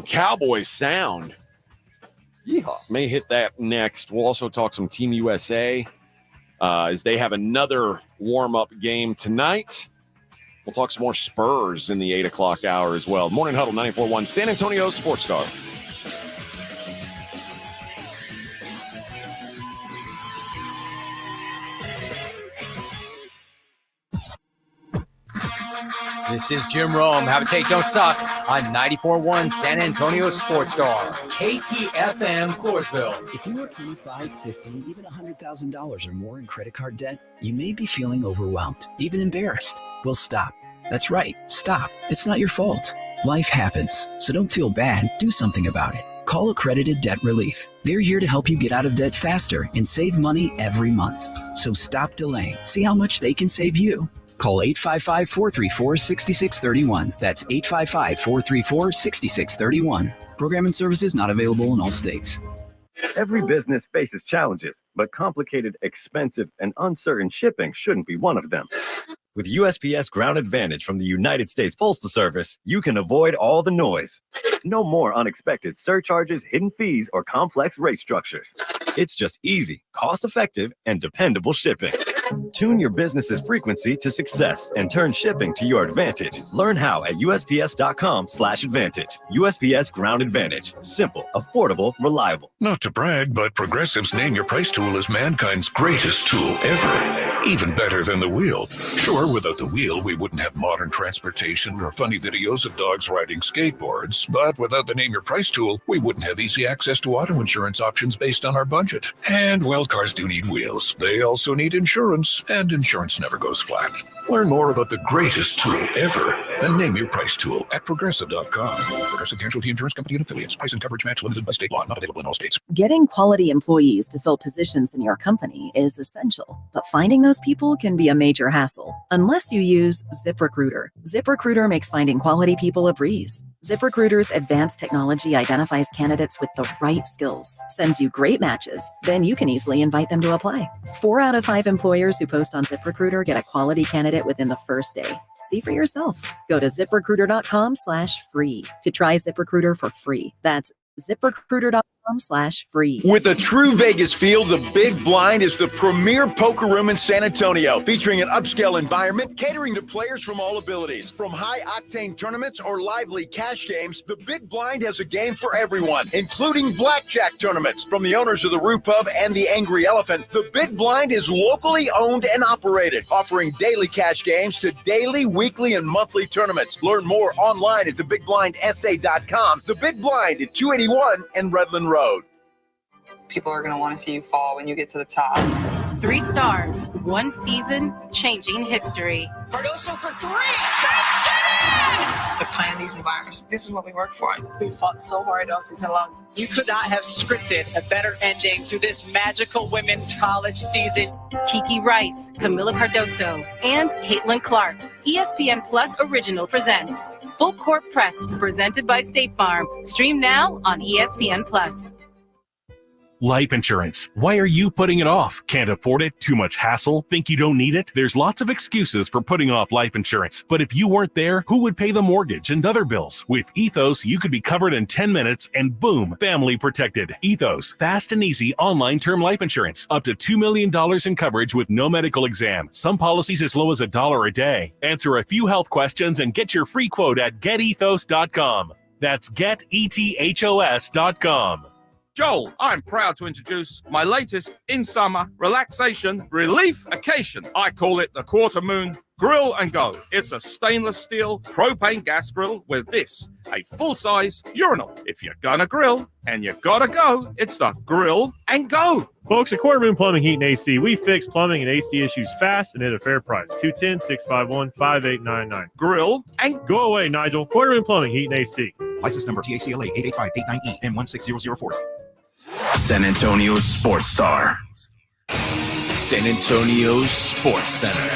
Cowboys sound. Yeehaw. May hit that next. We'll also talk some Team USA as they have another warm-up game tonight. We'll talk some more Spurs in the 8 o'clock hour as well. Morning Huddle 94.1 San Antonio Sports Star. This is Jim Rome. Have a take, don't suck on 94.1 San Antonio Sports Star. KTFM Floresville. If you are 25, 50, even $100,000 or more in credit card debt, you may be feeling overwhelmed, even embarrassed. Well, stop. That's right. Stop. It's not your fault. Life happens, so don't feel bad. Do something about it. Call Accredited Debt Relief. They're here to help you get out of debt faster and save money every month. So stop delaying. See how much they can save you. Call 855-434-6631. That's 855-434-6631. Program and services not available in all states. Every business faces challenges, but complicated, expensive, and uncertain shipping shouldn't be one of them. With USPS Ground Advantage from the United States Postal Service, you can avoid all the noise. No more unexpected surcharges, hidden fees, or complex rate structures. It's just easy, cost-effective, and dependable shipping. Tune your business's frequency to success and turn shipping to your advantage. Learn how at USPS.com/advantage. USPS Ground Advantage. Simple, affordable, reliable. Not to brag, but Progressive's Name Your Price tool is mankind's greatest tool ever. Even better than the wheel. Sure, without the wheel, we wouldn't have modern transportation or funny videos of dogs riding skateboards. But without the Name Your Price tool, we wouldn't have easy access to auto insurance options based on our budget. And, well, cars do need wheels. They also need insurance, and insurance never goes flat. Learn more about the greatest tool ever, the Name Your Price tool at Progressive.com. Progressive Casualty Insurance Company and Affiliates. Price and coverage match limited by state law. Not available in all states. Getting quality employees to fill positions in your company is essential, but finding those people can be a major hassle unless you use ZipRecruiter. ZipRecruiter makes finding quality people a breeze. ZipRecruiter's advanced technology identifies candidates with the right skills, sends you great matches, then you can easily invite them to apply. 4 out of 5 employers who post on ZipRecruiter get a quality candidate within the first day. See for yourself. Go to ZipRecruiter.com/free to try ZipRecruiter for free. That's ZipRecruiter.com/free. With a true Vegas feel, the Big Blind is the premier poker room in San Antonio, featuring an upscale environment catering to players from all abilities. From high-octane tournaments or lively cash games, the Big Blind has a game for everyone, including blackjack tournaments. From the owners of the Roo Pub and the Angry Elephant, the Big Blind is locally owned and operated, offering daily cash games to daily, weekly, and monthly tournaments. Learn more online at thebigblindsa.com. The Big Blind at 281 and Redland Road. People are going to want to see you fall when you get to the top. 3 stars, 1 season, changing history. Cardoso for 3. That's it! To plan these environments. This is what we work for. We fought so hard all season long. You could not have scripted a better ending to this magical women's college season. Kiki Rice, Camila Cardoso, and Caitlin Clark. ESPN Plus Original presents Full Court Press, presented by State Farm. Stream now on ESPN Plus. Life insurance. Why are you putting it off? Can't afford it? Too much hassle? Think you don't need it? There's lots of excuses for putting off life insurance. But if you weren't there, who would pay the mortgage and other bills? With Ethos, you could be covered in 10 minutes and boom, family protected. Ethos, fast and easy online term life insurance. Up to $2 million in coverage with no medical exam. Some policies as low as $1 a day. Answer a few health questions and get your free quote at getethos.com. That's getethos.com. Joel, I'm proud to introduce my latest in-summer relaxation relief-cation. I call it the Quarter Moon Grill and Go. It's a stainless steel propane gas grill with this, a full-size urinal. If you're gonna grill and you gotta go, it's the Grill and Go. Folks at Quarter Moon Plumbing, Heat, and AC, we fix plumbing and AC issues fast and at a fair price. 210-651-5899. Grill and Go away, Nigel. Quarter Moon Plumbing, Heat, and AC. License number TACLA 88589E M16004. San Antonio Sports Star. San Antonio Sports Center.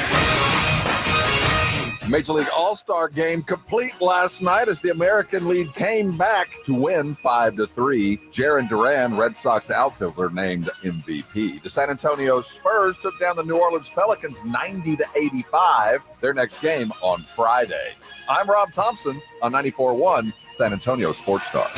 Major League All-Star game complete last night as the American League came back to win 5-3. Jarren Duran, Red Sox outfielder, named MVP. The San Antonio Spurs took down the New Orleans Pelicans 90-85. Their next game on Friday. I'm Rob Thompson on 94.1 San Antonio Sports Star.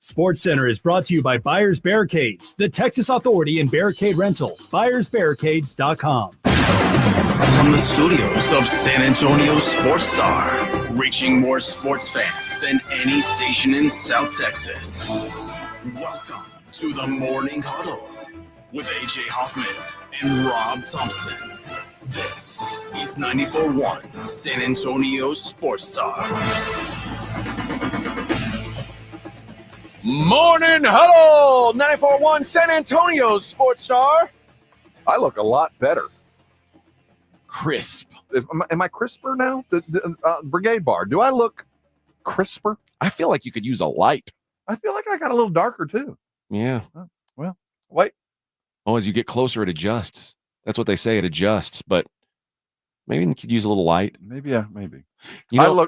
Sports Center is brought to you by Buyers Barricades, the Texas authority in barricade rental. BuyersBarricades.com. From the studios of San Antonio Sports Star, reaching more sports fans than any station in South Texas. Welcome to the Morning Huddle with AJ Hoffman and Rob Thompson. This is 94.1 San Antonio Sports Star. Morning Huddle, 94.1 San Antonio Sports Star. I look a lot better. Crisp. Am I crisper now? Brigade Bar, do I look crisper? I feel like you could use a light. I feel like I got a little darker too. Yeah. Well, wait. Oh, as you get closer, it adjusts. That's what they say, it adjusts, but maybe you could use a little light. Maybe, yeah, maybe. You know,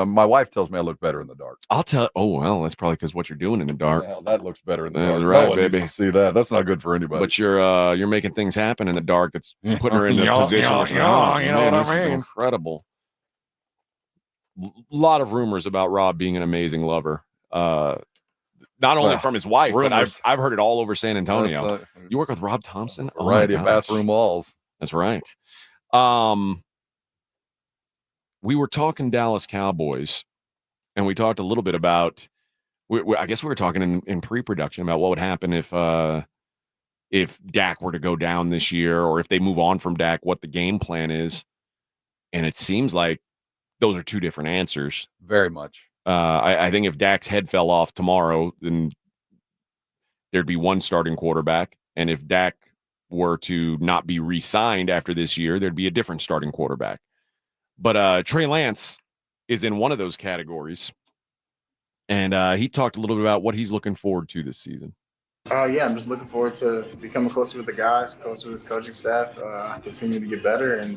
my wife tells me I look better in the dark. Oh, well, that's probably because what you're doing in the dark. Yeah, that looks better in the That's dark. right, No one needs baby. to see that. That's not good for anybody. But you're making things happen in the dark. That's putting her in a position. You know what this I is mean? incredible. A lot of rumors about Rob being an amazing lover. Not only from his wife, but I've heard it all over San Antonio. You work with Rob Thompson? Variety of bathroom walls. That's right. We were talking Dallas Cowboys, and we talked a little bit about. I guess we were talking in pre-production about what would happen if Dak were to go down this year, or if they move on from Dak, what the game plan is. And it seems like those are two different answers. Very much. I think if Dak's head fell off tomorrow, then there'd be one starting quarterback. And if Dak were to not be re-signed after this year, there'd be a different starting quarterback. But Trey Lance is in one of those categories. And he talked a little bit about what he's looking forward to this season. Yeah, I'm just looking forward to becoming closer with the guys, closer with this coaching staff, continue to get better, and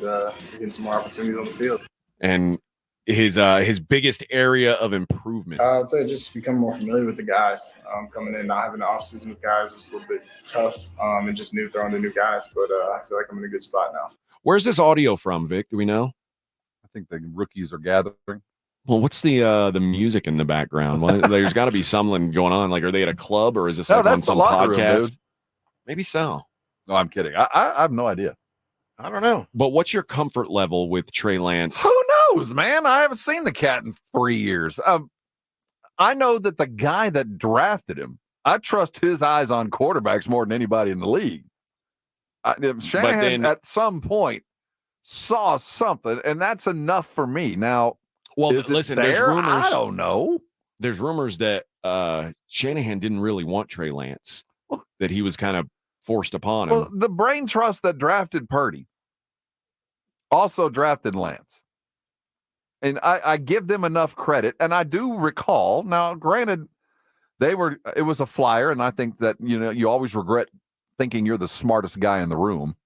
getting some more opportunities on the field. And his biggest area of improvement. I'd say just becoming more familiar with the guys. Coming in, not having the offseason with guys was a little bit tough, and just throwing to new guys. But I feel like I'm in a good spot now. Where's this audio from, Vic? Do we know? I think the rookies are gathering. Well, what's the music in the background? Well, there's got to be something going on. Like, are they at a club or is this like on some podcast? Room, Maybe so. No, I'm kidding. I have no idea. I don't know. But what's your comfort level with Trey Lance? Who knows, man? I haven't seen the cat in 3 years. I know that the guy that drafted him, I trust his eyes on quarterbacks more than anybody in the league. Shanahan at some point saw something, and that's enough for me. Now, well, listen, there's rumors. I don't know. There's rumors that Shanahan didn't really want Trey Lance, that he was kind of forced upon him. Well, the brain trust that drafted Purdy also drafted Lance. And I give them enough credit. And I do recall, now, granted, it was a flyer, and I think that, you always regret thinking you're the smartest guy in the room.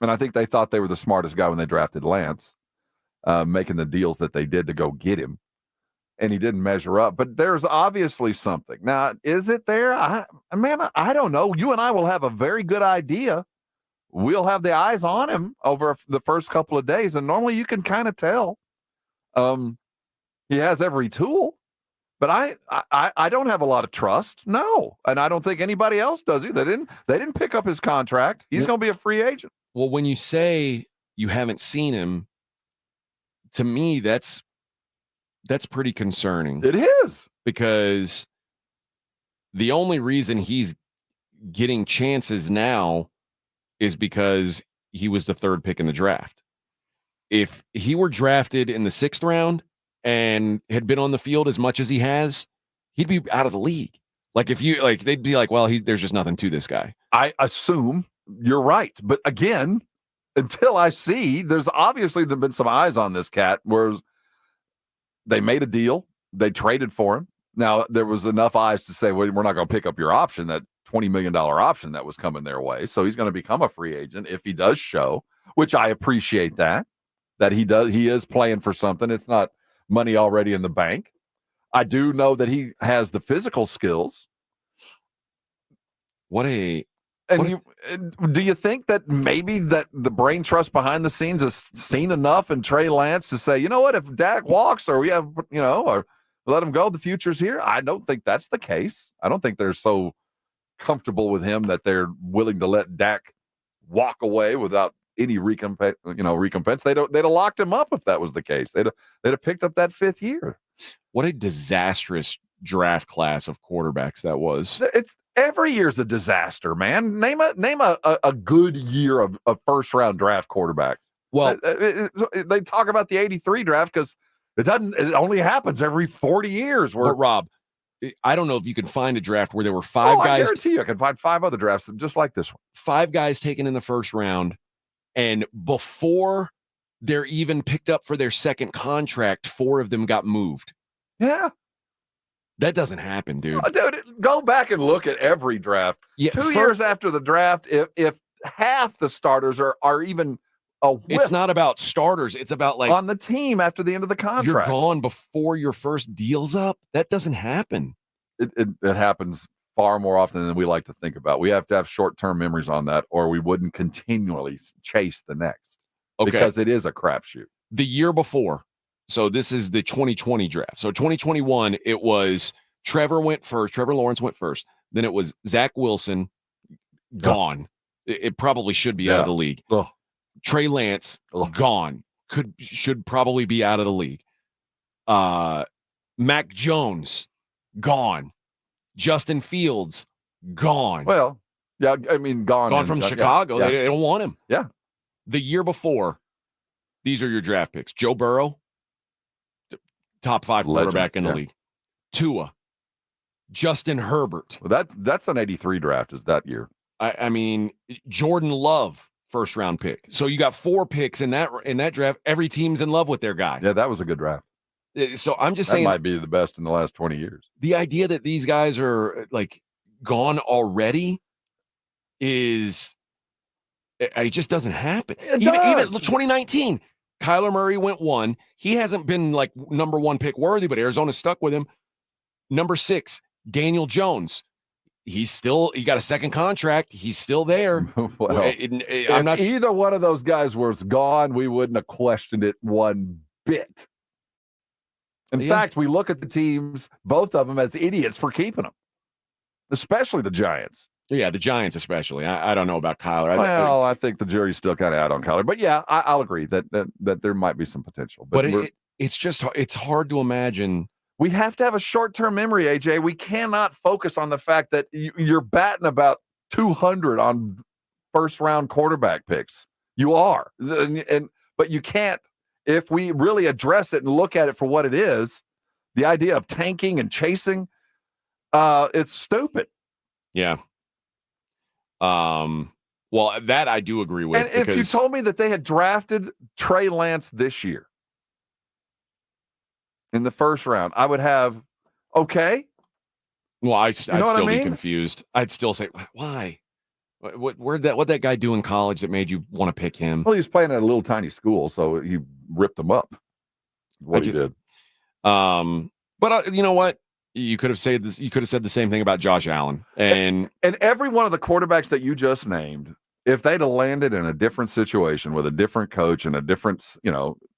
And I think they thought they were the smartest guy when they drafted Lance, making the deals that they did to go get him. And he didn't measure up. But there's obviously something. Now, is it there? I don't know. You and I will have a very good idea. We'll have the eyes on him over the first couple of days. And normally you can kind of tell. He has every tool. But I don't have a lot of trust. No. And I don't think anybody else does either. They didn't pick up his contract. He's going to be a free agent. Well, when you say you haven't seen him, to me, that's pretty concerning. It is. Because the only reason he's getting chances now is because he was the third pick in the draft. If he were drafted in the 6th round and had been on the field as much as he has, he'd be out of the league. They'd be like, well, there's just nothing to this guy. I assume you're right. But again, until I see, there's been some eyes on this cat, whereas they made a deal. They traded for him. Now, there was enough eyes to say, well, we're not going to pick up your option, that $20 million option that was coming their way. So he's going to become a free agent if he does show, which I appreciate that he does. He is playing for something. It's not money already in the bank. I do know that he has the physical skills. Do you think that maybe that the brain trust behind the scenes has seen enough in Trey Lance to say, you know what, if Dak walks or we have, or let him go, the future's here? I don't think that's the case. I don't think they're so comfortable with him that they're willing to let Dak walk away without any recompense. They'd have locked him up if that was the case. They'd have picked up that 5th year. What a disastrous draft class of quarterbacks that was. It's every year's a disaster, man. Name a good year of first round draft quarterbacks. Well, they talk about the 83 draft because it only happens every 40 years. But Rob, I don't know if you can find a draft where there were 5 guys. I guarantee you I can find 5 other drafts just like this one. 5 guys taken in the first round, and before they're even picked up for their second contract, 4 of them got moved. Yeah. That doesn't happen, dude. Dude, go back and look at every draft. Yeah, 2 years after the draft, if half the starters are even a whiff, it's not about starters. It's about on the team after the end of the contract. You're gone before your first deal's up. That doesn't happen. It happens far more often than we like to think about. We have to have short-term memories on that, or we wouldn't continually chase the next. Okay. Because it is a crapshoot. The year before, so this is the 2020 draft. So 2021, it was Trevor Lawrence went first. Then it was Zach Wilson, gone. It probably should be out of the league. Ugh. Trey Lance, gone. Should probably be out of the league. Mac Jones, gone. Justin Fields, gone. Well, yeah, I mean, gone from Chicago. Yeah. They don't want him. Yeah. The year before, these are your draft picks. Joe Burrow, top 5 quarterback in the league. Tua, Justin Herbert. Well, that's an 83 draft is that year. I mean, Jordan Love, first round pick. So you got 4 picks in that draft. Every team's in love with their guy. Yeah, that was a good draft. So I'm just that saying, might be the best in the last 20 years. The idea that these guys are like gone already is it just doesn't happen. Even 2019, Kyler Murray went 1. He hasn't been like number 1 pick worthy, but Arizona stuck with him. Number 6, Daniel Jones. He got a second contract. He's still there. Well, if either one of those guys was gone, we wouldn't have questioned it one bit. In fact, we look at the teams, both of them, as idiots for keeping them, especially the Giants. Yeah, the Giants especially. I don't know about Kyler. Well, I think the jury's still kind of out on Kyler. But yeah, I'll agree that there might be some potential. But it's hard to imagine. We have to have a short-term memory, AJ. We cannot focus on the fact that you're batting about 200 on first-round quarterback picks. You are. But you can't, if we really address it and look at it for what it is, the idea of tanking and chasing, it's stupid. Yeah. Well, that I do agree with. And if you told me that they had drafted Trey Lance this year in the first round, I would have, okay. Well, I'd still be confused. I'd still say, why? What that guy do in college that made you want to pick him? Well, he was playing at a little tiny school, so he ripped them up. What he did. But you know what? You could have said this. You could have said the same thing about Josh Allen, and every one of the quarterbacks that you just named. If they'd have landed in a different situation with a different coach and a different,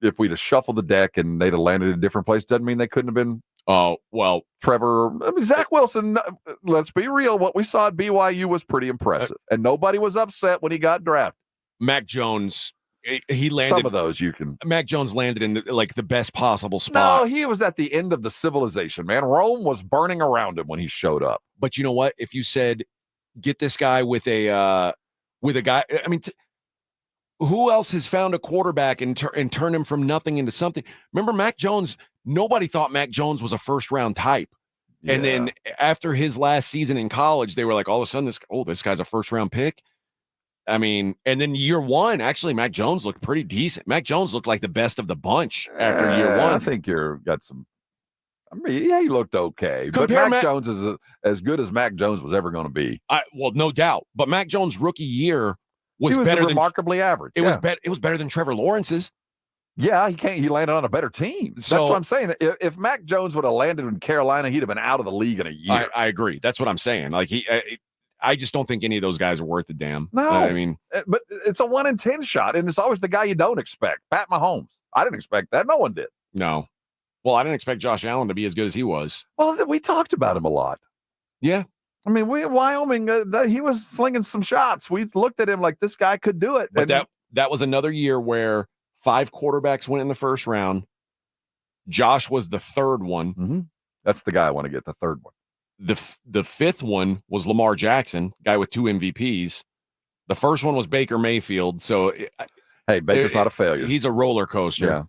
if we'd have shuffled the deck and they'd have landed in a different place, doesn't mean they couldn't have been. Oh, well, Trevor, Zach Wilson, let's be real. What we saw at BYU was pretty impressive, and nobody was upset when he got drafted. Mac Jones, he landed. Some of those you can. Mac Jones landed in the best possible spot. No, he was at the end of the civilization, man. Rome was burning around him when he showed up. But you know what? If you said, get this guy with a guy, I mean, who else has found a quarterback and turn him from nothing into something? Remember Mac Jones? Nobody thought Mac Jones was a first-round type. Yeah. And then after his last season in college, they were like, all of a sudden, this guy's a first-round pick. I mean, and then year one, actually, Mac Jones looked pretty decent. Mac Jones looked like the best of the bunch after year one. I think got some. I mean, yeah, he looked okay. But Mac Jones is as good as Mac Jones was ever going to be. Well, no doubt. But Mac Jones' rookie year was remarkably average. It was better than Trevor Lawrence's. Yeah, he landed on a better team. That's what I'm saying. If Mac Jones would have landed in Carolina, he'd have been out of the league in a year. I agree. That's what I'm saying. Like I just don't think any of those guys are worth a damn. No, I mean, but it's a 1 in 10 shot, and it's always the guy you don't expect. Pat Mahomes. I didn't expect that. No one did. No. Well, I didn't expect Josh Allen to be as good as he was. Well, we talked about him a lot. Yeah. I mean, Wyoming, he was slinging some shots. We looked at him like this guy could do it. But that was another year where 5 quarterbacks went in the first round. Josh was the third one. Mm-hmm. That's the guy I want to get, the third one. The fifth one was Lamar Jackson, guy with 2 MVPs. The first one was Baker Mayfield. So, hey, Baker's not a failure. He's a roller coaster. Yeah,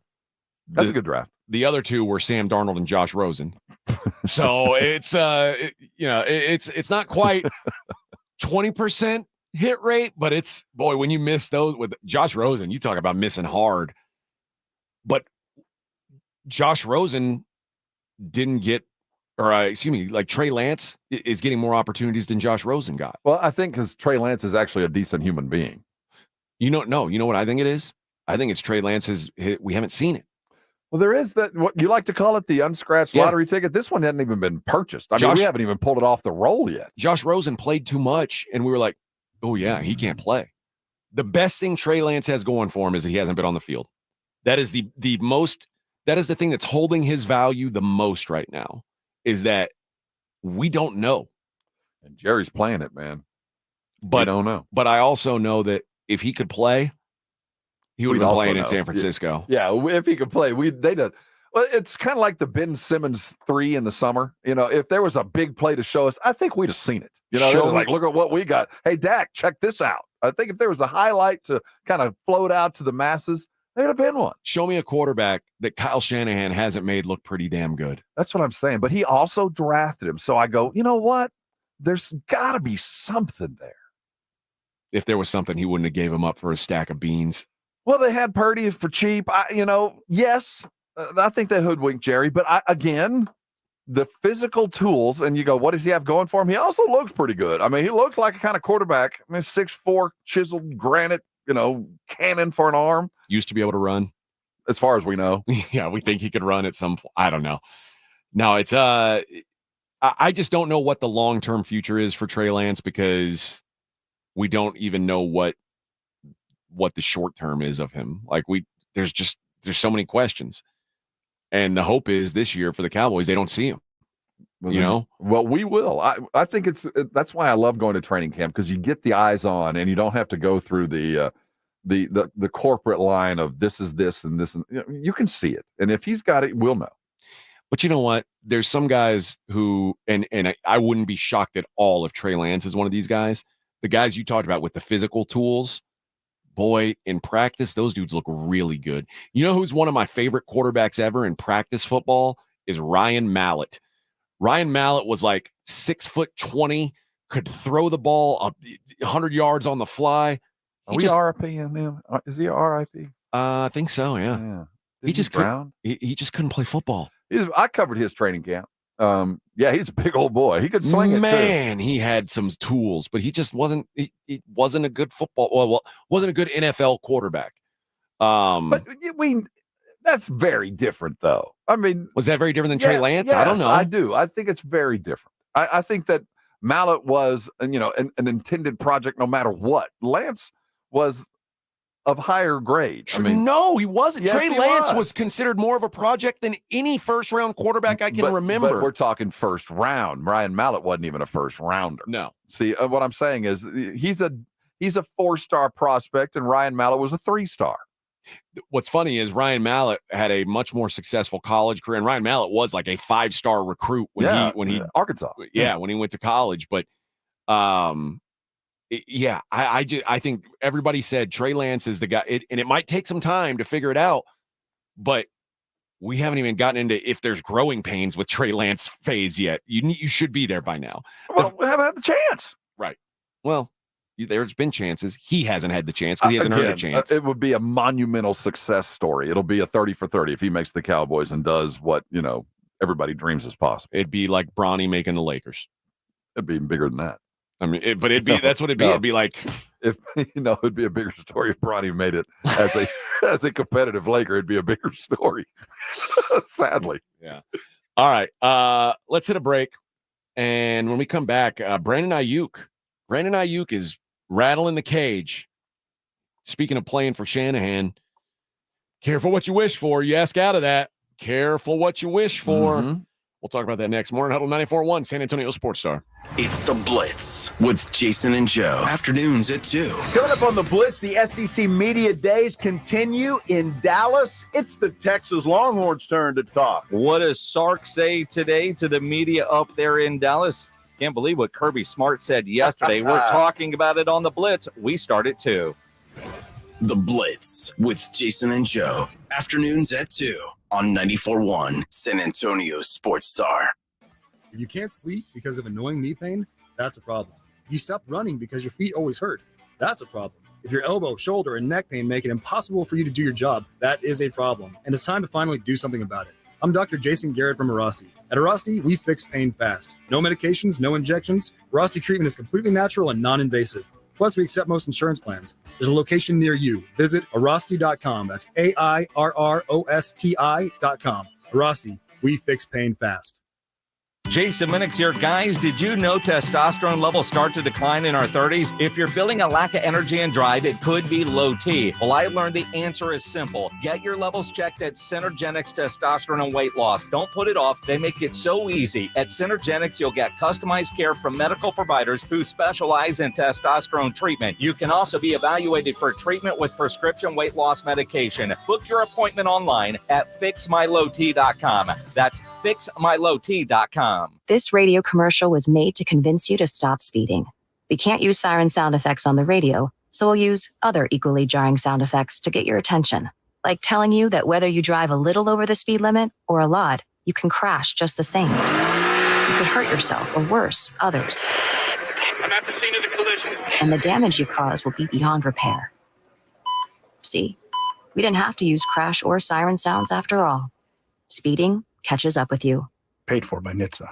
that's a good draft. The other 2 were Sam Darnold and Josh Rosen. So it's it's not quite 20% hit rate, but it's when you miss those with Josh Rosen, you talk about missing hard. But Josh Rosen didn't get. Like Trey Lance is getting more opportunities than Josh Rosen got. Well, I think because Trey Lance is actually a decent human being. You know what I think it is? I think it's Trey Lance's. We haven't seen it. Well, there is that what you like to call it the unscratched lottery ticket. This one hasn't even been purchased. I mean, we haven't even pulled it off the roll yet. Josh Rosen played too much, and we were like, oh yeah, he can't play. The best thing Trey Lance has going for him is that he hasn't been on the field. That is the most. That is the thing that's holding his value the most right now. Is that we don't know. And Jerry's playing it, man. But we don't know. But I also know that if he could play, he would have been playing in San Francisco. Yeah, if he could play, they'd have. Well, it's kind of like the Ben Simmons 3 in the summer. If there was a big play to show us, I think we'd have seen it. Like, look at what we got. Hey, Dak, check this out. I think if there was a highlight to kind of float out to the masses, there'd have been one. Show me a quarterback that Kyle Shanahan hasn't made look pretty damn good. That's what I'm saying. But he also drafted him. So I go, you know what? There's got to be something there. If there was something, he wouldn't have gave him up for a stack of beans. Well, they had Purdy for cheap. Yes, I think they hoodwinked Jerry. But again, the physical tools, and you go, what does he have going for him? He also looks pretty good. I mean, he looks like a kind of quarterback. I mean, 6'4", chiseled granite, cannon for an arm. Used to be able to run. As far as we know. Yeah, we think he could run at some point. I don't know. No, it's I just don't know what the long-term future is for Trey Lance because we don't even know what the short term is of him. Like there's so many questions. And the hope is this year for the Cowboys, they don't see him. Well, we will. I think that's why I love going to training camp, because you get the eyes on and you don't have to go through the corporate line of this is this and this, and you can see it. And if he's got it, we'll know. But you know what? There's some guys who, and I wouldn't be shocked at all if Trey Lance is one of these guys. The guys you talked about with the physical tools, boy, in practice, those dudes look really good. You know who's one of my favorite quarterbacks ever in practice football is Ryan Mallett. Ryan Mallett was like 6'20", could throw the ball 100 yards on the fly. Are we RIPing him? Is he a RIP? I think so, yeah. He just couldn't play football. I covered his training camp. He's a big old boy. He could sling it too. Man, he had some tools, but he just wasn't. He wasn't a good football. Well, wasn't a good NFL quarterback. But that's very different, though. I mean, was that very different than Trey Lance? Yes, I don't know. I do. I think it's very different. I think that Mallett was, an intended project no matter what. Lance was of higher grade. No, he wasn't. Yes, Trey Lance was considered more of a project than any first-round quarterback I can remember. But we're talking first round. Ryan Mallett wasn't even a first rounder. No. See, what I'm saying is he's a 4-star prospect, and Ryan Mallett was a 3-star. What's funny is Ryan Mallett had a much more successful college career, and Ryan Mallett was like a 5-star recruit when he Arkansas. When he went to college. But I think everybody said Trey Lance is the guy, and it might take some time to figure it out, but we haven't even gotten into if there's growing pains with Trey Lance phase yet. You should be there by now. Well, we haven't had the chance. Right. Well, there's been chances. He hasn't had the chance because he hasn't earned a chance. It would be a monumental success story. It'll be a 30 for 30 if he makes the Cowboys and does what, everybody dreams is possible. It'd be like Bronny making the Lakers. It'd be even bigger than that. I mean, that's what it'd be. No. It'd be like, if it'd be a bigger story if Bronny made it as a competitive Laker. It'd be a bigger story. Sadly. Yeah. All right. Let's hit a break. And when we come back, Brandon Aiyuk is rattling the cage. Speaking of playing for Shanahan, careful what you wish for. You ask out of that. Careful what you wish for. Mm-hmm. We'll talk about that next. Morning Huddle 94.1, San Antonio Sports Star. It's the Blitz with Jason and Joe. Afternoons at 2. Coming up on the Blitz, the SEC Media Days continue in Dallas. It's the Texas Longhorns' turn to talk. What does Sark say today to the media up there in Dallas? Can't believe what Kirby Smart said yesterday. We're talking about it on the Blitz. We start at 2. The Blitz with Jason and Joe. Afternoons at 2 on 94.1 San Antonio Sports Star. If you can't sleep because of annoying knee pain, that's a problem. If you stop running because your feet always hurt, that's a problem. If your elbow, shoulder, and neck pain make it impossible for you to do your job, that is a problem. And it's time to finally do something about it. I'm Dr. Jason Garrett from Arasti. At Arasti, we fix pain fast. No medications, no injections. Arasti treatment is completely natural and non-invasive. Plus, we accept most insurance plans. There's a location near you. Visit Arasti.com. That's AIRROSTI.com. Arasti, we fix pain fast. Jason Minix here. Guys, did you know testosterone levels start to decline in our 30s? If you're feeling a lack of energy and drive, it could be low T. Well, I learned the answer is simple. Get your levels checked at Synergenics Testosterone and Weight Loss. Don't put it off. They make it so easy. At Synergenics, you'll get customized care from medical providers who specialize in testosterone treatment. You can also be evaluated for treatment with prescription weight loss medication. Book your appointment online at fixmylowt.com. That's fixmylowt.com. This radio commercial was made to convince you to stop speeding. We can't use siren sound effects on the radio, so we'll use other equally jarring sound effects to get your attention. Like telling you that whether you drive a little over the speed limit or a lot, you can crash just the same. You could hurt yourself or worse, others. I'm at the scene of the collision. And the damage you cause will be beyond repair. See, we didn't have to use crash or siren sounds after all. Speeding catches up with you. Paid for by NHTSA.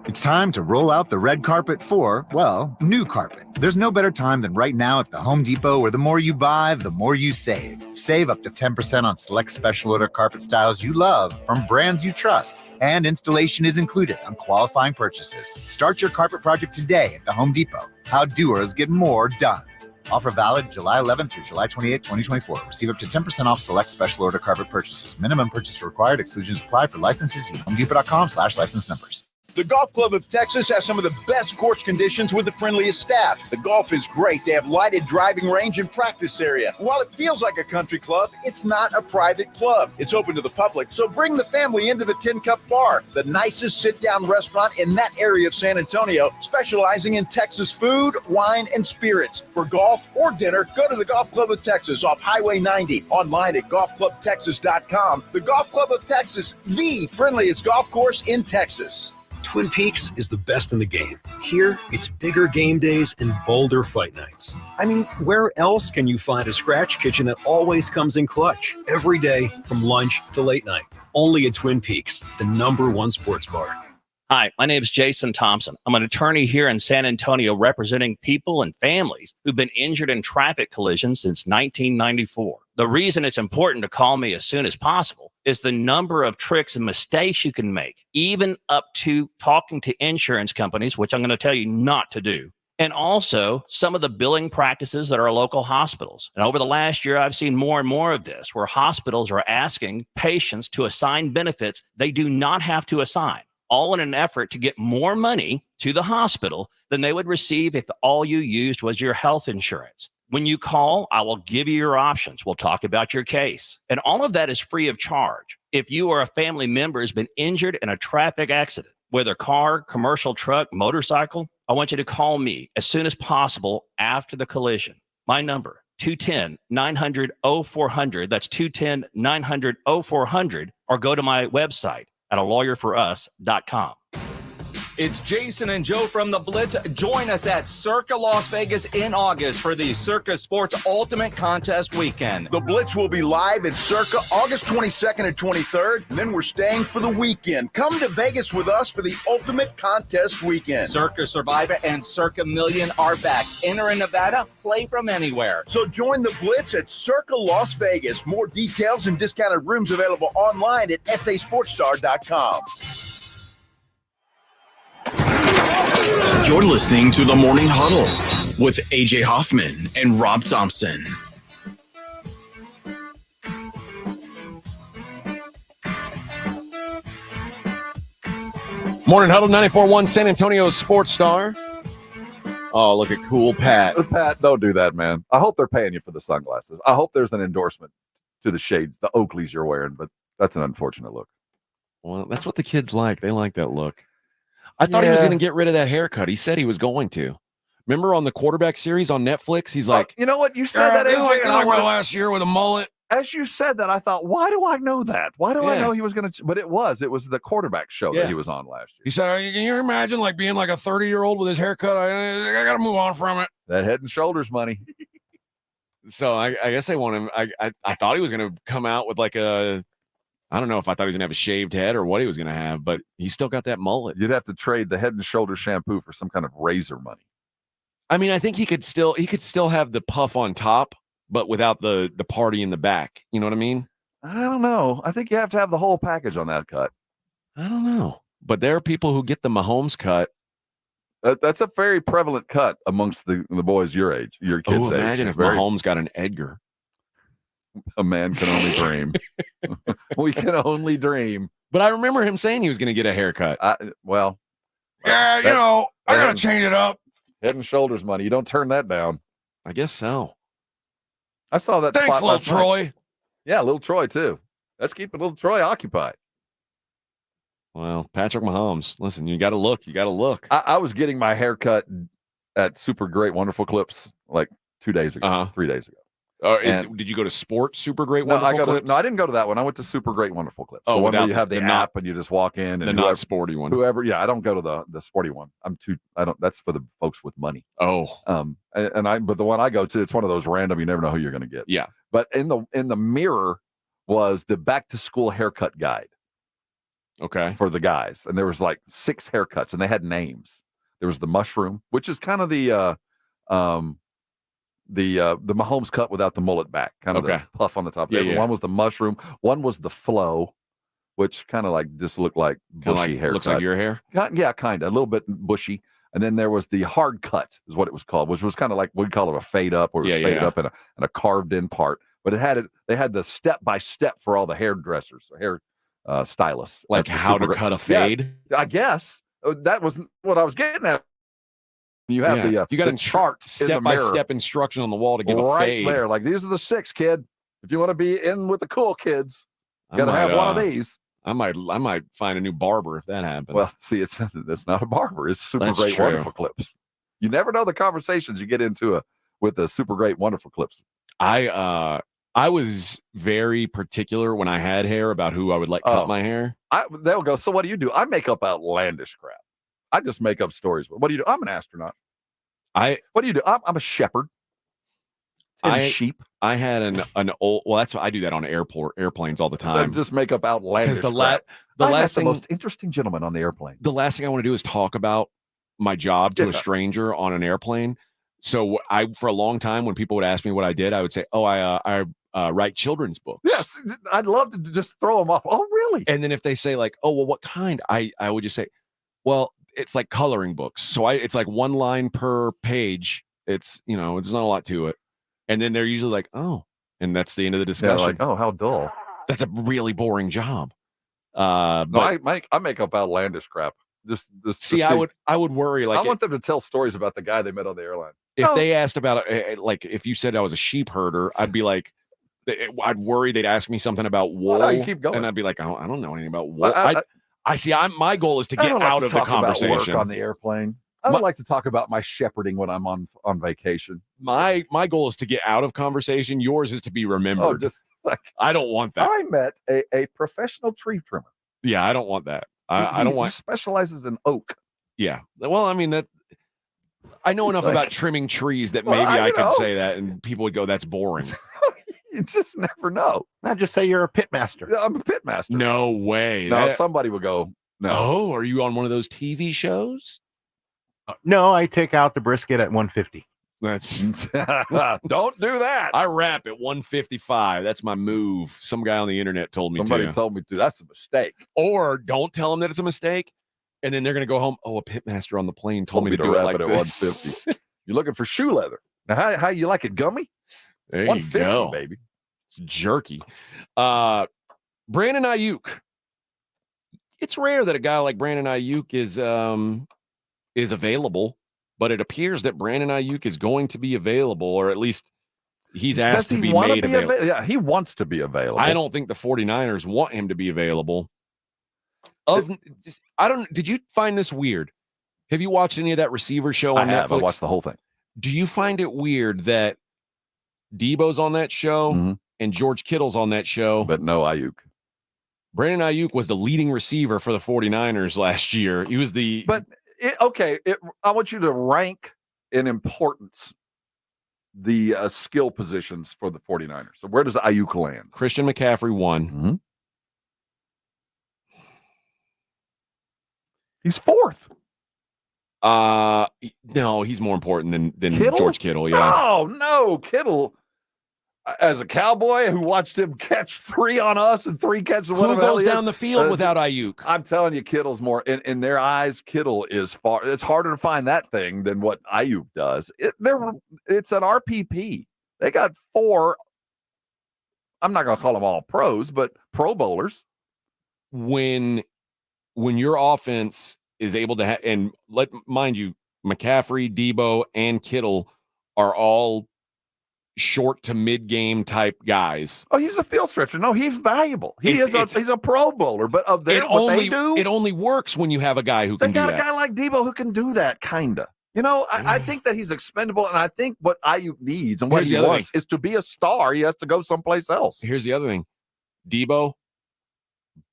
It's time to roll out the red carpet for, well, new carpet. There's no better time than right now at the Home Depot, where the more you buy, the more you save. Save up to 10% on select special order carpet styles you love from brands you trust. And installation is included on qualifying purchases. Start your carpet project today at the Home Depot. How doers get more done. Offer valid July 11th through July 28th, 2024. Receive up to 10% off select special order carpet purchases. Minimum purchase required. Exclusions apply for licenses. See HomeDepot.com/license numbers. The Golf Club of Texas has some of the best course conditions with the friendliest staff. The golf is great. They have lighted driving range and practice area. While it feels like a country club, it's not a private club. It's open to the public, so bring the family into the Tin Cup Bar, the nicest sit-down restaurant in that area of San Antonio, specializing in Texas food, wine, and spirits. For golf or dinner, go to the Golf Club of Texas off Highway 90, online at golfclubtexas.com. The Golf Club of Texas, the friendliest golf course in Texas. Twin Peaks is the best in the game. Here, it's bigger game days and bolder fight nights. I mean, where else can you find a scratch kitchen that always comes in clutch? Every day, from lunch to late night. Only at Twin Peaks, the #1 sports bar. Hi, my name is Jason Thompson. I'm an attorney here in San Antonio representing people and families who've been injured in traffic collisions since 1994. The reason it's important to call me as soon as possible is the number of tricks and mistakes you can make, even up to talking to insurance companies, which I'm going to tell you not to do. And also some of the billing practices at our local hospitals. And over the last year, I've seen more and more of this, where hospitals are asking patients to assign benefits they do not have to assign, all in an effort to get more money to the hospital than they would receive if all you used was your health insurance. When you call, I will give you your options. We'll talk about your case. And all of that is free of charge. If you or a family member has been injured in a traffic accident, whether car, commercial truck, motorcycle, I want you to call me as soon as possible after the collision. My number, 210-900-0400. That's 210-900-0400. Or go to my website at alawyerforus.com. It's Jason and Joe from The Blitz. Join us at Circa Las Vegas in August for the Circa Sports Ultimate Contest Weekend. The Blitz will be live at Circa August 22nd and 23rd, and then we're staying for the weekend. Come to Vegas with us for the Ultimate Contest Weekend. Circa Survivor and Circa Million are back. Enter in Nevada, play from anywhere. So join the Blitz at Circa Las Vegas. More details and discounted rooms available online at sasportstar.com. You're listening to the Morning Huddle with AJ Hoffman and Rob Thompson. Morning Huddle 94.1 San Antonio Sports Star. Oh, look at cool Pat. Pat, don't do that, man. I hope they're paying you for the sunglasses. I hope there's an endorsement to the shades, the Oakleys you're wearing, but that's an unfortunate look. Well, that's what the kids like. They like that look. I thought he was going to get rid of that haircut. He said he was going to. Remember on the quarterback series on Netflix? He's like, you know what? You said that, AJ, and I went last year with a mullet. As you said that, I thought, why do I know that? Why do I know he was going to? But it was the quarterback show that he was on last year. He said, can you imagine like being like a 30-year-old with his haircut? I got to move on from it. That Head and Shoulders money. So I guess they want him. I thought he was going to come out with like a, I don't know if I thought he was going to have a shaved head or what he was going to have, but he still got that mullet. You'd have to trade the Head and Shoulders shampoo for some kind of razor money. I mean, I think he could still have the puff on top, but without the party in the back. You know what I mean? I don't know. I think you have to have the whole package on that cut. I don't know. But there are people who get the Mahomes cut. That's a very prevalent cut amongst the boys your age, your kids' age. Imagine if Mahomes got an Edgar. A man can only dream. We can only dream. But I remember him saying he was going to get a haircut. I got to change it up. Head and Shoulders money. You don't turn that down. I guess so. I saw that. Thanks, spot little last Troy. Night. Yeah, little Troy too. Let's keep little Troy occupied. Well, Patrick Mahomes. Listen, you got to look. You got to look. I was getting my haircut at Super Great Wonderful Clips like 2 days ago, 3 days ago. Did you go to Sports Super Great Wonderful Clips? I didn't go to that one. I went to Super Great Wonderful Clips. So one where you have the app and you just walk in. And the not sporty one. I don't go to the sporty one. That's for the folks with money. Oh. But the one I go to, it's one of those random, you never know who you're going to get. Yeah. But in the mirror was the back to school haircut guide. Okay. For the guys. And there was like 6 haircuts and they had names. There was the mushroom, which is kind of the Mahomes cut without the mullet back, kind of the puff on the top. Yeah, One was the mushroom, one was the flow, which kind of like just looked like bushy hair. Looks like your hair? Yeah, kind of a little bit bushy. And then there was the hard cut, is what it was called, which was kind of like we call it a fade up, or it was faded up in a carved in part. But they had the step by step for all the hairdressers, hair stylists, like how to cut a fade. Yeah, I guess that was what I was getting at. You have you got the chart step by step instruction on the wall to give a fade there. Like these are the 6, kid. If you want to be in with the cool kids, you got to have one of these. I might find a new barber if that happens. Well, see, it's not a barber. It's Super Great Wonderful Clips. You never know the conversations you get into with the Super Great Wonderful Clips. I was very particular when I had hair about who I would let cut my hair. They'll go, so what do you do? I make up outlandish crap. I just make up stories. What do you do? I'm an astronaut. What do you do? I'm a shepherd. Sheep. I had an old. Well, that's what I do that on airplanes all the time. Just make up outlandish. The last thing, the most interesting gentleman on the airplane. The last thing I want to do is talk about my job to a stranger on an airplane. So for a long time, when people would ask me what I did, I would say, "Oh, I write children's books." Yes, I'd love to just throw them off. Oh, really? And then if they say like, "Oh, well, what kind?" I would just say, "Well, it's like coloring books. So it's like 1 line per page. It's it's not a lot to it." And then they're usually like, "Oh," and that's the end of the discussion. Yeah, like, "Oh, how dull." That's a really boring job. But I make up outlandish crap. Just see, I would worry. Like, I want them to tell stories about the guy they met on the airline. If they asked about it, like if you said I was a sheep herder, I'd be like, I'd worry they'd ask me something about wool. No, you keep going. And I'd be like, I don't know anything about wool. I see. My goal is to get out of the conversation about work on the airplane. I don't like to talk about my shepherding when I'm on vacation. My goal is to get out of conversation. Yours is to be remembered. Oh, just like I don't want that. I met a professional tree trimmer. Yeah, I don't want that. I don't want. He specializes in oak. Yeah. Well, I mean that. I know enough about trimming trees that maybe I could say that, and people would go, "That's boring." You just never know. Now just say you're a pit master. Yeah, I'm a pit master. No way. No, somebody would go, no. Oh, are you on one of those TV shows? No, I take out the brisket at 150. That's don't do that. I wrap at 155. That's my move. Some guy on the internet told me Somebody told me to. That's a mistake. Or don't tell them that it's a mistake, and then they're going to go home. Oh, a pitmaster on the plane told me to do it wrap like it at this. 150. You're looking for shoe leather. Now, how you like it, gummy? There 150, you go, baby. It's jerky. Brandon Aiyuk. It's rare that a guy like Brandon Aiyuk is available, but it appears that Brandon Aiyuk is going to be available, or at least he's asked to be made available. Yeah, he wants to be available. I don't think the 49ers want him to be available. Did you find this weird? Have you watched any of that receiver show on Netflix? I watched the whole thing. Do you find it weird that Debo's on that show and George Kittle's on that show, but no Aiyuk? Brandon Aiyuk was the leading receiver for the 49ers last year. He was the I want you to rank in importance the skill positions for the 49ers. So where does Aiyuk land? Christian McCaffrey 1. Mm-hmm. He's 4th. No, he's more important than Kittle? George Kittle. Yeah. Oh no, Kittle. As a Cowboy who watched him catch 3 on us and 3 catches, who goes down the field without Aiyuk? I'm telling you, Kittle's more in their eyes. Kittle is far. It's harder to find that thing than what Aiyuk does. It's an RPP. They got 4. I'm not going to call them all pros, but Pro Bowlers. When your offense is able to and mind you, McCaffrey, Debo, and Kittle are all short to mid-game type guys. Oh, he's a field stretcher. No, he's valuable. He's a Pro Bowler, but of their what they do, it only works when you have a guy who can do that. They got a guy like Debo who can do that, kinda. I think that he's expendable, and I think what Aiyuk needs and what he wants is to be a star. He has to go someplace else. Here's the other thing. Debo,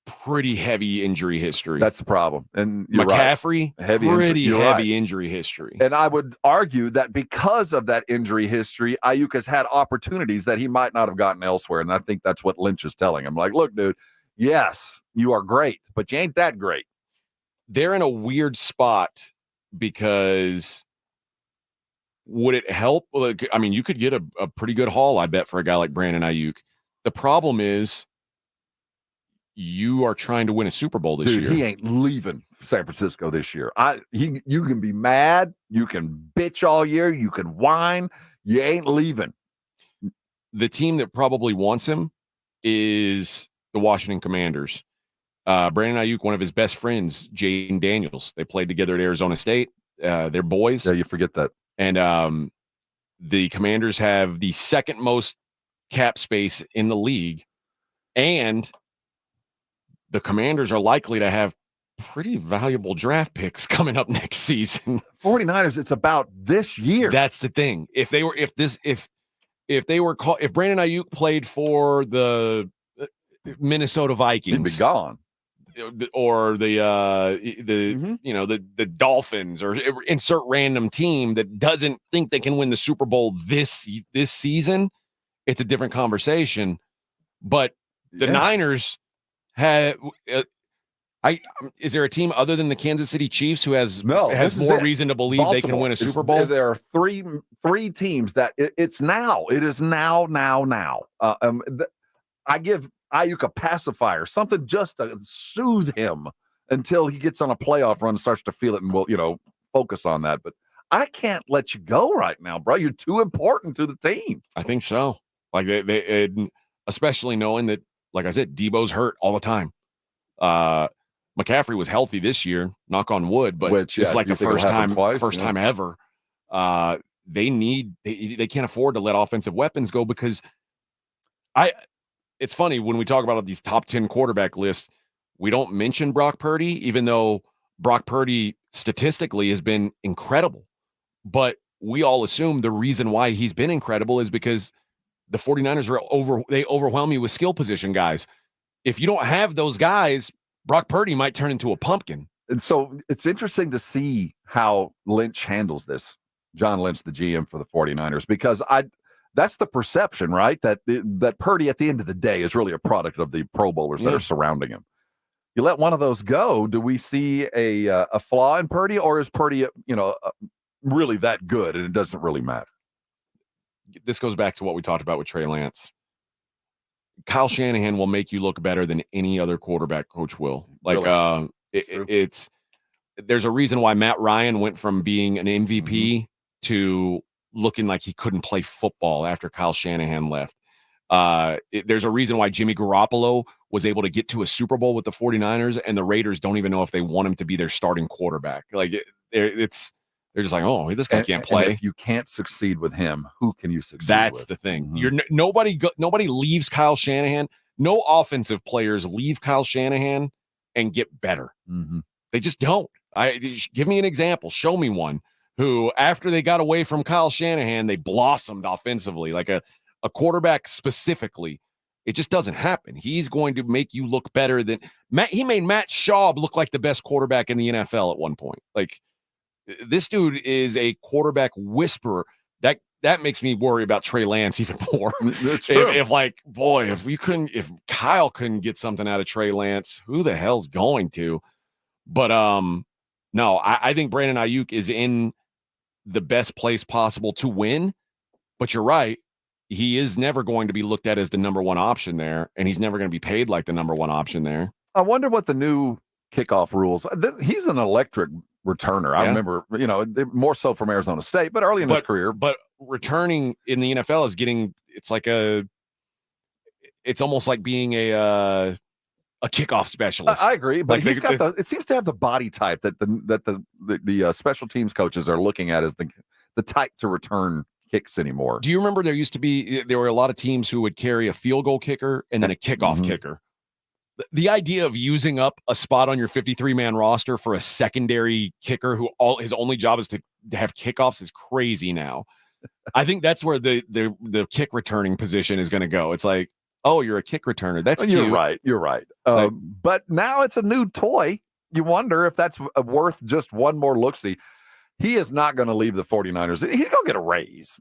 pretty heavy injury history. That's the problem. And McCaffrey, right. Pretty heavy injury history. And I would argue that because of that injury history, Aiyuk has had opportunities that he might not have gotten elsewhere. And I think that's what Lynch is telling him. Like, look, dude, Yes, you are great, but you ain't that great. They're in a weird spot because would it help? Like, I mean, you could get a pretty good haul, I bet, for a guy like Brandon Aiyuk. The problem is you are trying to win a Super Bowl this year. He ain't leaving San Francisco this year. You can be mad, you can bitch all year, you can whine, you ain't leaving. The team that probably wants him is the Washington Commanders. Brandon Aiyuk, one of his best friends, Jaden Daniels. They played together at Arizona State. They're boys. Yeah, you forget that. And the Commanders have the second most cap space in the league. And the Commanders are likely to have pretty valuable draft picks coming up next season. 49ers, it's about this year. That's the thing. If Brandon Aiyuk played for the Minnesota Vikings, he'd be gone. Or the Dolphins, or insert random team that doesn't think they can win the Super Bowl this season, it's a different conversation. But the Niners have is there a team other than the Kansas City Chiefs who has more reason to believe Baltimore. They can win a Super Bowl? There are three teams that it is now. I give Aiyuk a pacifier, something just to soothe him until he gets on a playoff run, starts to feel it, and we'll focus on that. But I can't let you go right now, bro. You're too important to the team. I think so. Like they especially knowing that, like I said, Debo's hurt all the time. McCaffrey was healthy this year, knock on wood, but it's like the first time ever. They can't afford to let offensive weapons go because it's funny when we talk about these top 10 quarterback lists, we don't mention Brock Purdy, even though Brock Purdy statistically has been incredible. But we all assume the reason why he's been incredible is because the 49ers they overwhelm you with skill position guys. If you don't have those guys, Brock Purdy might turn into a pumpkin. And so it's interesting to see how Lynch handles this. John Lynch, the GM for the 49ers, because that's the perception, right? That Purdy at the end of the day is really a product of the Pro Bowlers that are surrounding him. You let one of those go, do we see a flaw in Purdy, or is Purdy, really that good and it doesn't really matter? This goes back to what we talked about with Trey Lance. Kyle Shanahan will make you look better than any other quarterback coach will. Like, really? There's a reason why Matt Ryan went from being an MVP to looking like he couldn't play football after Kyle Shanahan left. There's a reason why Jimmy Garoppolo was able to get to a Super Bowl with the 49ers, and the Raiders don't even know if they want him to be their starting quarterback. Like, they're just like, oh, this guy can't play. And if you can't succeed with him, who can you succeed That's with? the thing. Nobody leaves Kyle Shanahan. No offensive players leave Kyle Shanahan and get better. They just don't. Give me an example. Show me one who, after they got away from Kyle Shanahan, they blossomed offensively, like a quarterback specifically. It just doesn't happen. He's going to make you look better than he made Matt Schaub look like the best quarterback in the NFL at one point. Like, this dude is a quarterback whisperer. That makes me worry about Trey Lance even more. That's true. If Kyle couldn't get something out of Trey Lance, who the hell's going to? But no, I think Brandon Aiyuk is in the best place possible to win. But you're right. He is never going to be looked at as the number one option there, and he's never going to be paid like the number one option there. I wonder what the new kickoff rules. He's an electric returner. I remember, more so from Arizona State, but early in his career. But returning in the NFL is it's almost like being a kickoff specialist. I agree, but he's got it seems to have the body type that the special teams coaches are looking at as the type to return kicks anymore. Do you remember there were a lot of teams who would carry a field goal kicker and then a kickoff kicker? The idea of using up a spot on your 53-man roster for a secondary kicker who his only job is to have kickoffs is crazy now. I think that's where the kick returning position is going to go. It's like, oh, you're a kick returner. That's cute. You're right. But now it's a new toy. You wonder if that's worth just one more look-see. He is not going to leave the 49ers. He's going to get a raise.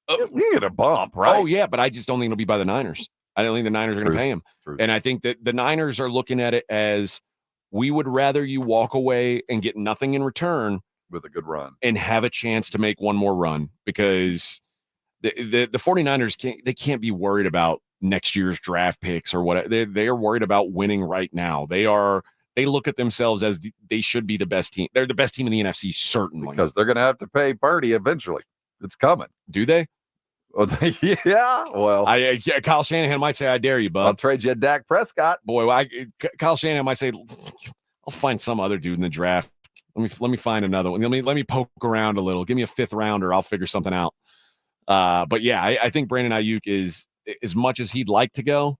He'll get a bump, right? Oh, yeah, but I just don't think it'll be by the Niners. I don't think the Niners are going to pay him. And I think that the Niners are looking at it as, we would rather you walk away and get nothing in return with a good run and have a chance to make one more run, because the 49ers can't be worried about next year's draft picks or what. They are worried about winning right now. They look at themselves as they should be the best team. They're the best team in the NFC, certainly, because they're going to have to pay Purdy eventually. It's coming. Do they? Yeah. Well, Kyle Shanahan might say, "I dare you, bud. I'll trade you Dak Prescott." Boy, Kyle Shanahan might say, "I'll find some other dude in the draft. Let me find another one. Let me poke around a little. Give me a 5th rounder. I'll figure something out." But yeah, I think Brandon Aiyuk is, as much as he'd like to go,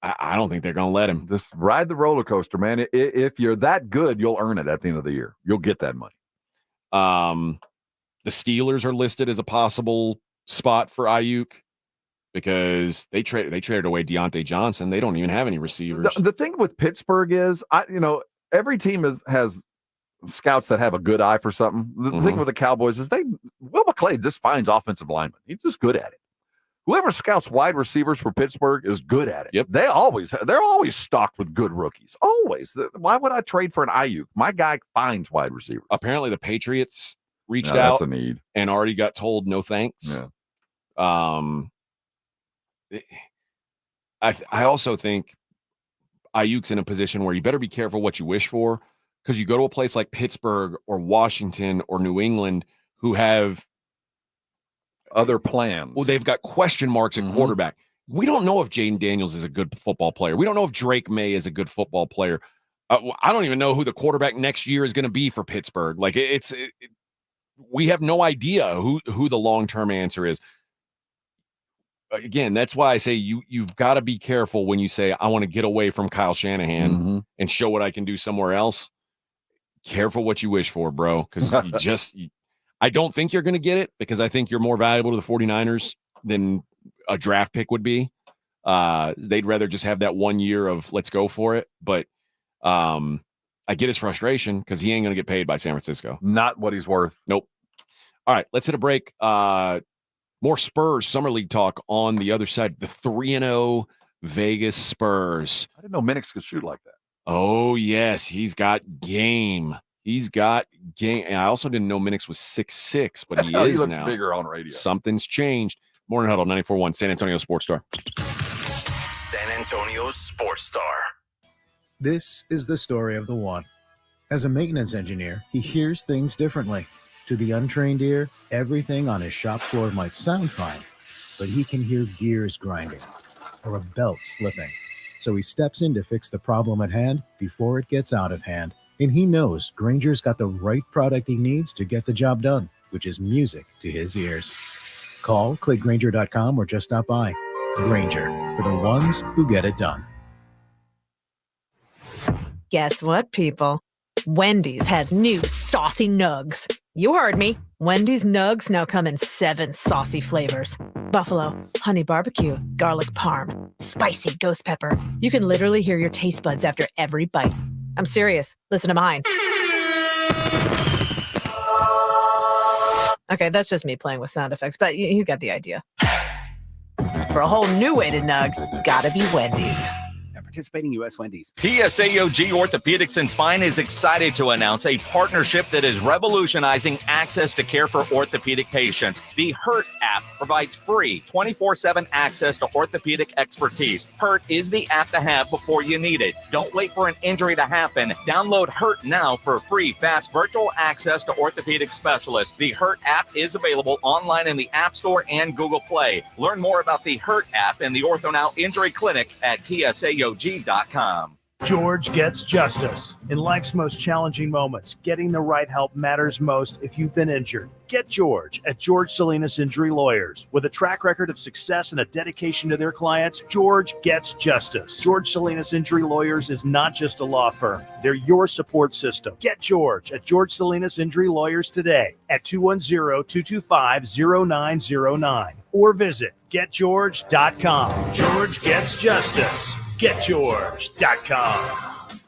I don't think they're going to let him. Just ride the roller coaster, man. If you're that good, you'll earn it at the end of the year. You'll get that money. The Steelers are listed as a possible spot for Aiyuk because they traded away Deontay Johnson. They don't even have any receivers. The thing with Pittsburgh is, every team has scouts that have a good eye for something. The thing with the Cowboys is Will McClay just finds offensive linemen. He's just good at it. Whoever scouts wide receivers for Pittsburgh is good at it. Yep. They're always stocked with good rookies. Always. Why would I trade for an Aiyuk? My guy finds wide receivers. Apparently the Patriots reached out. That's a need. And already got told no thanks. Yeah. I also think Aiyuk's in a position where you better be careful what you wish for, because you go to a place like Pittsburgh or Washington or New England who have other plans. Well, they've got question marks at quarterback. We don't know if Jaden Daniels is a good football player. We don't know if Drake May is a good football player. I don't even know who the quarterback next year is going to be for Pittsburgh. Like we have no idea who the long-term answer is. Again, that's why I say you've got to be careful when you say, I want to get away from Kyle Shanahan and show what I can do somewhere else. Careful what you wish for, bro, because I don't think you're going to get it, because I think you're more valuable to the 49ers than a draft pick would be. They'd rather just have that 1 year of let's go for it. But I get his frustration because he ain't going to get paid by San Francisco. Not what he's worth. Nope. All right, let's hit a break. More Spurs Summer League talk on the other side. The 3-0 Vegas Spurs. I didn't know Minix could shoot like that. Oh, yes. He's got game. And I also didn't know Minix was 6'6", but he is looks now. Bigger on radio. Something's changed. Morning Huddle, 94.1, San Antonio Sports Star. San Antonio Sports Star. This is the story of the one. As a maintenance engineer, he hears things differently. To the untrained ear, everything on his shop floor might sound fine, but he can hear gears grinding or a belt slipping. So he steps in to fix the problem at hand before it gets out of hand. And he knows Grainger's got the right product he needs to get the job done, which is music to his ears. Call, click Grainger.com, or just stop by. Grainger, for the ones who get it done. Guess what, people? Wendy's has new saucy nugs. You heard me. Wendy's nugs now come in 7 saucy flavors. Buffalo, honey barbecue, garlic parm, spicy ghost pepper. You can literally hear your taste buds after every bite. I'm serious. Listen to mine. Okay, that's just me playing with sound effects, but you get the idea. For a whole new way to nug, gotta be Wendy's. Participating U.S. Wendy's. TSAOG Orthopedics and Spine is excited to announce a partnership that is revolutionizing access to care for orthopedic patients. The HURT app provides free 24/7 access to orthopedic expertise. HURT is the app to have before you need it. Don't wait for an injury to happen. Download HURT now for free, fast virtual access to orthopedic specialists. The HURT app is available online in the App Store and Google Play. Learn more about the HURT app and the OrthoNow Injury Clinic at TSAOG.com. George gets justice. In life's most challenging moments, getting the right help matters most if you've been injured. Get George at George Salinas Injury Lawyers. With a track record of success and a dedication to their clients, George gets justice. George Salinas Injury Lawyers is not just a law firm. They're your support system. Get George at George Salinas Injury Lawyers today at 210-225-0909 or visit getgeorge.com. George gets justice. GetGeorge.com.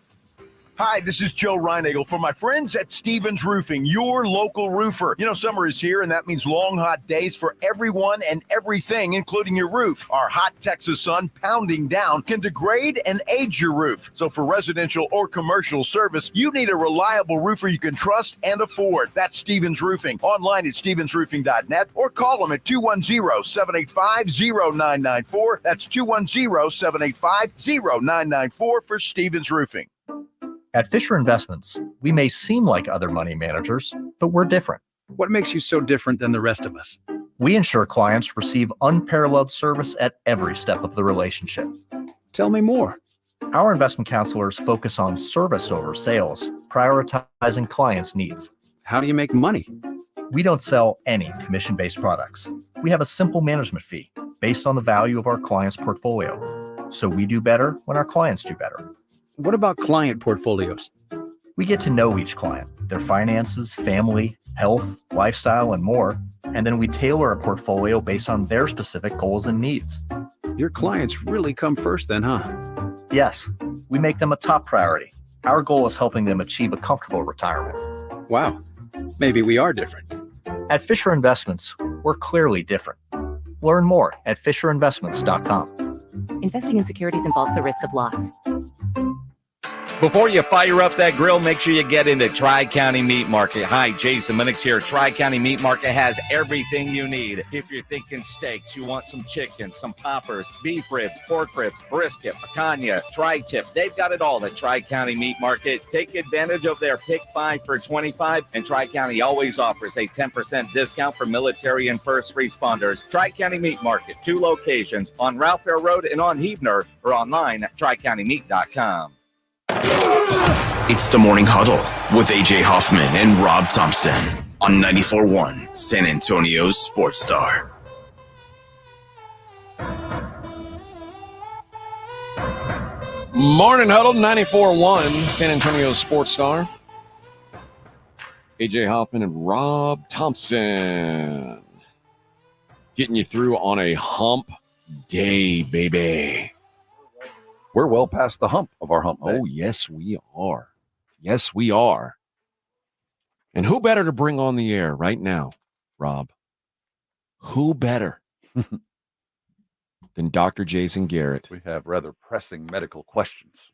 Hi, this is Joe Reinagel for my friends at Stevens Roofing, your local roofer. You know, summer is here, and that means long, hot days for everyone and everything, including your roof. Our hot Texas sun pounding down can degrade and age your roof. So for residential or commercial service, you need a reliable roofer you can trust and afford. That's Stevens Roofing. Online at stevensroofing.net or call them at 210-785-0994. That's 210-785-0994 for Stevens Roofing. At Fisher Investments, we may seem like other money managers, but we're different. What makes you so different than the rest of us? We ensure clients receive unparalleled service at every step of the relationship. Tell me more. Our investment counselors focus on service over sales, prioritizing clients' needs. How do you make money? We don't sell any commission-based products. We have a simple management fee based on the value of our client's portfolio. So we do better when our clients do better. What about client portfolios? We get to know each client, their finances, family, health, lifestyle, and more, and then we tailor a portfolio based on their specific goals and needs. Your clients really come first then, huh? Yes, we make them a top priority. Our goal is helping them achieve a comfortable retirement. Wow, maybe we are different. At Fisher Investments, we're clearly different. Learn more at FisherInvestments.com. Investing in securities involves the risk of loss. Before you fire up that grill, make sure you get into Tri-County Meat Market. Hi, Jason Minix here. Tri-County Meat Market has everything you need. If you're thinking steaks, you want some chicken, some poppers, beef ribs, pork ribs, brisket, picanha, tri-tip. They've got it all at Tri-County Meat Market. Take advantage of their Pick 5 for $25, and Tri-County always offers a 10% discount for military and first responders. Tri-County Meat Market, 2 locations on Ralph Fair Road and on Heebner, or online at tricountymeat.com. It's the Morning Huddle with AJ Hoffman and Rob Thompson on 94.1 San Antonio's Sports Star. Morning Huddle, 94.1 San Antonio's Sports Star. AJ Hoffman and Rob Thompson getting you through on a hump day, baby. We're well past the hump of our hump day. Oh, yes, we are. Yes, we are. And who better to bring on the air right now, Rob? Who better than Dr. Jason Garrett? We have rather pressing medical questions.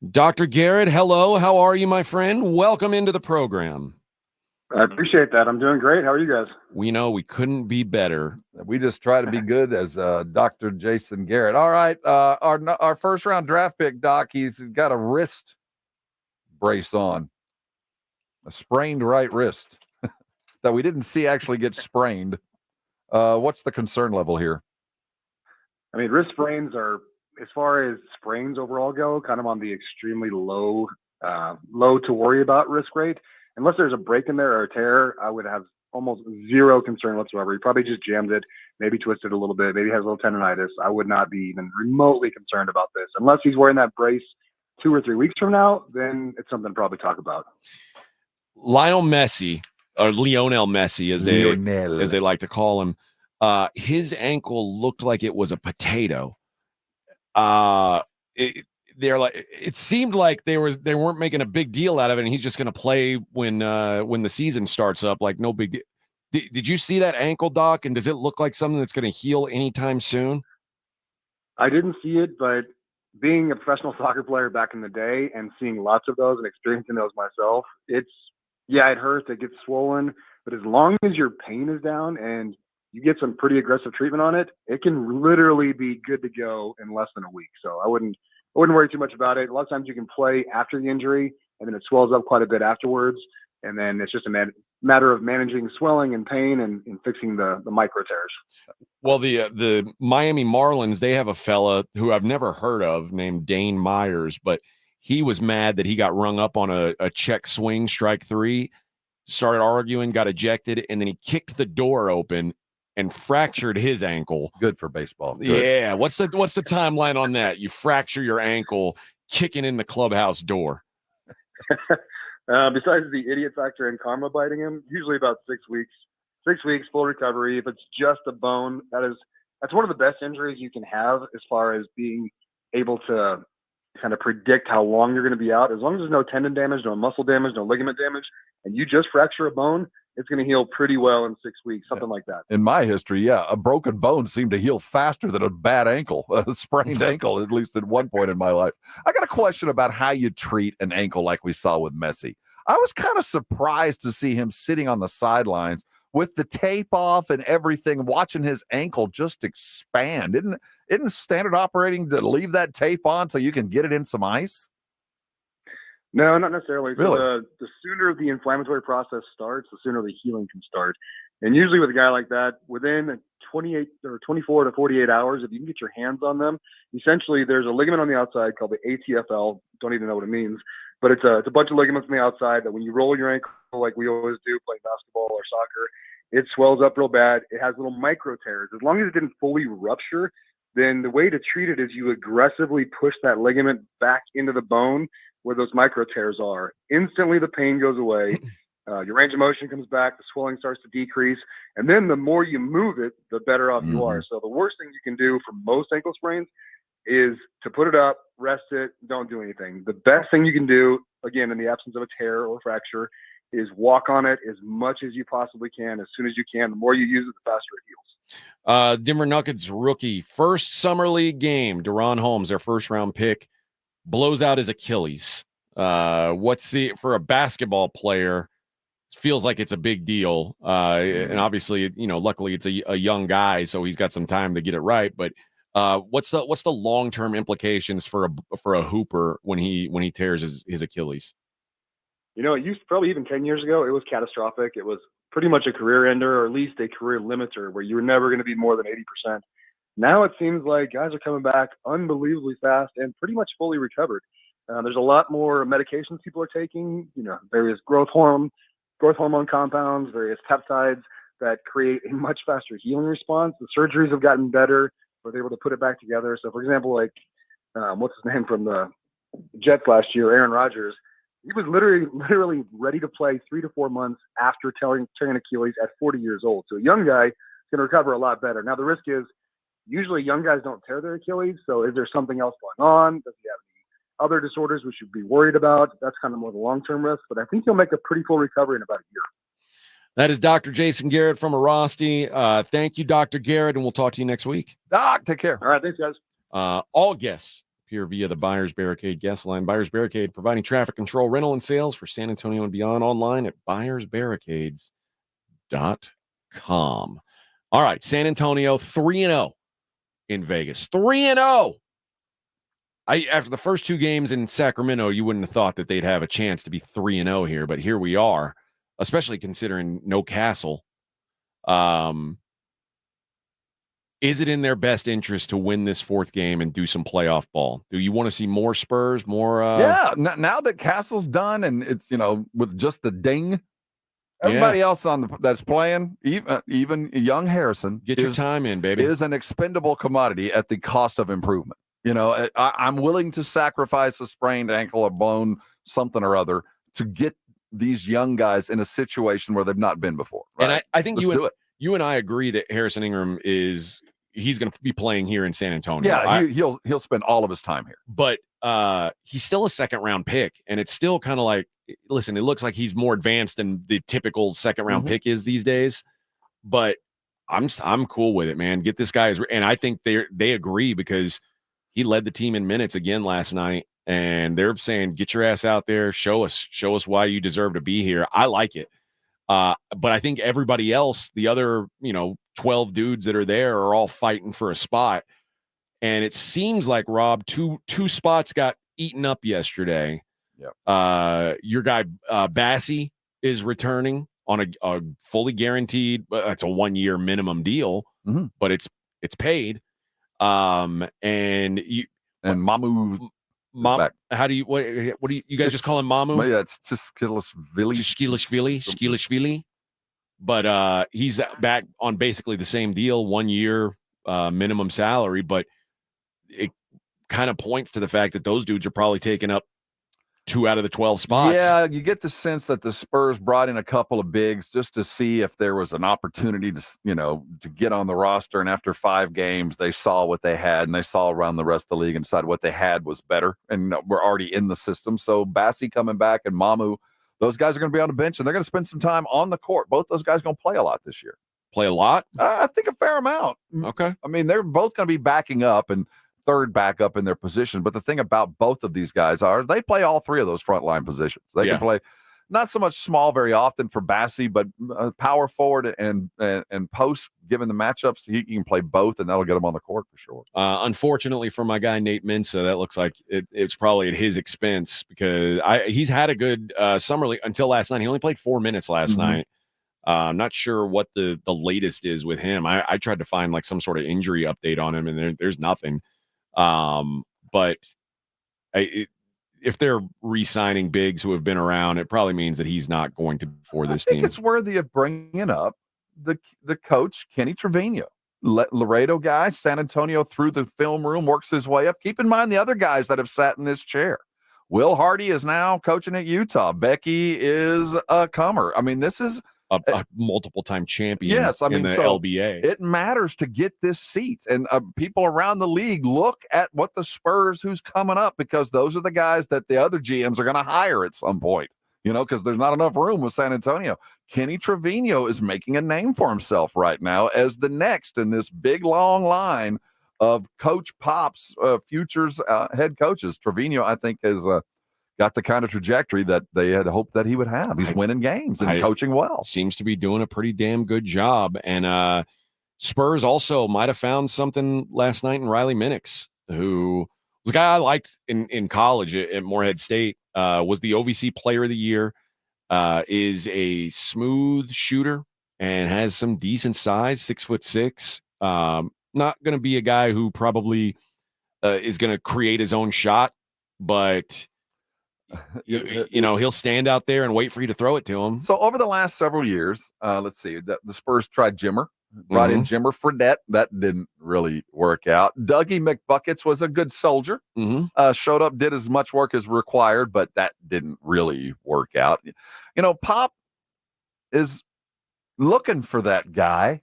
Dr. Garrett, hello. How are you, my friend? Welcome into the program. I appreciate that. I'm doing great. How are you guys? We know we couldn't be better. We just try to be good as Dr. Jason Garrett. All right. Our first round draft pick, Doc, he's got a wrist brace on, a sprained right wrist that we didn't see actually get sprained. What's the concern level here? I mean, wrist sprains are, as far as sprains overall go, kind of on the extremely low to worry about risk rate. Unless there's a break in there or a tear, I would have almost zero concern whatsoever. He probably just jammed it, maybe twisted a little bit, maybe has a little tendonitis. I would not be even remotely concerned about this. Unless he's wearing that brace 2 or 3 weeks from now, then it's something to probably talk about. Lionel Messi, or Lionel Messi, as they like to call him, his ankle looked like it was a potato. It seemed like they weren't making a big deal out of it, and he's just going to play when the season starts up. Like, no big deal. Did you see that ankle, Doc? And does it look like something that's going to heal anytime soon? I didn't see it, but being a professional soccer player back in the day and seeing lots of those and experiencing those myself, it hurts, it gets swollen, but as long as your pain is down and you get some pretty aggressive treatment on it, it can literally be good to go in less than a week. So I wouldn't worry too much about it. A lot of times you can play after the injury and then it swells up quite a bit afterwards. And then it's just a matter of managing swelling and pain and fixing the micro tears. Well, the Miami Marlins, they have a fella who I've never heard of named Dane Myers, but he was mad that he got rung up on a check swing, strike 3, started arguing, got ejected, and then he kicked the door open and fractured his ankle. Good for baseball. Good. Yeah. What's the timeline on that? You fracture your ankle kicking in the clubhouse door. Besides the idiot factor and karma biting him, usually about 6 weeks. 6 weeks, full recovery. If it's just a bone, that's one of the best injuries you can have as far as being able to kind of predict how long you're going to be out. As long as there's no tendon damage, no muscle damage, no ligament damage, and you just fracture a bone, it's going to heal pretty well in 6 weeks, something like that. In my history, a broken bone seemed to heal faster than a bad ankle, a sprained ankle, at least at one point in my life. I got a question about how you treat an ankle like we saw with Messi. I was kind of surprised to see him sitting on the sidelines with the tape off and everything, watching his ankle just expand. Isn't standard operating to leave that tape on so you can get it in some ice? No, not necessarily. Really? So the sooner the inflammatory process starts, the sooner the healing can start. And usually with a guy like that, within 28 or 24 to 48 hours, if you can get your hands on them, essentially there's a ligament on the outside called the ATFL. Don't even know what it means, but it's a bunch of ligaments on the outside that when you roll your ankle like we always do playing basketball or soccer, it swells up real bad. It has little micro tears. As long as it didn't fully rupture, then the way to treat it is you aggressively push that ligament back into the bone where those micro tears are. Instantly, the pain goes away. Your range of motion comes back. The swelling starts to decrease. And then the more you move it, the better off you are. So the worst thing you can do for most ankle sprains is to put it up, rest it, don't do anything. The best thing you can do, again, in the absence of a tear or fracture, is walk on it as much as you possibly can, as soon as you can. The more you use it, the faster it heals. Denver Nuggets rookie, first summer league game. Deron Holmes, their first round pick, blows out his Achilles. For a basketball player, feels like it's a big deal. And obviously, luckily it's a young guy, so he's got some time to get it right. But what's the long-term implications for a hooper when he tears his Achilles? It used to, probably even 10 years ago, it was catastrophic. It was pretty much a career ender, or at least a career limiter, where you were never going to be more than 80%. Now it seems like guys are coming back unbelievably fast and pretty much fully recovered. There's a lot more medications people are taking, various growth hormone compounds, various peptides that create a much faster healing response. The surgeries have gotten better, where they're able to put it back together. So, for example, like what's his name from the Jets last year, Aaron Rodgers, he was literally ready to play 3 to 4 months after tearing Achilles at 40 years old. So a young guy can recover a lot better. Now, the risk is usually young guys don't tear their Achilles. So is there something else going on? Does he have any other disorders we should be worried about? That's kind of more the long-term risk. But I think he'll make a pretty full recovery in about a year. That is Dr. Jason Garrett from Arasti. Thank you, Dr. Garrett, and we'll talk to you next week. Doc, take care. All right, thanks, guys. All guests appear via the Buyers Barricade guest line. Buyers Barricade, providing traffic control, rental, and sales for San Antonio and beyond, online at buyersbarricades.com. All right, San Antonio 3-0 in Vegas. 3-0. After the first two games in Sacramento, you wouldn't have thought that they'd have a chance to be 3-0 here, but here we are, especially considering no Castle. Is it in their best interest to win this fourth game and do some playoff ball? Do you want to see more Spurs, more? Yeah, now that Castle's done and it's, with just a ding, everybody else that's playing, even young Harrison, get your time in, baby, is an expendable commodity at the cost of improvement. I'm willing to sacrifice a sprained ankle, a bone, something or other to get these young guys in a situation where they've not been before. Right? And I think you and I agree that Harrison Ingram he's going to be playing here in San Antonio. Yeah, he'll spend all of his time here. But he's still a second-round pick, and it's still kind of like, listen, it looks like he's more advanced than the typical second-round pick is these days. But I'm cool with it, man. Get this guy, and I think they agree because he led the team in minutes again last night, and they're saying, get your ass out there, show us why you deserve to be here. I like it. But I think everybody else, the other, 12 dudes that are there are all fighting for a spot. And it seems like, Rob, two spots got eaten up yesterday. Yep. Your guy, Bassey, is returning on a fully guaranteed, it's a 1-year minimum deal, but it's paid. And Mamu, how do you what do you guys just call him Mamu? Yeah, it's Skilishvili. But he's back on basically the same deal, 1 year minimum salary. But it kind of points to the fact that those dudes are probably taking up 2 out of the 12 spots. Yeah, you get the sense that the Spurs brought in a couple of bigs just to see if there was an opportunity to, to get on the roster. And after 5 games, they saw what they had, and they saw around the rest of the league and decided what they had was better. And we're already in the system. So Bassi coming back and Mamu, those guys are going to be on the bench, and they're going to spend some time on the court. Both those guys are going to play a lot this year. Play a lot? I think a fair amount. Okay. I mean, they're both going to be backing up and third backup in their position. But the thing about both of these guys are they play all 3 of those frontline positions. They can play not so much small very often for Bassi, but power forward and post, given the matchups, he can play both, and that'll get him on the court for sure. Unfortunately for my guy, Nate Mensah, that looks like it's probably at his expense because he's had a good summer league until last night. He only played 4 minutes last night. I'm not sure what the latest is with him. I tried to find like some sort of injury update on him, and there's nothing. But if they're re-signing bigs who have been around, it probably means that he's not going to be for this team. It's worthy of bringing up the coach, Kenny Trevino. Laredo guy, San Antonio through the film room, works his way up. Keep in mind the other guys that have sat in this chair. Will Hardy is now coaching at Utah. Becky is a comer. I mean, this is a multiple-time champion in the so LBA. It matters to get this seat. And people around the league look at what the Spurs, who's coming up, because those are the guys that the other GMs are going to hire at some point, because there's not enough room with San Antonio. Kenny Trevino is making a name for himself right now as the next in this big, long line of Coach Pop's futures head coaches. Trevino, I think, is got the kind of trajectory that they had hoped that he would have. He's winning games and coaching well. Seems to be doing a pretty damn good job. And Spurs also might have found something last night in Riley Minix, who was a guy I liked in college at Morehead State, was the OVC Player of the Year, is a smooth shooter and has some decent size, 6'6". Not going to be a guy who probably is going to create his own shot, but he'll stand out there and wait for you to throw it to him. So over the last several years, let's see, the Spurs tried Jimmer, brought in Jimmer Fredette. That didn't really work out. Dougie McBuckets was a good soldier. Showed up, did as much work as required, but that didn't really work out. Pop is looking for that guy.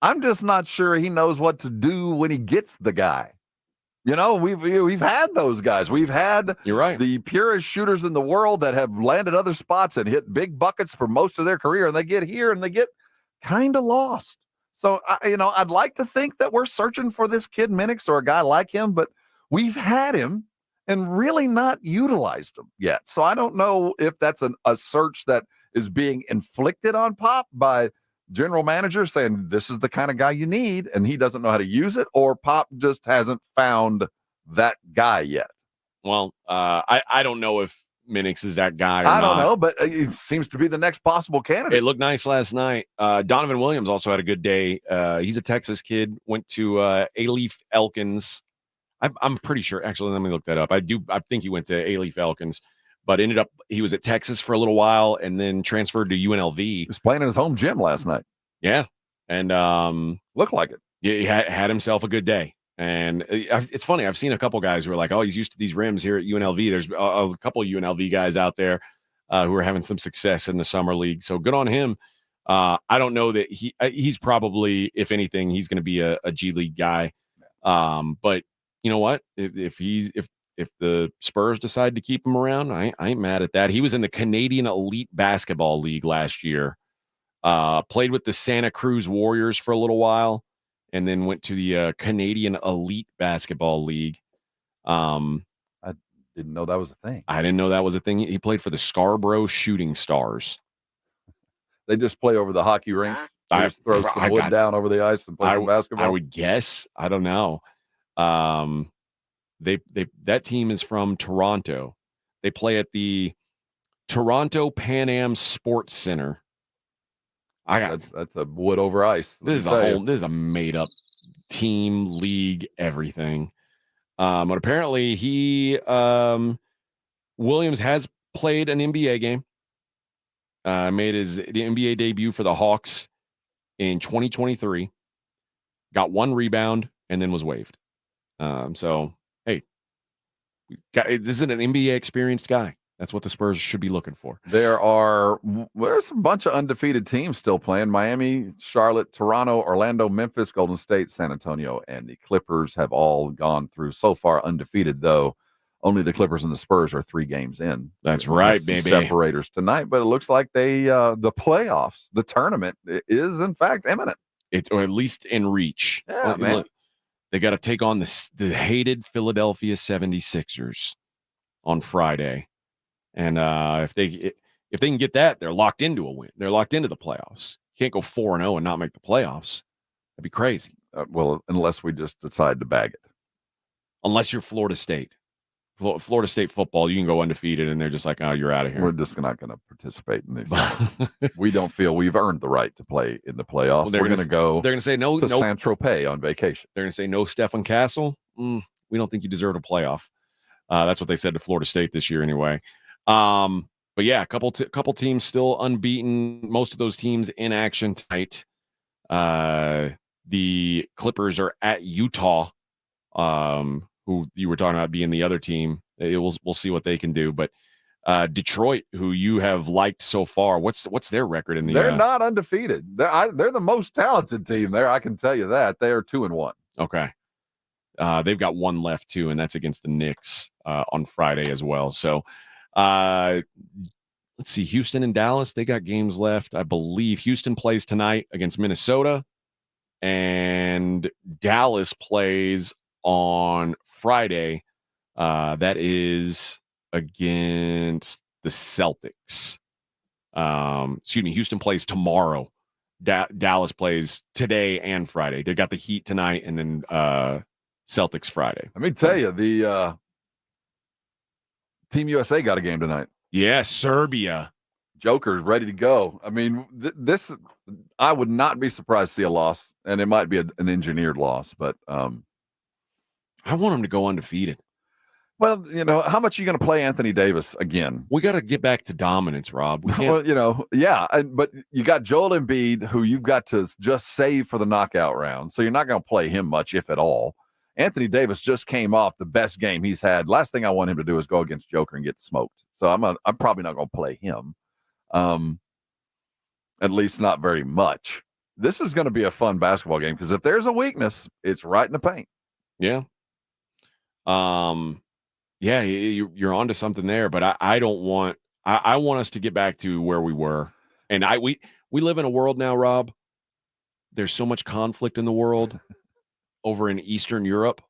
I'm just not sure he knows what to do when he gets the guy. We've had those guys. We've had the purest shooters in the world that have landed other spots and hit big buckets for most of their career, and they get here and they get kind of lost. So, I'd like to think that we're searching for this kid Minix or a guy like him, but we've had him and really not utilized him yet. So I don't know if that's a search that is being inflicted on Pop by general manager saying this is the kind of guy you need, and he doesn't know how to use it, or Pop just hasn't found that guy yet. Well, I don't know if Minix is that guy or I don't not. know, but it seems to be the next possible candidate. It looked nice last night. Donovan Williams also had a good day. He's a Texas kid, went to A-Leaf Elkins. I'm pretty sure. Actually, let me look that up. I think he went to A-Leaf Elkins, but ended up he was at Texas for a little while and then transferred to UNLV. He was playing in his home gym last night. Yeah, and looked like it. Yeah, he had himself a good day. And it's funny. I've seen a couple guys who are like, "Oh, he's used to these rims here at UNLV." There's a couple of UNLV guys out there who are having some success in the summer league. So good on him. I don't know that he's probably, if anything, he's going to be a G League guy. But you know what? If the Spurs decide to keep him around, I ain't mad at that. He was in the Canadian Elite Basketball League last year. Played with the Santa Cruz Warriors for a little while, and then went to the Canadian Elite Basketball League. I didn't know that was a thing. I didn't know that was a thing. He played for the Scarborough Shooting Stars. They just play over the hockey rinks. They just throw some wood down over the ice and play some basketball. I would guess. I don't know. That team is from Toronto. They play at the Toronto Pan Am Sports Center. That's a wood over ice. This is a made up team, league, everything. But apparently Williams has played an NBA game. Made the NBA debut for the Hawks in 2023. Got 1 rebound and then was waived. So hey, This is an NBA experienced guy. That's what the Spurs should be looking for. There's a bunch of undefeated teams still playing. Miami, Charlotte, Toronto, Orlando, Memphis, Golden State, San Antonio, and the Clippers have all gone through so far undefeated, though only the Clippers and the Spurs are 3 games in. That's right, baby. Separators tonight, but it looks like the playoffs, the tournament is in fact imminent. It's or at least in reach. Yeah, man. Look, they got to take on the hated Philadelphia 76ers on Friday. And if they can get that, they're locked into a win. They're locked into the playoffs. You can't go 4-0 and not make the playoffs. That'd be crazy. Well, unless we just decide to bag it. Unless you're Florida State. Florida State football, you can go undefeated, and they're just like, oh, you're out of here. We're just not going to participate in this. We don't feel we've earned the right to play in the playoffs. Well, we're going to go. They're going to say no. To Saint-Tropez on vacation. They're going to say no. Stephen Castle. We don't think you deserve a playoff. That's what they said to Florida State this year, anyway. But yeah, a couple teams still unbeaten. Most of those teams in action tonight. The Clippers are at Utah, who you were talking about being the other team. We'll see what they can do. But Detroit, who you have liked so far, what's their record in the? They're not undefeated. They're the most talented team there. I can tell you that. They are 2-1. Okay. They've got one left too, and that's against the Knicks on Friday as well. So. Let's see, Houston and Dallas, they got games left. I believe Houston plays tonight against Minnesota, and Dallas plays on Friday. That is against the Celtics. Houston plays tomorrow. Dallas plays today and Friday. They got the Heat tonight, and then Celtics Friday. Let me tell you, the Team USA got a game tonight. Yes, Serbia. Joker's ready to go. I mean, this I would not be surprised to see a loss, and it might be an engineered loss, but I want them to go undefeated. Well, how much are you going to play Anthony Davis again? We got to get back to dominance, Rob. Well, yeah, but you got Joel Embiid, who you've got to just save for the knockout round, so you're not going to play him much, if at all. Anthony Davis just came off the best game he's had. Last thing I want him to do is go against Joker and get smoked. So I'm probably not going to play him. At least not very much. This is going to be a fun basketball game because if there's a weakness, it's right in the paint. Yeah. Yeah, you're onto something there, but I don't want I want us to get back to where we were. And we live in a world now, Rob. There's so much conflict in the world over in Eastern Europe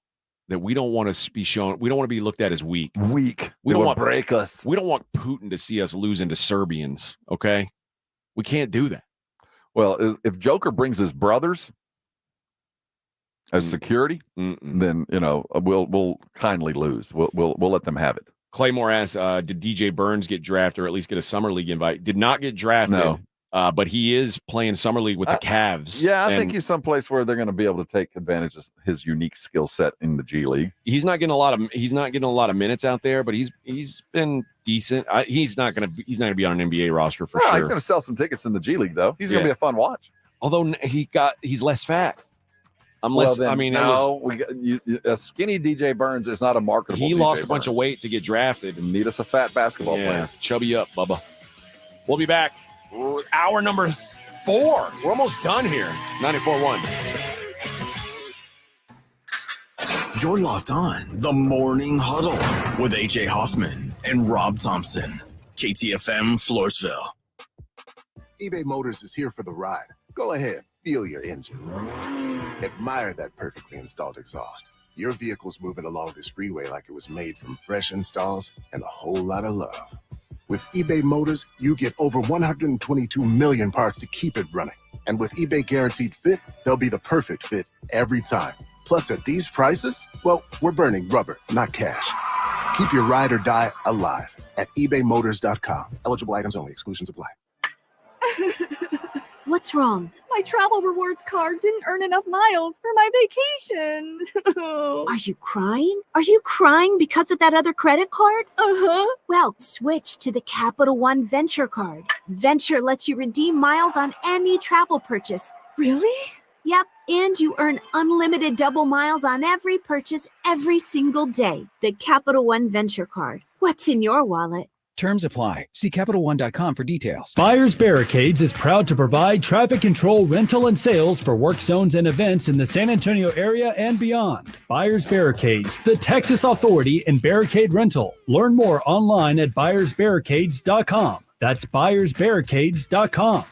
that we don't want to be shown. We don't want to be looked at as weak. We don't want to break us. We don't want Putin to see us losing to Serbians. Okay, we can't do that. Well, if Joker brings his brothers as security, then we'll kindly lose. We'll let them have it. Claymore asks, did DJ Burns get drafted or at least get a summer league invite? Did not get drafted. No. But he is playing summer league with the Cavs. Yeah, I think he's someplace where they're going to be able to take advantage of his unique skill set in the G League. He's not getting a lot of minutes out there, but he's been decent. He's not going to be on an NBA roster for sure. He's going to sell some tickets in the G League though. He's going to be a fun watch. Although he's less fat. A skinny DJ Burns is not a marketable. He lost a bunch of weight to get drafted. Need us a fat basketball player. Chubby up, Bubba. We'll be back. Hour number 4. We're almost done here. 94.1. You're locked on the Morning Huddle with AJ Hoffman and Rob Thompson. KTFM Floresville. eBay Motors is here for the ride. Go ahead, feel your engine. Admire that perfectly installed exhaust. Your vehicle's moving along this freeway like it was made from fresh installs and a whole lot of love. With eBay Motors, you get over 122 million parts to keep it running. And with eBay Guaranteed Fit, they'll be the perfect fit every time. Plus, at these prices, well, we're burning rubber, not cash. Keep your ride or die alive at ebaymotors.com. Eligible items only. Exclusions apply. What's wrong? My travel rewards card didn't earn enough miles for my vacation. Are you crying? Are you crying because of that other credit card? Uh-huh. Well, switch to the Capital One Venture card. Venture lets you redeem miles on any travel purchase. Really? Yep, and you earn unlimited double miles on every purchase every single day. The Capital One Venture Card. What's in your wallet? Terms apply. See CapitalOne.com for details. Buyers Barricades is proud to provide traffic control, rental, and sales for work zones and events in the San Antonio area and beyond. Buyers Barricades, the Texas authority in barricade rental. Learn more online at buyersbarricades.com. That's buyersbarricades.com.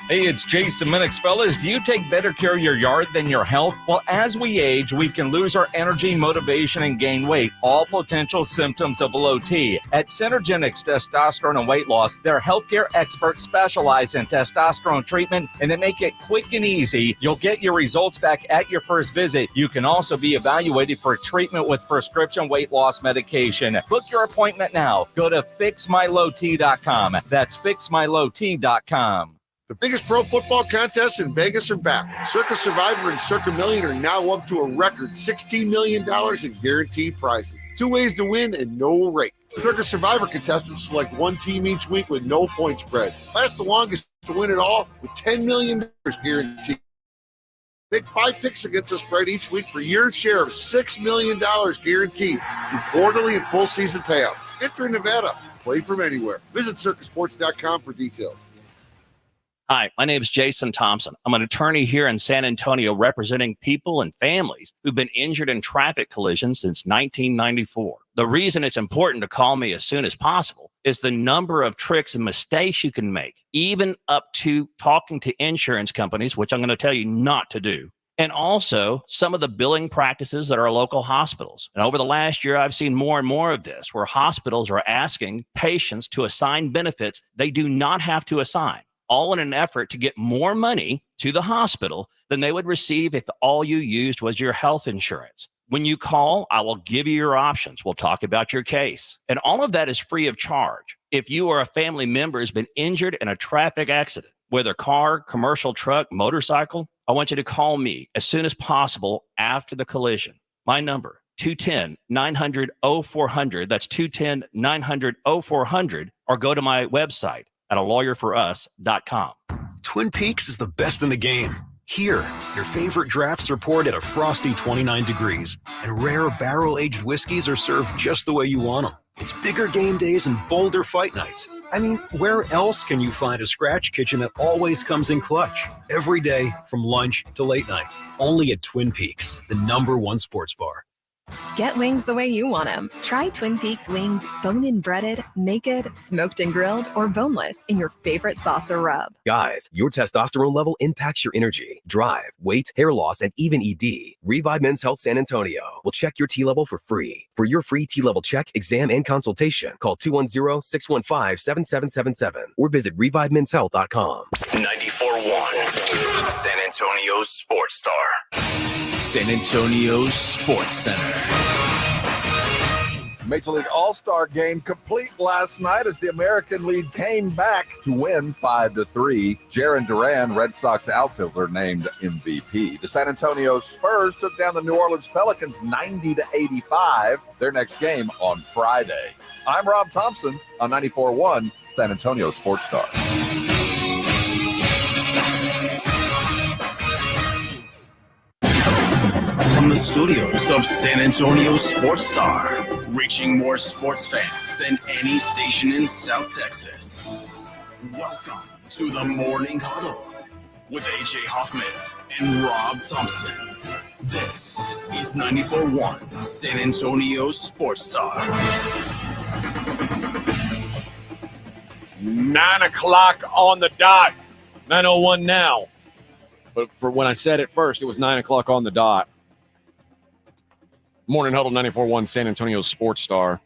Hey, it's Jason Minix, fellas. Do you take better care of your yard than your health? Well, as we age, we can lose our energy, motivation, and gain weight, all potential symptoms of low T. At Synergenics Testosterone and Weight Loss, their healthcare experts specialize in testosterone treatment, and they make it quick and easy. You'll get your results back at your first visit. You can also be evaluated for treatment with prescription weight loss medication. Book your appointment now. Go to fixmylowt.com. That's fixmylowt.com. The biggest pro football contests in Vegas are back. Circa Survivor and Circa Million are now up to a record $16 million in guaranteed prizes. 2 ways to win and no rate. Circa Survivor contestants select one team each week with no point spread. Last the longest to win it all with $10 million guaranteed. Pick 5 picks against the spread each week for your share of $6 million guaranteed through quarterly and full season payouts. Enter in Nevada. Play from anywhere. Visit circasports.com for details. Hi, my name is Jason Thompson. I'm an attorney here in San Antonio representing people and families who've been injured in traffic collisions since 1994. The reason it's important to call me as soon as possible is the number of tricks and mistakes you can make, even up to talking to insurance companies, which I'm going to tell you not to do. And also some of the billing practices at our local hospitals. And over the last year, I've seen more and more of this, where hospitals are asking patients to assign benefits they do not have to assign, all in an effort to get more money to the hospital than they would receive if all you used was your health insurance. When you call, I will give you your options. We'll talk about your case. And all of that is free of charge. If you or a family member has been injured in a traffic accident, whether car, commercial truck, motorcycle, I want you to call me as soon as possible after the collision. My number, 210-900-0400. That's 210-900-0400. Or go to my website at alawyer4us.com. Twin Peaks is the best in the game. Here, your favorite drafts are poured at a frosty 29 degrees, and rare barrel-aged whiskeys are served just the way you want them. It's bigger game days and bolder fight nights. I mean, where else can you find a scratch kitchen that always comes in clutch? Every day, from lunch to late night. Only at Twin Peaks, the #1 sports bar. Get wings the way you want them. Try Twin Peaks wings bone-in breaded, naked, smoked and grilled, or boneless in your favorite sauce or rub. Guys, your testosterone level impacts your energy, drive, weight, hair loss, and even ED. Revive Men's Health San Antonio will check your T level for free. For your free T level check, exam, and consultation, call 210-615-7777 or visit ReviveMen'sHealth.com. 94.1 San Antonio Sports Star. San Antonio Sports Center. Major League All-Star game complete last night as the American League came back to win 5-3. Jarren Duran, Red Sox outfielder, named MVP. The San Antonio Spurs took down the New Orleans Pelicans 90-85. Their next game on Friday. I'm Rob Thompson on 94.1 San Antonio Sports Star. From the studios of San Antonio Sports Star, reaching more sports fans than any station in South Texas. Welcome to the Morning Huddle with AJ Hoffman and Rob Thompson. This is 94.1 San Antonio Sports Star. 9 o'clock on the dot. 9:01 now. But for when I said it first, it was 9 o'clock on the dot. Morning Huddle 94.1 San Antonio Sports Star.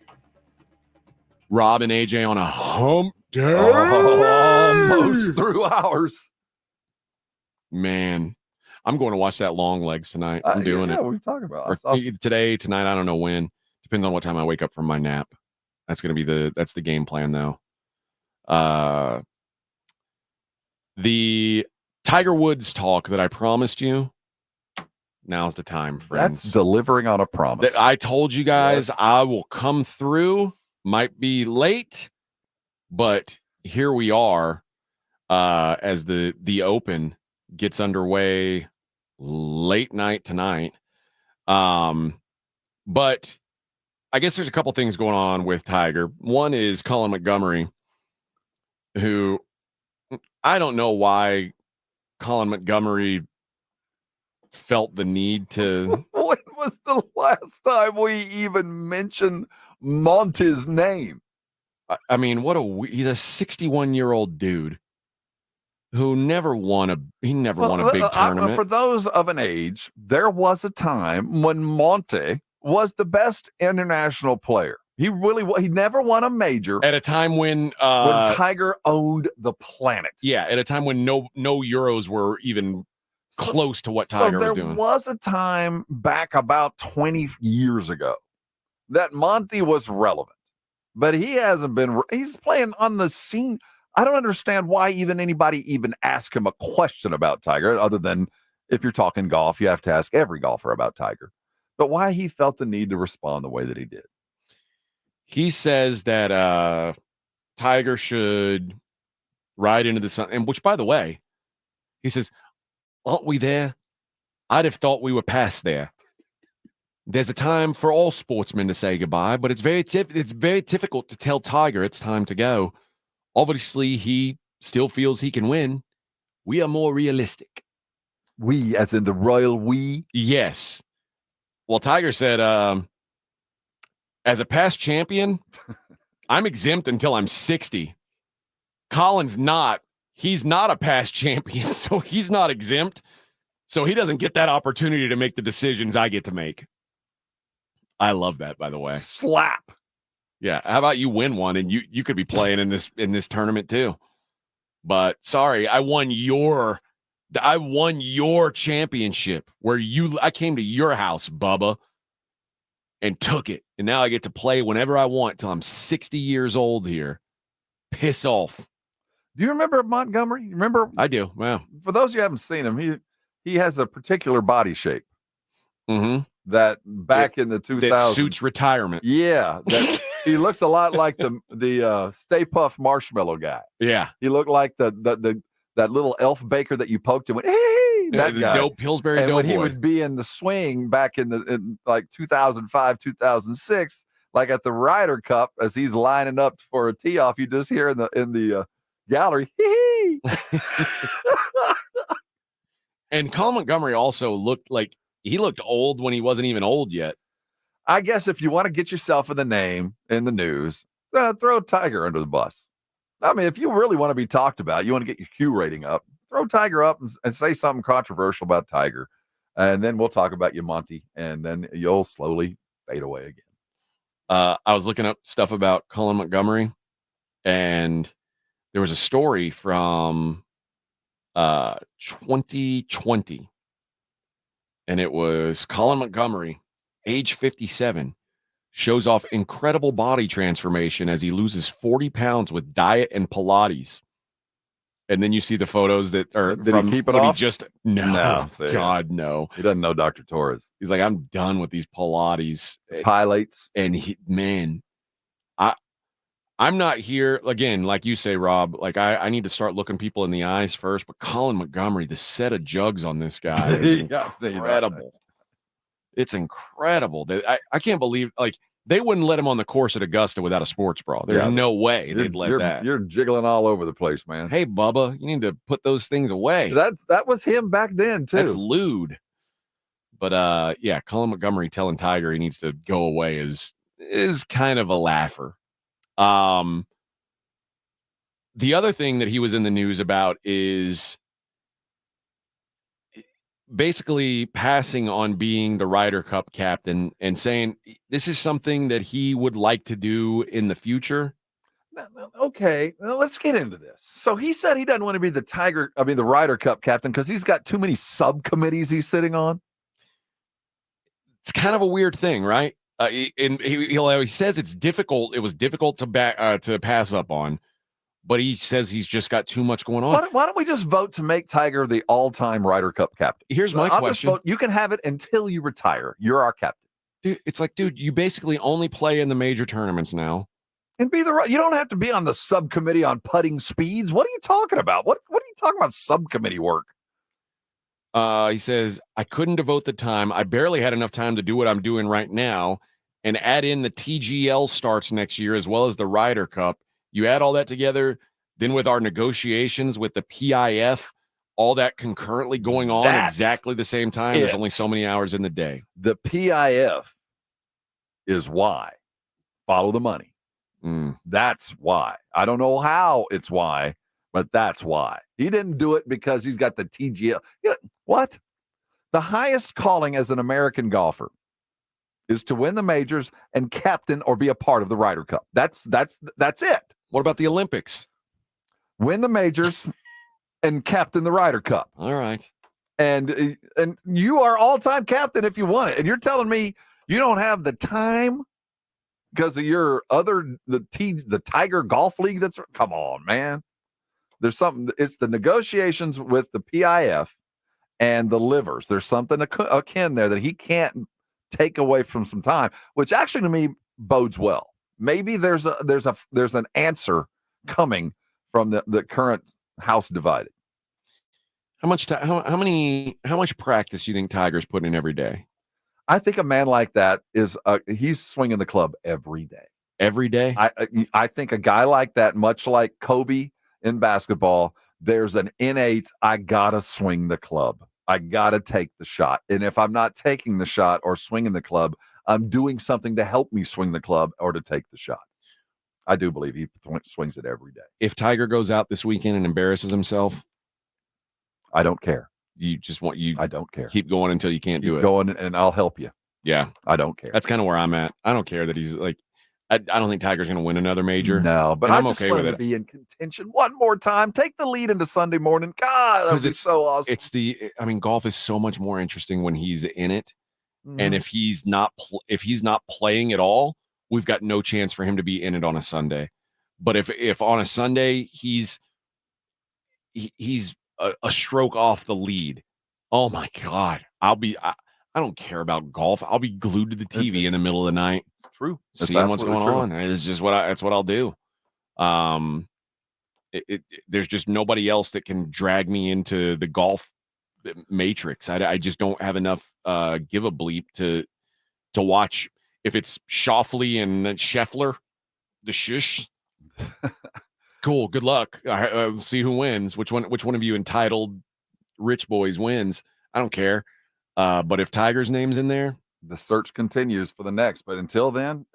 Rob and AJ on a hump day. Almost through hours. Man, I'm going to watch that long legs tonight. I'm doing it. What are you talking about? Or today, tonight, I don't know when. Depends on what time I wake up from my nap. That's going to be that's the game plan, though. The Tiger Woods talk that I promised you. Now's the time, friends. That's delivering on a promise. I told you guys I will come through. Might be late, but here we are as the Open gets underway late night tonight. But I guess there's a couple things going on with Tiger. One is Colin Montgomery, who I don't know why Colin Montgomery felt the need to. When was the last time we even mentioned Monty's name? I mean, he's a 61-year-old dude who never won a big tournament. For those of an age, there was a time when Monty was the best international player. He never won a major at a time when Tiger owned the planet. Yeah, at a time when no Euros were even close to what Tiger was doing. There was a time back about 20 years ago that Monty was relevant, but he hasn't been. He's playing on the scene. I don't understand why anybody even ask him a question about Tiger, other than if you're talking golf, you have to ask every golfer about Tiger. But why he felt the need to respond the way that he did. He says that Tiger should ride into the sun, and which, by the way, he says, aren't we there? I'd have thought we were past there. There's a time for all sportsmen to say goodbye, but it's very difficult to tell Tiger it's time to go. Obviously, he still feels he can win. We are more realistic. We, as in the royal we? Yes. Well, Tiger said, as a past champion, I'm exempt until I'm 60. Colin's not. He's not a past champion, so he's not exempt. So he doesn't get that opportunity to make the decisions I get to make. I love that, by the way. Slap. Yeah. How about you win one and you could be playing in this tournament too? But sorry, I won your championship where I came to your house, Bubba, and took it. And now I get to play whenever I want till I'm 60 years old here. Piss off. Do you remember Montgomery? Remember? I do. Wow. For those who haven't seen him, he has a particular body shape. Mm-hmm. That back in the 2000s that suits retirement. Yeah, he looks a lot like the Stay Puft Marshmallow guy. Yeah, he looked like that little elf baker that you poked and went, hey, that the guy. Dope Pillsbury and Doughboy. When he would be in the swing back in like 2005, 2006, like at the Ryder Cup, as he's lining up for a tee off, you just hear in the gallery, hee hee. And Colin Montgomery also looked like he looked old when he wasn't even old yet. I guess if you want to get yourself in the name in the news, throw Tiger under the bus. I mean, if you really want to be talked about, you want to get your Q rating up, throw Tiger up and say something controversial about Tiger. And then we'll talk about you, Monty, and then you'll slowly fade away again. I was looking up stuff about Colin Montgomery, and there was a story from 2020. And it was Colin Montgomery, age 57, shows off incredible body transformation as he loses 40 pounds with diet and Pilates. And then you see the photos that are Did he keep it off? No, God, no. He doesn't know Dr. Torres. He's like, I'm done with these Pilates. Pilates. And I'm not here, again, like you say, Rob, like I need to start looking people in the eyes first, but Colin Montgomery, the set of jugs on this guy is incredible. It's incredible. I can't believe, like, they wouldn't let him on the course at Augusta without a sports bra. There's no way they'd let that. You're jiggling all over the place, man. Hey, Bubba, you need to put those things away. That was him back then, too. That's lewd. But, yeah, Colin Montgomery telling Tiger he needs to go away is kind of a laugher. The other thing that he was in the news about is basically passing on being the Ryder Cup captain and saying this is something that he would like to do in the future. Okay, well, let's get into this. So he said he doesn't want to be the Ryder Cup captain because he's got too many subcommittees he's sitting on. It's kind of a weird thing, right? And he says it's difficult. It was difficult to pass up on, but he says he's just got too much going on. Why don't we just vote to make Tiger the all-time Ryder Cup captain? Here's my question. You can have it until you retire. You're our captain. Dude, it's like, dude, you basically only play in the major tournaments now. And you don't have to be on the subcommittee on putting speeds. What are you talking about? What are you talking about subcommittee work? He says, I couldn't devote the time. I barely had enough time to do what I'm doing right now and add in the TGL starts next year as well as the Ryder Cup. You add all that together, then with our negotiations with the PIF, all that concurrently going on exactly the same time. There's only so many hours in the day. The PIF is why. Follow the money. That's why. I don't know how it's why, but that's why. He didn't do it because he's got the TGL. You know, what? The highest calling as an American golfer is to win the majors and captain or be a part of the Ryder Cup. That's it. What about the Olympics? Win the majors and captain the Ryder Cup. All right. And you are all-time captain if you want it. And you're telling me you don't have the time because of your the Tiger Golf League? Come on, man. There's something. It's the negotiations with the PIF and the livers. There's something akin there that he can't take away from some time, which actually to me bodes well. Maybe there's an answer coming from the current house divided. How much practice do you think Tiger's putting in every day? I think a man like that he's swinging the club every day. Every day? I think a guy like that, much like Kobe in basketball, there's an innate, I gotta swing the club. I gotta take the shot. And if I'm not taking the shot or swinging the club, I'm doing something to help me swing the club or to take the shot. I do believe he swings it every day. If Tiger goes out this weekend and embarrasses himself, I don't care. I don't care. Keep going until you can't do it. Keep going, and I'll help you. Yeah, I don't care. That's kind of where I'm at. I don't care that he's like. I don't think Tiger's going to win another major. No, but I'm just okay want with him it. to be in contention one more time. Take the lead into Sunday morning. God, that would be so awesome. Golf is so much more interesting when he's in it, and if he's not playing at all, we've got no chance for him to be in it on a Sunday. But if on a Sunday he's a stroke off the lead, oh my God, I don't care about golf. I'll be glued to the TV in the middle of the night. It's true. Seeing what's going on. It's just that's what I'll do. There's just nobody else that can drag me into the golf matrix. I just don't have enough give a bleep to watch. If it's Schauffele and Scheffler, the shush. Cool. Good luck. Let's see who wins. Which one of you entitled rich boys wins? I don't care. But if Tiger's name's in there, the search continues for the next. But until then,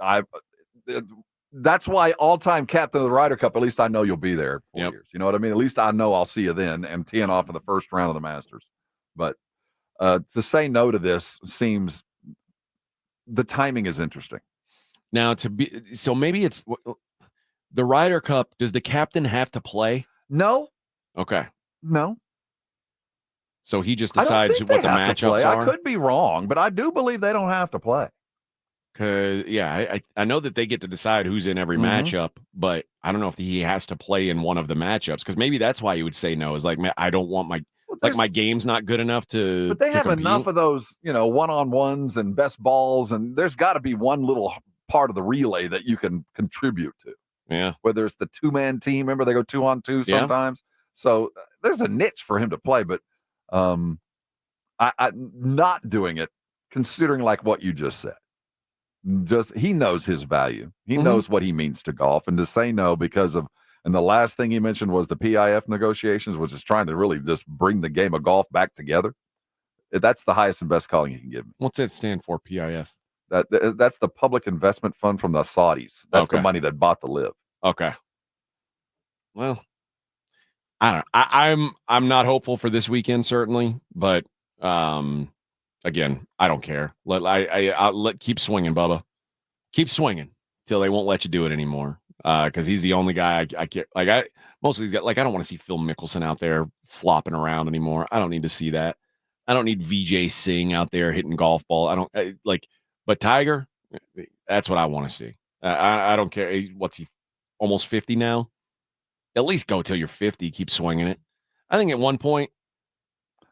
that's why all-time captain of the Ryder Cup. At least I know you'll be there 4 years. You know what I mean? At least I know I'll see you then and teeing off in the first round of the Masters. But to say no to this seems the timing is interesting. Now maybe it's the Ryder Cup. Does the captain have to play? No. Okay. No. So he just decides what the matchups are? I could be wrong, but I do believe they don't have to play. Because, I know that they get to decide who's in every matchup, but I don't know if he has to play in one of the matchups. Because maybe that's why he would say no. Is like, man, I don't want my game's not good enough to. But they have compete. enough of those, one-on-ones and best balls, and there's got to be one little part of the relay that you can contribute to. Yeah. Whether it's the two-man team, remember they go 2-on-2 sometimes. So there's a niche for him to play, but. I'm not doing it considering like what you just said. He knows his value. He knows what he means to golf, and to say no because of, and the last thing he mentioned was the PIF negotiations, which is trying to really just bring the game of golf back together. That's the highest and best calling you can give me. What's that stand for, PIF? That's the public investment fund from the Saudis. That's the money that bought the live. Okay. Well, I don't know. I'm not hopeful for this weekend, certainly, but again, I don't care. I'll keep swinging, Bubba. Keep swinging till they won't let you do it anymore. Because he's the only guy I can't. Most of these guys, I don't want to see Phil Mickelson out there flopping around anymore. I don't need to see that. I don't need Vijay Singh out there hitting golf ball. But Tiger, that's what I want to see. I don't care. What's he? Almost 50 now. At least go till you're 50. Keep swinging it. I think at one point,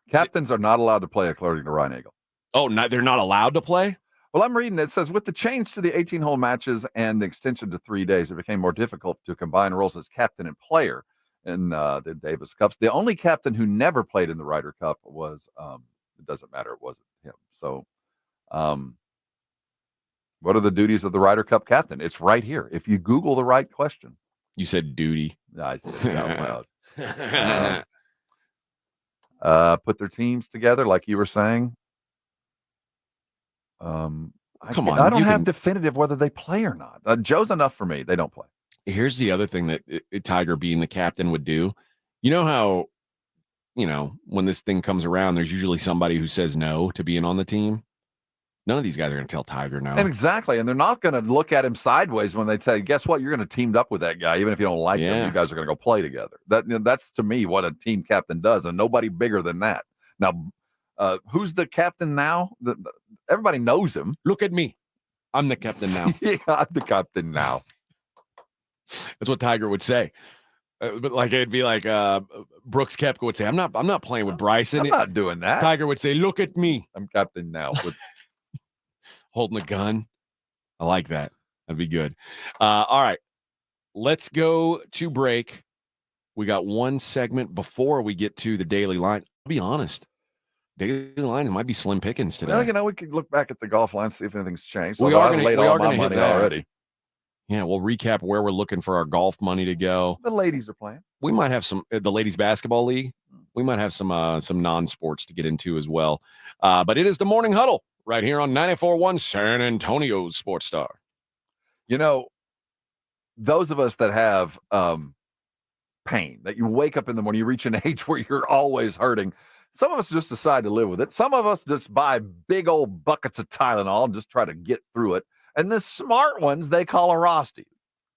captains are not allowed to play according to Ryan Eagle. Oh, they're not allowed to play? Well, I'm reading it says with the change to the 18-hole matches and the extension to 3 days, it became more difficult to combine roles as captain and player. in the Davis Cups. The only captain who never played in the Ryder Cup was, it doesn't matter, it wasn't him. So, what are the duties of the Ryder Cup captain? It's right here. If you Google the right question. You said duty. I said it out loud. Put their teams together, like you were saying. Come on. I don't have definitive whether they play or not. Joe's enough for me. They don't play. Here's the other thing that Tiger being the captain would do. You know how, when this thing comes around, there's usually somebody who says no to being on the team. None of these guys are going to tell Tiger no. And exactly. And they're not going to look at him sideways when they tell you, guess what? You're going to team up with that guy. Even if you don't like him, you guys are going to go play together. That's to me what a team captain does, and nobody bigger than that. Now, who's the captain now? Everybody knows him. Look at me. I'm the captain now. Yeah, I'm the captain now. That's what Tiger would say. But like it'd be like Brooks Koepka would say, I'm not playing with Bryson. I'm not doing that. Tiger would say, look at me. I'm captain now. Holding a gun. I like that. That'd be good. All right. Let's go to break. We got one segment before we get to the daily line. I'll be honest. Daily line, it might be slim pickings today. Well, we could look back at the golf line, see if anything's changed. We are laid all my money already. Yeah, we'll recap where we're looking for our golf money to go. The ladies are playing. We might have some the ladies basketball league. We might have some non-sports to get into as well. But it is the Morning Huddle right here on 94.1 San Antonio's Sports Star. Those of us that have pain, that you wake up in the morning, you reach an age where you're always hurting. Some of us just decide to live with it. Some of us just buy big old buckets of Tylenol and just try to get through it. And the smart ones, they call a Rosti.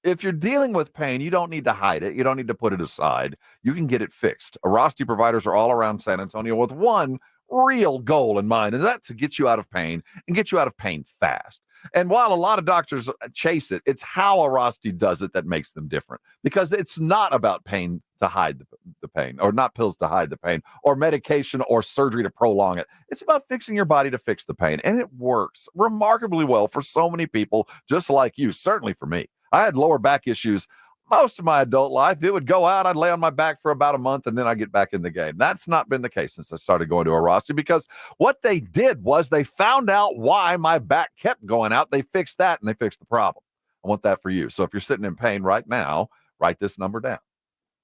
If you're dealing with pain, you don't need to hide it. You don't need to put it aside. You can get it fixed. Rosti providers are all around San Antonio with one real goal in mind, and that's to get you out of pain and get you out of pain fast. And while a lot of doctors chase it, it's how a Rosti does it that makes them different, because it's not about pain to hide the pain, or not pills to hide the pain, or medication or surgery to prolong it. It's about fixing your body to fix the pain, and it works remarkably well for so many people, just like you, certainly for me. I had lower back issues most of my adult life. It would go out, I'd lay on my back for about a month, and then I get back in the game. That's not been the case since I started going to a Rosti, because what they did was they found out why my back kept going out. They fixed that, and they fixed the problem. I want that for you. So if you're sitting in pain right now, write this number down.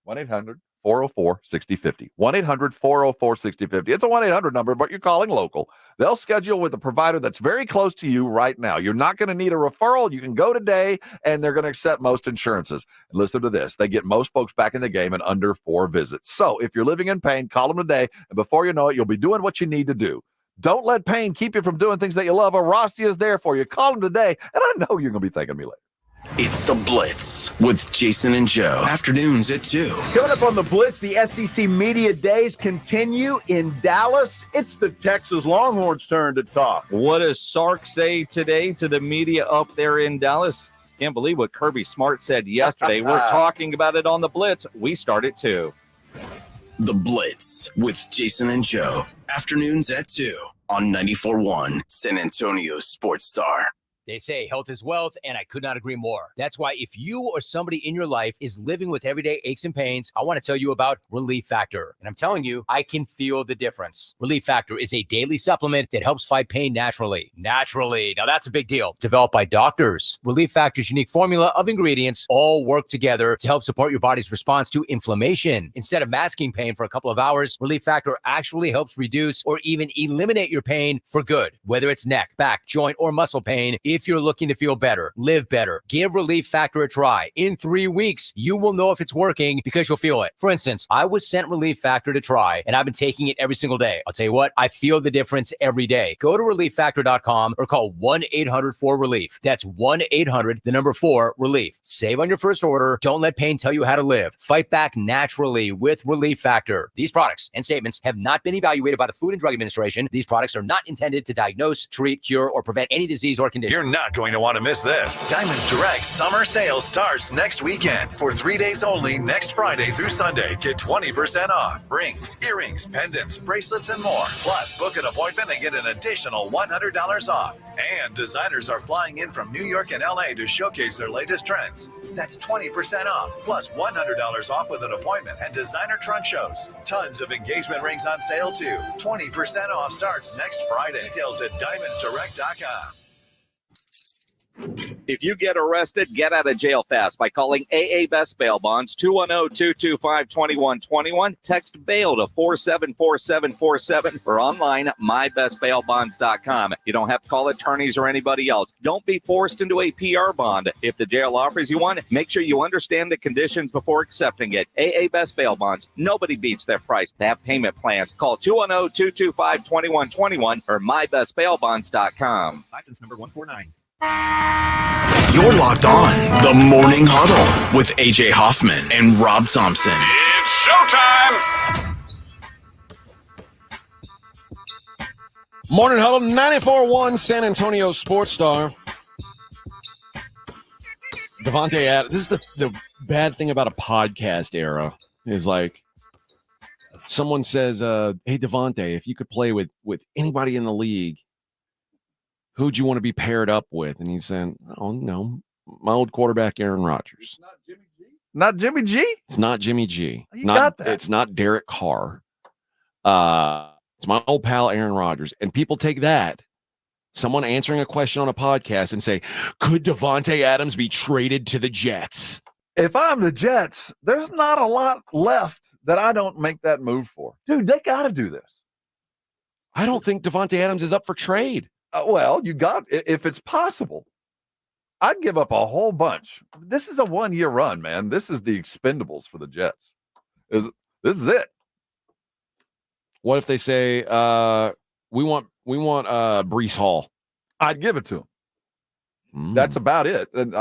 1-800-404-6050. 1-800-404-6050. It's a 1-800 number, but you're calling local. They'll schedule with a provider that's very close to you right now. You're not going to need a referral. You can go today, and they're going to accept most insurances. And listen to this. They get most folks back in the game in under 4 visits. So if you're living in pain, call them today, and before you know it, you'll be doing what you need to do. Don't let pain keep you from doing things that you love. A Rosti is there for you. Call them today, and I know you're going to be thanking me later. It's The Blitz with Jason and Joe. Afternoons at 2. Coming up on The Blitz, the SEC Media Days continue in Dallas. It's the Texas Longhorns' turn to talk. What does Sark say today to the media up there in Dallas? Can't believe what Kirby Smart said yesterday. We're talking about it on The Blitz. We start at 2. The Blitz with Jason and Joe. Afternoons at 2 on 94.1 San Antonio Sports Star. They say health is wealth, and I could not agree more. That's why if you or somebody in your life is living with everyday aches and pains, I want to tell you about Relief Factor. And I'm telling you, I can feel the difference. Relief Factor is a daily supplement that helps fight pain naturally. Naturally. Now that's a big deal. Developed by doctors. Relief Factor's unique formula of ingredients all work together to help support your body's response to inflammation. Instead of masking pain for a couple of hours, Relief Factor actually helps reduce or even eliminate your pain for good. Whether it's neck, back, joint, or muscle pain, if you're looking to feel better, live better, give Relief Factor a try. In 3 weeks, you will know if it's working because you'll feel it. For instance, I was sent Relief Factor to try, and I've been taking it every single day. I'll tell you what, I feel the difference every day. Go to ReliefFactor.com or call 1-800-4RELIEF. That's 1-800-4-RELIEF. Save on your first order. Don't let pain tell you how to live. Fight back naturally with Relief Factor. These products and statements have not been evaluated by the Food and Drug Administration. These products are not intended to diagnose, treat, cure, or prevent any disease or condition. You're not going to want to miss this. Diamonds Direct summer sale starts next weekend. For 3 days only, next Friday through Sunday, get 20% off. Rings, earrings, pendants, bracelets, and more. Plus, book an appointment and get an additional $100 off. And designers are flying in from New York and LA to showcase their latest trends. That's 20% off, plus $100 off with an appointment and designer trunk shows. Tons of engagement rings on sale too. 20% off starts next Friday. Details at diamondsdirect.com. If you get arrested, get out of jail fast by calling AA Best Bail Bonds, 210-225-2121. Text bail to 474747 or online mybestbailbonds.com. You don't have to call attorneys or anybody else. Don't be forced into a PR bond. If the jail offers you one, make sure you understand the conditions before accepting it. AA Best Bail Bonds. Nobody beats their price. They have payment plans. Call 210-225-2121 or mybestbailbonds.com. License number 149. You're locked on the Morning Huddle with AJ Hoffman and Rob Thompson. It's showtime! Morning Huddle, 94.1 San Antonio Sports Star. Devontae Adams. This is the bad thing about a podcast era is like someone says, hey, Devontae, if you could play with anybody in the league, who'd you want to be paired up with? And he's saying, oh, no, my old quarterback, Aaron Rodgers. Not Jimmy G? It's not Jimmy G. You got that. It's not Derek Carr. It's my old pal, Aaron Rodgers. And people take that, someone answering a question on a podcast and say, could Devontae Adams be traded to the Jets? If I'm the Jets, there's not a lot left that I don't make that move for. Dude, they got to do this. I don't think Devontae Adams is up for trade. Well, you got, if it's possible, I'd give up a whole bunch. This is a 1-year run, man. This is the expendables for the Jets. This is it. What if they say, we want Breece Hall? I'd give it to him. That's about it. And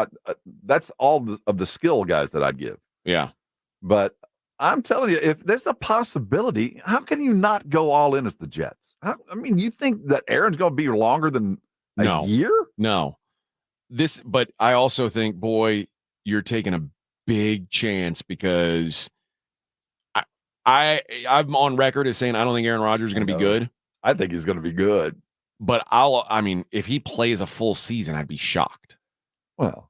that's all of the skill guys that I'd give. Yeah. But I'm telling you, if there's a possibility, how can you not go all in as the Jets? You think that Aaron's going to be longer than a year? No. But I also think, boy, you're taking a big chance because I'm on record as saying I don't think Aaron Rodgers is going to be good. I think he's going to be good. But if he plays a full season, I'd be shocked. Well,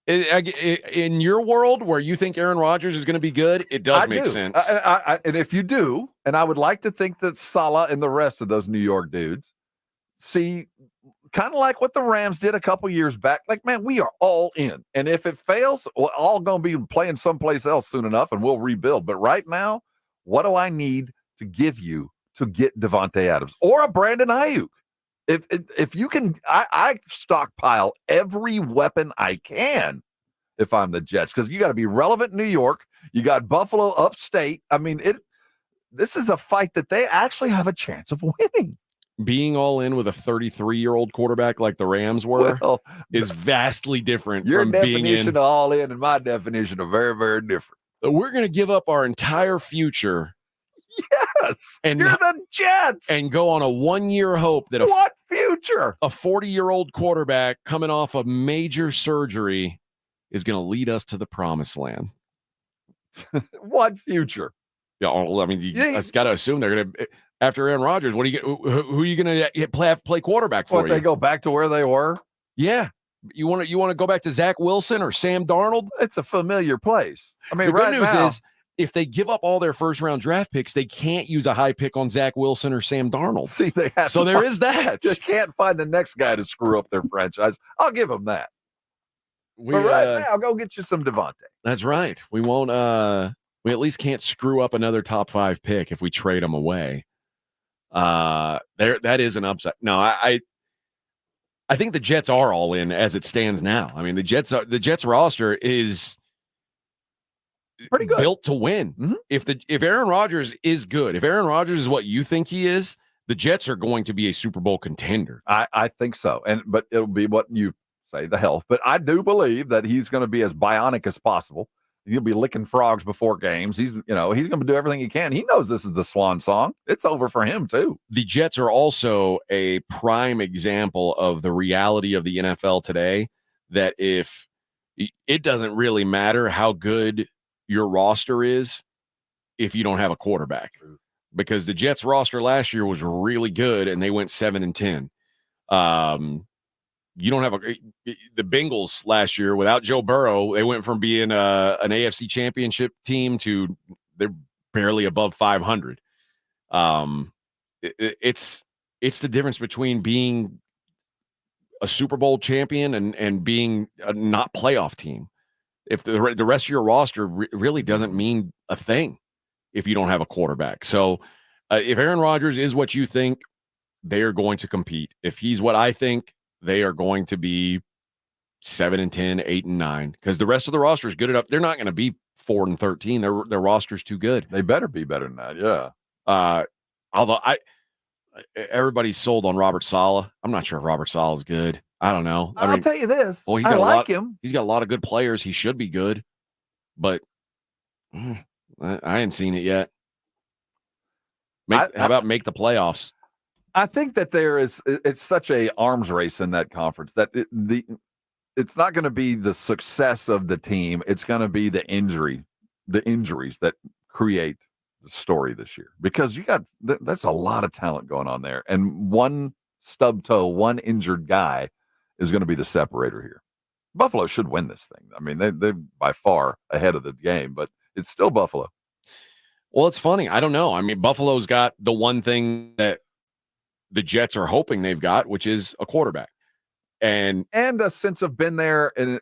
in your world where you think Aaron Rodgers is going to be good, it does make sense. And if you do, and I would like to think that Saleh and the rest of those New York dudes see kind of like what the Rams did a couple years back. Like, man, we are all in. And if it fails, we're all going to be playing someplace else soon enough and we'll rebuild. But right now, what do I need to give you to get Devontae Adams or a Brandon Aiyuk? If you can, I stockpile every weapon I can if I'm the Jets, because you got to be relevant in New York. You got Buffalo upstate. This is a fight that they actually have a chance of winning. Being all in with a 33-year-old quarterback like the Rams were is vastly different your from being in. Your definition of all in and my definition are very, very different. We're going to give up our entire future. Yes, and you're the Jets. And go on a 1-year hope that what future? A 40-year-old quarterback coming off of major surgery is going to lead us to the promised land. What future? Yeah, you just got to assume they're going to, after Aaron Rodgers, who are you going to play quarterback for? They go back to where they were? Yeah. You want to go back to Zach Wilson or Sam Darnold? It's a familiar place. The good news is, if they give up all their first-round draft picks, they can't use a high pick on Zach Wilson or Sam Darnold. See, they have so there is that. You can't find the next guy to screw up their franchise. I'll give them that. But right now, go get you some Devontae. That's right. We won't. We at least can't screw up another top 5 pick if we trade them away. That is an upside. No, I think the Jets are all in as it stands now. The Jets roster is pretty good, built to win. Mm-hmm. If Aaron Rodgers is good, if Aaron Rodgers is what you think he is, the Jets are going to be a Super Bowl contender. I think so. But it'll be what you say, the health. But I do believe that he's going to be as bionic as possible. He'll be licking frogs before games. He's going to do everything he can. He knows this is the swan song. It's over for him too. The Jets are also a prime example of the reality of the NFL today, that if it doesn't really matter how good your roster is if you don't have a quarterback, because the Jets roster last year was really good and they went 7-10. You don't have the Bengals last year without Joe Burrow. They went from being an AFC championship team to they're barely above 500. It's the difference between being a Super Bowl champion and being a not playoff team. If the rest of your roster really doesn't mean a thing if you don't have a quarterback. So if Aaron Rodgers is what you think, they are going to compete. If he's what I think, they are going to be 7-10, 8-9, because the rest of the roster is good enough. They're not going to be 4-13. Their roster's too good. They better be better than that. Yeah. Although everybody's sold on Robert Saleh. I'm not sure if Robert Saleh is good. I don't know. I'll tell you this. Well, I like him. He's got a lot of good players. He should be good, but I ain't seen it yet. How about make the playoffs? I think that it's such a arms race in that conference that it's not going to be the success of the team. It's going to be the injuries that create the story this year, because that's a lot of talent going on there. And one stub toe, one injured guy is going to be the separator here. Buffalo should win this thing. I mean, they're by far ahead of the game, but it's still Buffalo. Well, it's funny. I don't know. I mean, Buffalo's got the one thing that the Jets are hoping they've got, which is a quarterback and a sense of been there. And,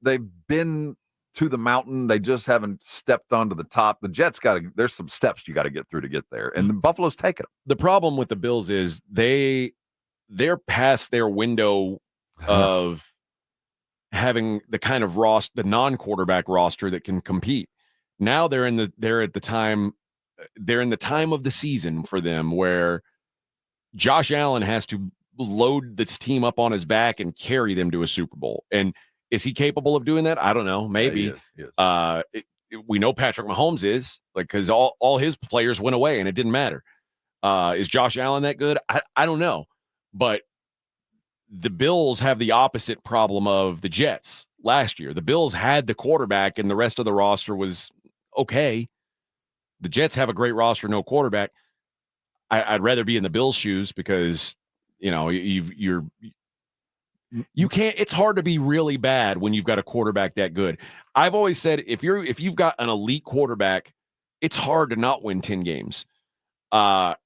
they've been to the mountain. They just haven't stepped onto the top. The Jets there's some steps you got to get through to get there. And Buffalo's taking them. The problem with the Bills is they're past their window of having the kind of the non-quarterback roster that can compete. Now they're in the time of the season for them where Josh Allen has to load this team up on his back and carry them to a Super Bowl. And is he capable of doing that? I don't know. Maybe. Yeah, he is. We know Patrick Mahomes is, because all his players went away and it didn't matter. Is Josh Allen that good? I don't know. But the Bills have the opposite problem of the Jets last year. The Bills had the quarterback and the rest of the roster was okay. The Jets have a great roster, no quarterback. I'd rather be in the Bills' shoes because, you can't. It's hard to be really bad when you've got a quarterback that good. I've always said if you've got an elite quarterback, it's hard to not win 10 games. That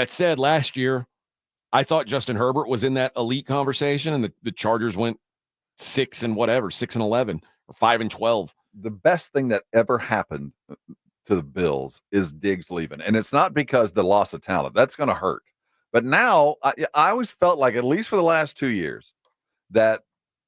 said, last year I thought Justin Herbert was in that elite conversation, and the Chargers went 6-11 or 5-12. The best thing that ever happened to the Bills is Diggs leaving. And it's not because the loss of talent. That's going to hurt. But now I always felt like, at least for the last 2 years, that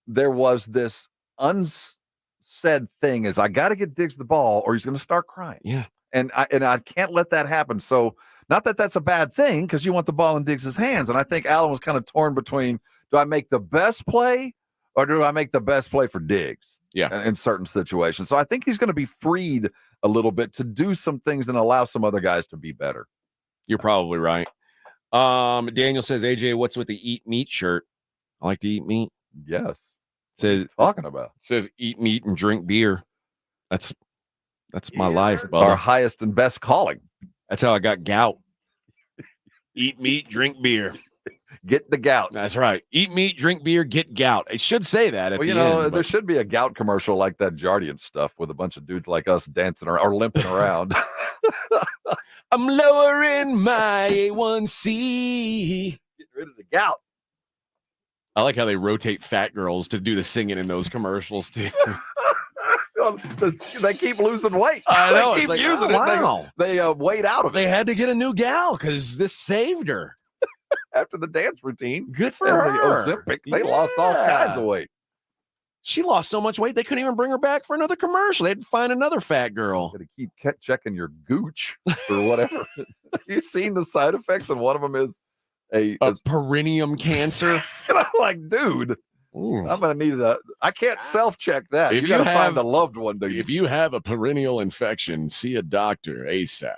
there was this unsaid thing is I got to get Diggs the ball or he's going to start crying. Yeah. And I can't let that happen. So not that that's a bad thing, because you want the ball in Diggs' hands. And I think Allen was kind of torn between, do I make the best play or do I make the best play for Diggs? Yeah. In certain situations. So I think he's going to be freed a little bit to do some things and allow some other guys to be better. You're probably right. Daniel says, AJ, what's with the eat meat shirt? I like to eat meat. Yes. Says talking about. Says eat meat and drink beer. That's my life. It's our highest and best calling. That's how I got gout. Eat meat, drink beer. Get the gout. That's right. Eat meat, drink beer, get gout. It should say that. There should be a gout commercial like that Jardian stuff with a bunch of dudes like us dancing or limping around. I'm lowering my A1C. Get rid of the gout. I like how they rotate fat girls to do the singing in those commercials too. They keep losing weight. I know. They keep using it. Wow. They wait out of it. They had to get a new gal because this saved her. After the dance routine. Good for and her. The Ozempic, they lost all kinds of weight. She lost so much weight, they couldn't even bring her back for another commercial. They had to find another fat girl. Got to keep checking your gooch or whatever. You've seen the side effects, and one of them is a perineum cancer. And I'm like, dude, I'm going to need I can't self-check that. You got to find a loved one. If you have a perennial infection, see a doctor ASAP.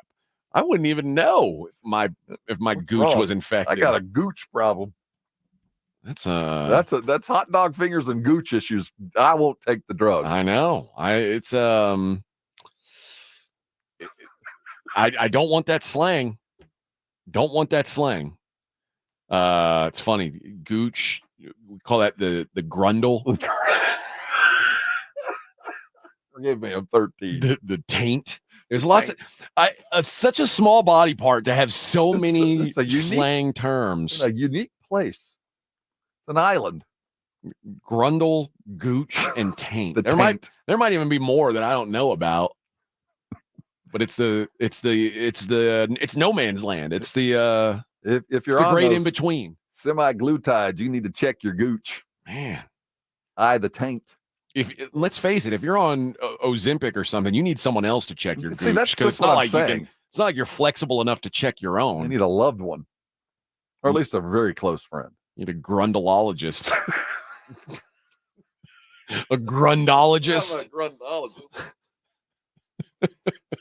I wouldn't even know if my gooch was infected. I got a gooch problem. That's hot dog fingers and gooch issues. I won't take the drug. I know. I don't want that slang. Don't want that slang. It's funny. Gooch. We call that the grundle. Forgive me, I'm 13. The taint. There's lots of such a small body part to have so many slang terms. It's a unique place. It's an island. Grundle, gooch, and taint. There might even be more that I don't know about. But it's no man's land. It's the if you're it's the on great those in between. Semi-glutides, you need to check your gooch. Man, the taint. Let's face it, if you're on Ozempic or something, you need someone else to check your gooch. That's It's what not I'm like saying. it's not like you're flexible enough to check your own. You need a loved one, or at least a very close friend. You need a grundologist. A grundologist. I'm a grundologist.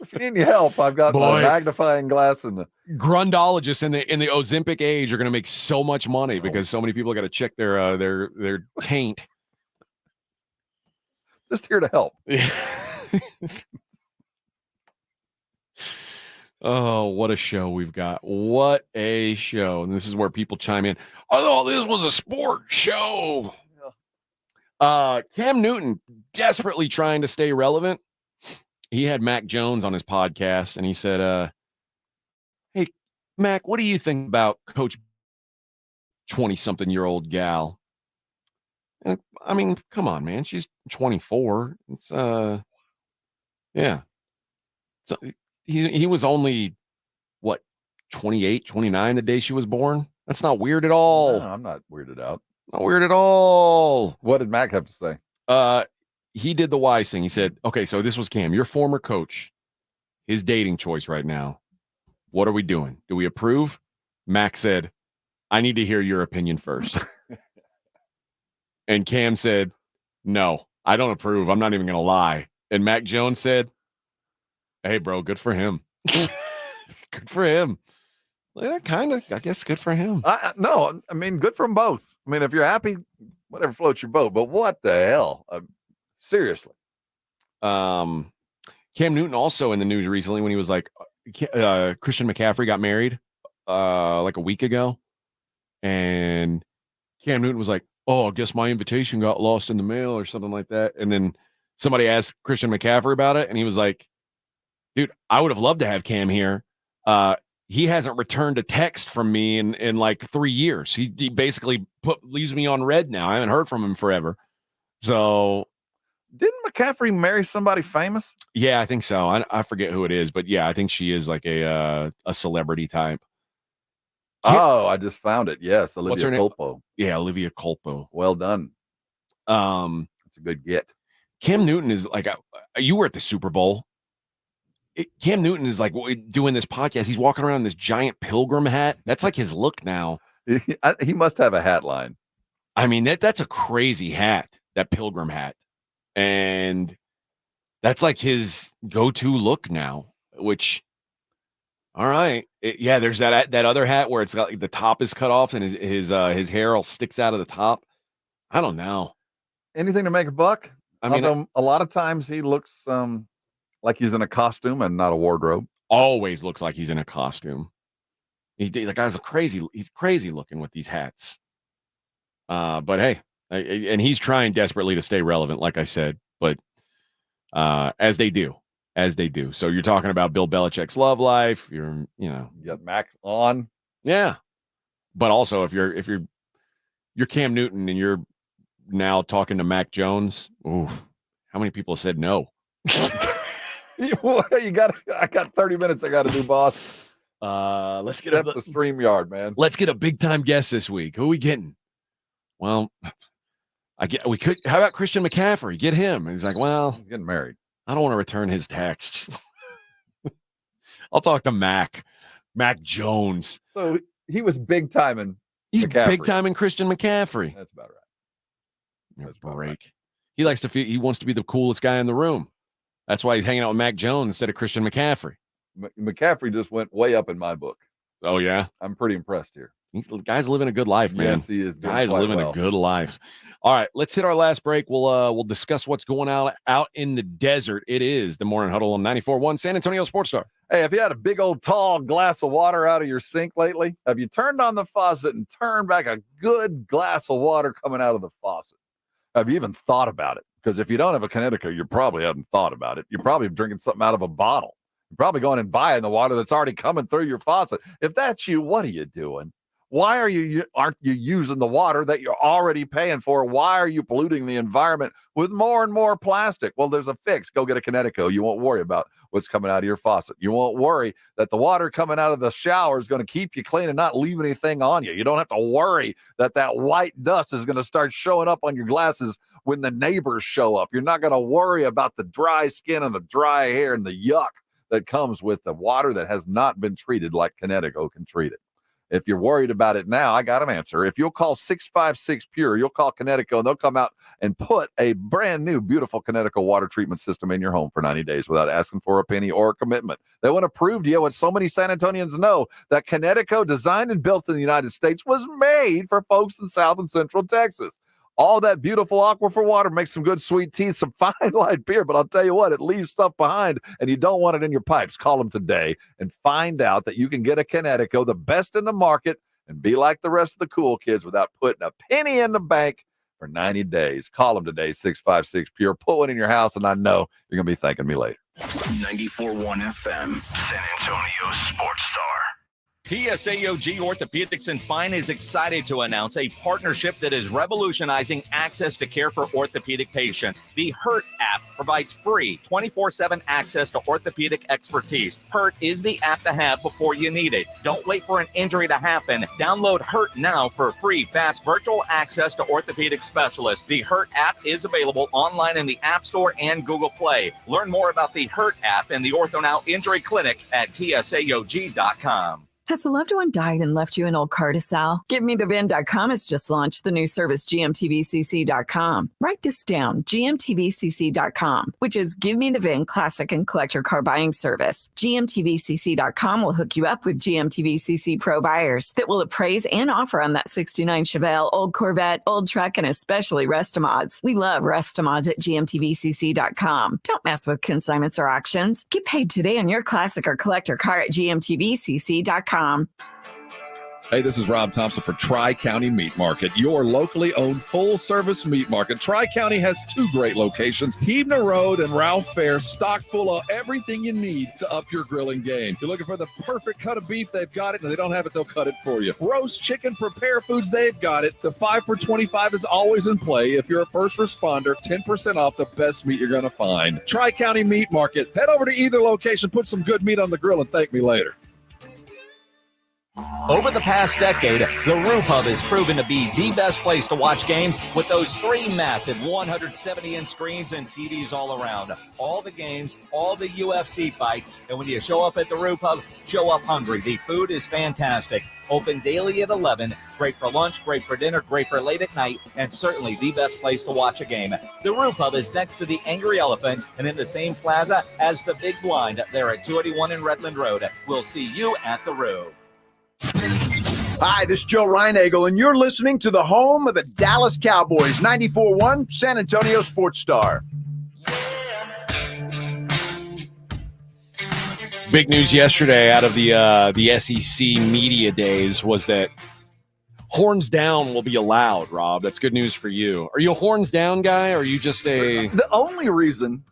If you need any help, I've got my magnifying glass and the grundologists in the Ozempic age are going to make so much money because so many people got to check their taint. Just here to help. Oh, what a show we've got. What a show. And this is where people chime in. Oh, this was a sports show. Cam Newton desperately trying to stay relevant. He had Mac Jones on his podcast, and he said, hey, Mac, what do you think about Coach 20-something-year-old gal? And, I mean, come on, man. She's 24. It's, yeah. So he was only, 28, 29 the day she was born? That's not weird at all. No, I'm not weirded out. Not weird at all. What did Mac have to say? He did the wise thing. He said, okay, so this was Cam, your former coach, his dating choice right now. What are we doing? Do we approve? Mac said, I need to hear your opinion first. And Cam said, no, I don't approve. I'm not even going to lie. And Mac Jones said, hey, bro, good for him. Good for him. Kind of, I guess, good for him. No, I mean, good for them both. I mean, if you're happy, whatever floats your boat. But what the hell? Seriously. Cam Newton also in the news recently when he was like, Christian McCaffrey got married like a week ago. And Cam Newton was like, oh, I guess my invitation got lost in the mail or something like that. And then somebody asked Christian McCaffrey about it. And he was like, dude, I would have loved to have Cam here. He hasn't returned a text from me in like 3 years. He basically leaves me on red now. I haven't heard from him forever. So didn't McCaffrey marry somebody famous? Yeah, I think so. I forget who it is, but yeah, I think she is like a celebrity type. Oh, I just found it. Yes, What's her Olivia name? Culpo. Yeah, Olivia Culpo. Well done. It's a good get. Cam Newton is like, you were at the Super Bowl. Cam Newton is like doing this podcast. He's walking around in this giant pilgrim hat. That's like his look now. He must have a hat line. I mean, that's a crazy hat, that pilgrim hat. And that's like his go-to look now, which, all right. Yeah, there's that other hat where it's got like the top is cut off and his hair all sticks out of the top. I don't know. Anything to make a buck? I mean, a lot of times he looks like he's in a costume and not a wardrobe. Always looks like he's in a costume. The guy's he's crazy looking with these hats. But hey, and he's trying desperately to stay relevant, like I said, but as they do. So you're talking about Bill Belichick's love life. You got Mac on. Yeah. But also if you're Cam Newton and you're now talking to Mac Jones, ooh, how many people have said no? I got 30 minutes I got to do, boss. Let's get the StreamYard, man. Let's get a big time guest this week. Who are we getting? Well, we could. How about Christian McCaffrey? Get him. And he's like, well, he's getting married. I don't want to return his texts. I'll talk to Mac Jones. So he was big time in. He's McCaffrey. big time in Christian McCaffrey. That's about right. Break. He likes to feel he wants to be the coolest guy in the room. That's why he's hanging out with Mac Jones instead of Christian McCaffrey. McCaffrey just went way up in my book. Oh, yeah? I'm pretty impressed here. The guy's living a good life, man. Yes, he is. Guy's living a good life. All right, let's hit our last break. We'll discuss what's going on out in the desert. It is the Morning Huddle on 94.1 San Antonio Sports Star. Hey, have you had a big old tall glass of water out of your sink lately? Have you turned on the faucet and turned back a good glass of water coming out of the faucet? Have you even thought about it? Because if you don't have a Connecticut, you probably haven't thought about it. You're probably drinking something out of a bottle. You're probably going and buying the water that's already coming through your faucet. If that's you, what are you doing? Why aren't you using the water that you're already paying for? Why are you polluting the environment with more and more plastic? Well, there's a fix. Go get a Connecticut. You won't worry about what's coming out of your faucet. You won't worry that the water coming out of the shower is going to keep you clean and not leave anything on you. You don't have to worry that white dust is going to start showing up on your glasses when the neighbors show up. You're not going to worry about the dry skin and the dry hair and the yuck that comes with the water that has not been treated like Connecticut can treat it. If you're worried about it now, I got an answer. If you'll call 656 Pure, you'll call Connecticut, and they'll come out and put a brand new, beautiful Connecticut water treatment system in your home for 90 days without asking for a penny or a commitment. They want to prove to you what so many San Antonians know, that Connecticut, designed and built in the United States, was made for folks in South and Central Texas. All that beautiful aquifer water makes some good sweet tea, some fine light beer, but I'll tell you what, it leaves stuff behind, and you don't want it in your pipes. Call them today and find out that you can get a Connecticut, the best in the market, and be like the rest of the cool kids without putting a penny in the bank for 90 days. Call them today, 656 Pure. Put one in your house, and I know you're going to be thanking me later. 94.1 FM, San Antonio Sports Star. TSAOG Orthopedics and Spine is excited to announce a partnership that is revolutionizing access to care for orthopedic patients. The HURT app provides free 24/7 access to orthopedic expertise. HURT is the app to have before you need it. Don't wait for an injury to happen. Download HURT now for free, fast virtual access to orthopedic specialists. The HURT app is available online in the App Store and Google Play. Learn more about the HURT app and the OrthoNow Injury Clinic at TSAOG.com. Has a loved one died and left you an old car to sell? GiveMeTheVin.com has just launched the new service, GMTVCC.com. Write this down, GMTVCC.com, which is Give Me the VIN classic and collector car buying service. GMTVCC.com will hook you up with GMTVCC Pro buyers that will appraise and offer on that 69 Chevelle, old Corvette, old truck, and especially Restamods. We love Restamods at GMTVCC.com. Don't mess with consignments or auctions. Get paid today on your classic or collector car at GMTVCC.com. Hey, this is Rob Thompson for Tri-County Meat Market, your locally owned full-service meat market. Tri-County has two great locations, Keebner Road and Ralph Fair, stocked full of everything you need to up your grilling game. You're looking for the perfect cut of beef, they've got it. And if they don't have it, they'll cut it for you. Roast chicken, prepare foods, they've got it. The 5 for $25 is always in play. If you're a first responder, 10% off the best meat you're going to find. Tri-County Meat Market. Head over to either location, put some good meat on the grill, and thank me later. Over the past decade, the Roo Pub has proven to be the best place to watch games with those 3 massive 170-inch screens and TVs all around. All the games, all the UFC fights, and when you show up at the Roo Pub, show up hungry. The food is fantastic. Open daily at 11, great for lunch, great for dinner, great for late at night, and certainly the best place to watch a game. The Roo Pub is next to the Angry Elephant and in the same plaza as the Big Blind there at 281 in Redland Road. We'll see you at the Roo. Hi, this is Joe Reinagel, and you're listening to the home of the Dallas Cowboys, 94.1 San Antonio Sports Star. Big news yesterday out of the SEC media days was that horns down will be allowed, Rob. That's good news for you. Are you a horns down guy, or are you just a... The only reason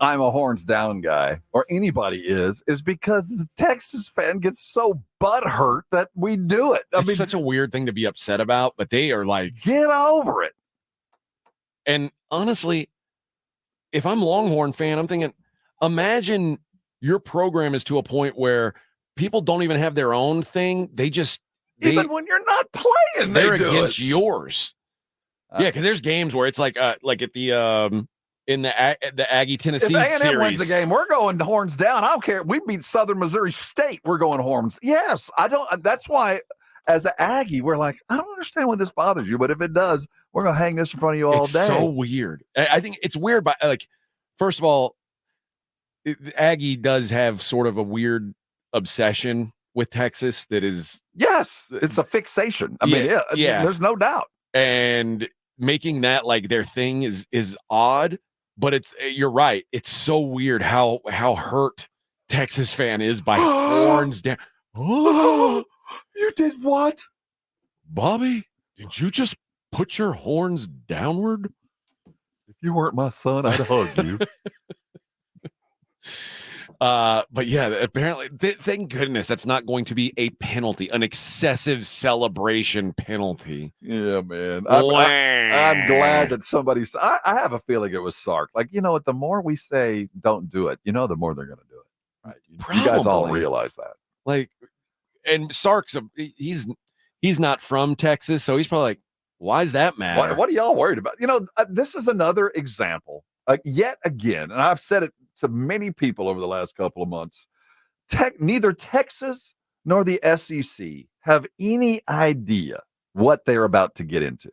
I'm a horns down guy, or anybody is because the Texas fan gets so butthurt that we do it. It's such a weird thing to be upset about, but they are like, get over it. And honestly, if I'm Longhorn fan, I'm thinking, imagine your program is to a point where people don't even have their own thing. Even when you're not playing, they're against yours. Yeah, because there's games where it's like at the in the Aggie Tennessee if A&M series wins the game, we're going horns down. I don't care. We beat Southern Missouri State. We're going horns. Yes, I don't. That's why as an Aggie, we're like, I don't understand why this bothers you, but if it does, we're gonna hang this in front of you all It's day. so weird. I think it's weird, but like, first of all, Aggie does have sort of a weird obsession with Texas that is. Yes, it's a fixation. I mean, there's no doubt. And making that like their thing is odd, but you're right. It's so weird how hurt Texas fan is by horns down. Oh, you did what? Bobby, did you just put your horns downward? If you weren't my son, I'd hug you. But yeah, apparently, thank goodness that's not going to be a penalty, an excessive celebration penalty. Yeah, man. I'm glad that somebody's. I have a feeling it was Sark. Like, you know what? The more we say don't do it, the more they're going to do it. Right? You guys all realize that. Like, and Sark's he's not from Texas, so he's probably like, why does that matter? What are y'all worried about? This is another example. Yet again, and I've said it to many people over the last couple of months, neither Texas nor the SEC have any idea what they're about to get into.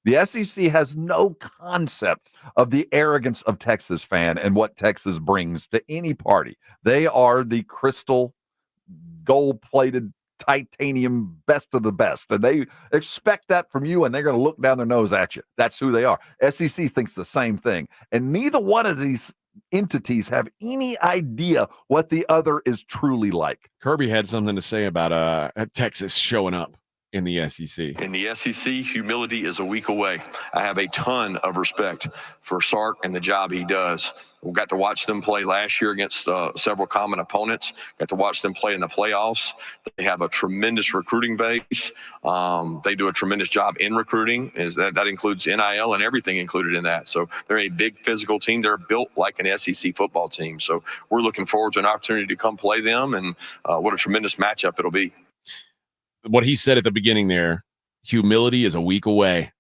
The SEC has no concept of the arrogance of Texas fan and what Texas brings to any party. They are the crystal, gold-plated, titanium best of the best, and they expect that from you, and they're going to look down their nose at you. That's who they are. SEC thinks the same thing, and neither one of these entities have any idea what the other is truly like. Kirby had something to say about Texas showing up in the SEC. In the SEC, humility is a week away. I have a ton of respect for Sark and the job he does. We got to watch them play last year against several common opponents. Got to watch them play in the playoffs. They have a tremendous recruiting base. They do a tremendous job in recruiting. That includes NIL and everything included in that. So they're a big physical team. They're built like an SEC football team. So we're looking forward to an opportunity to come play them, and what a tremendous matchup it'll be. What he said at the beginning there, humility is a week away.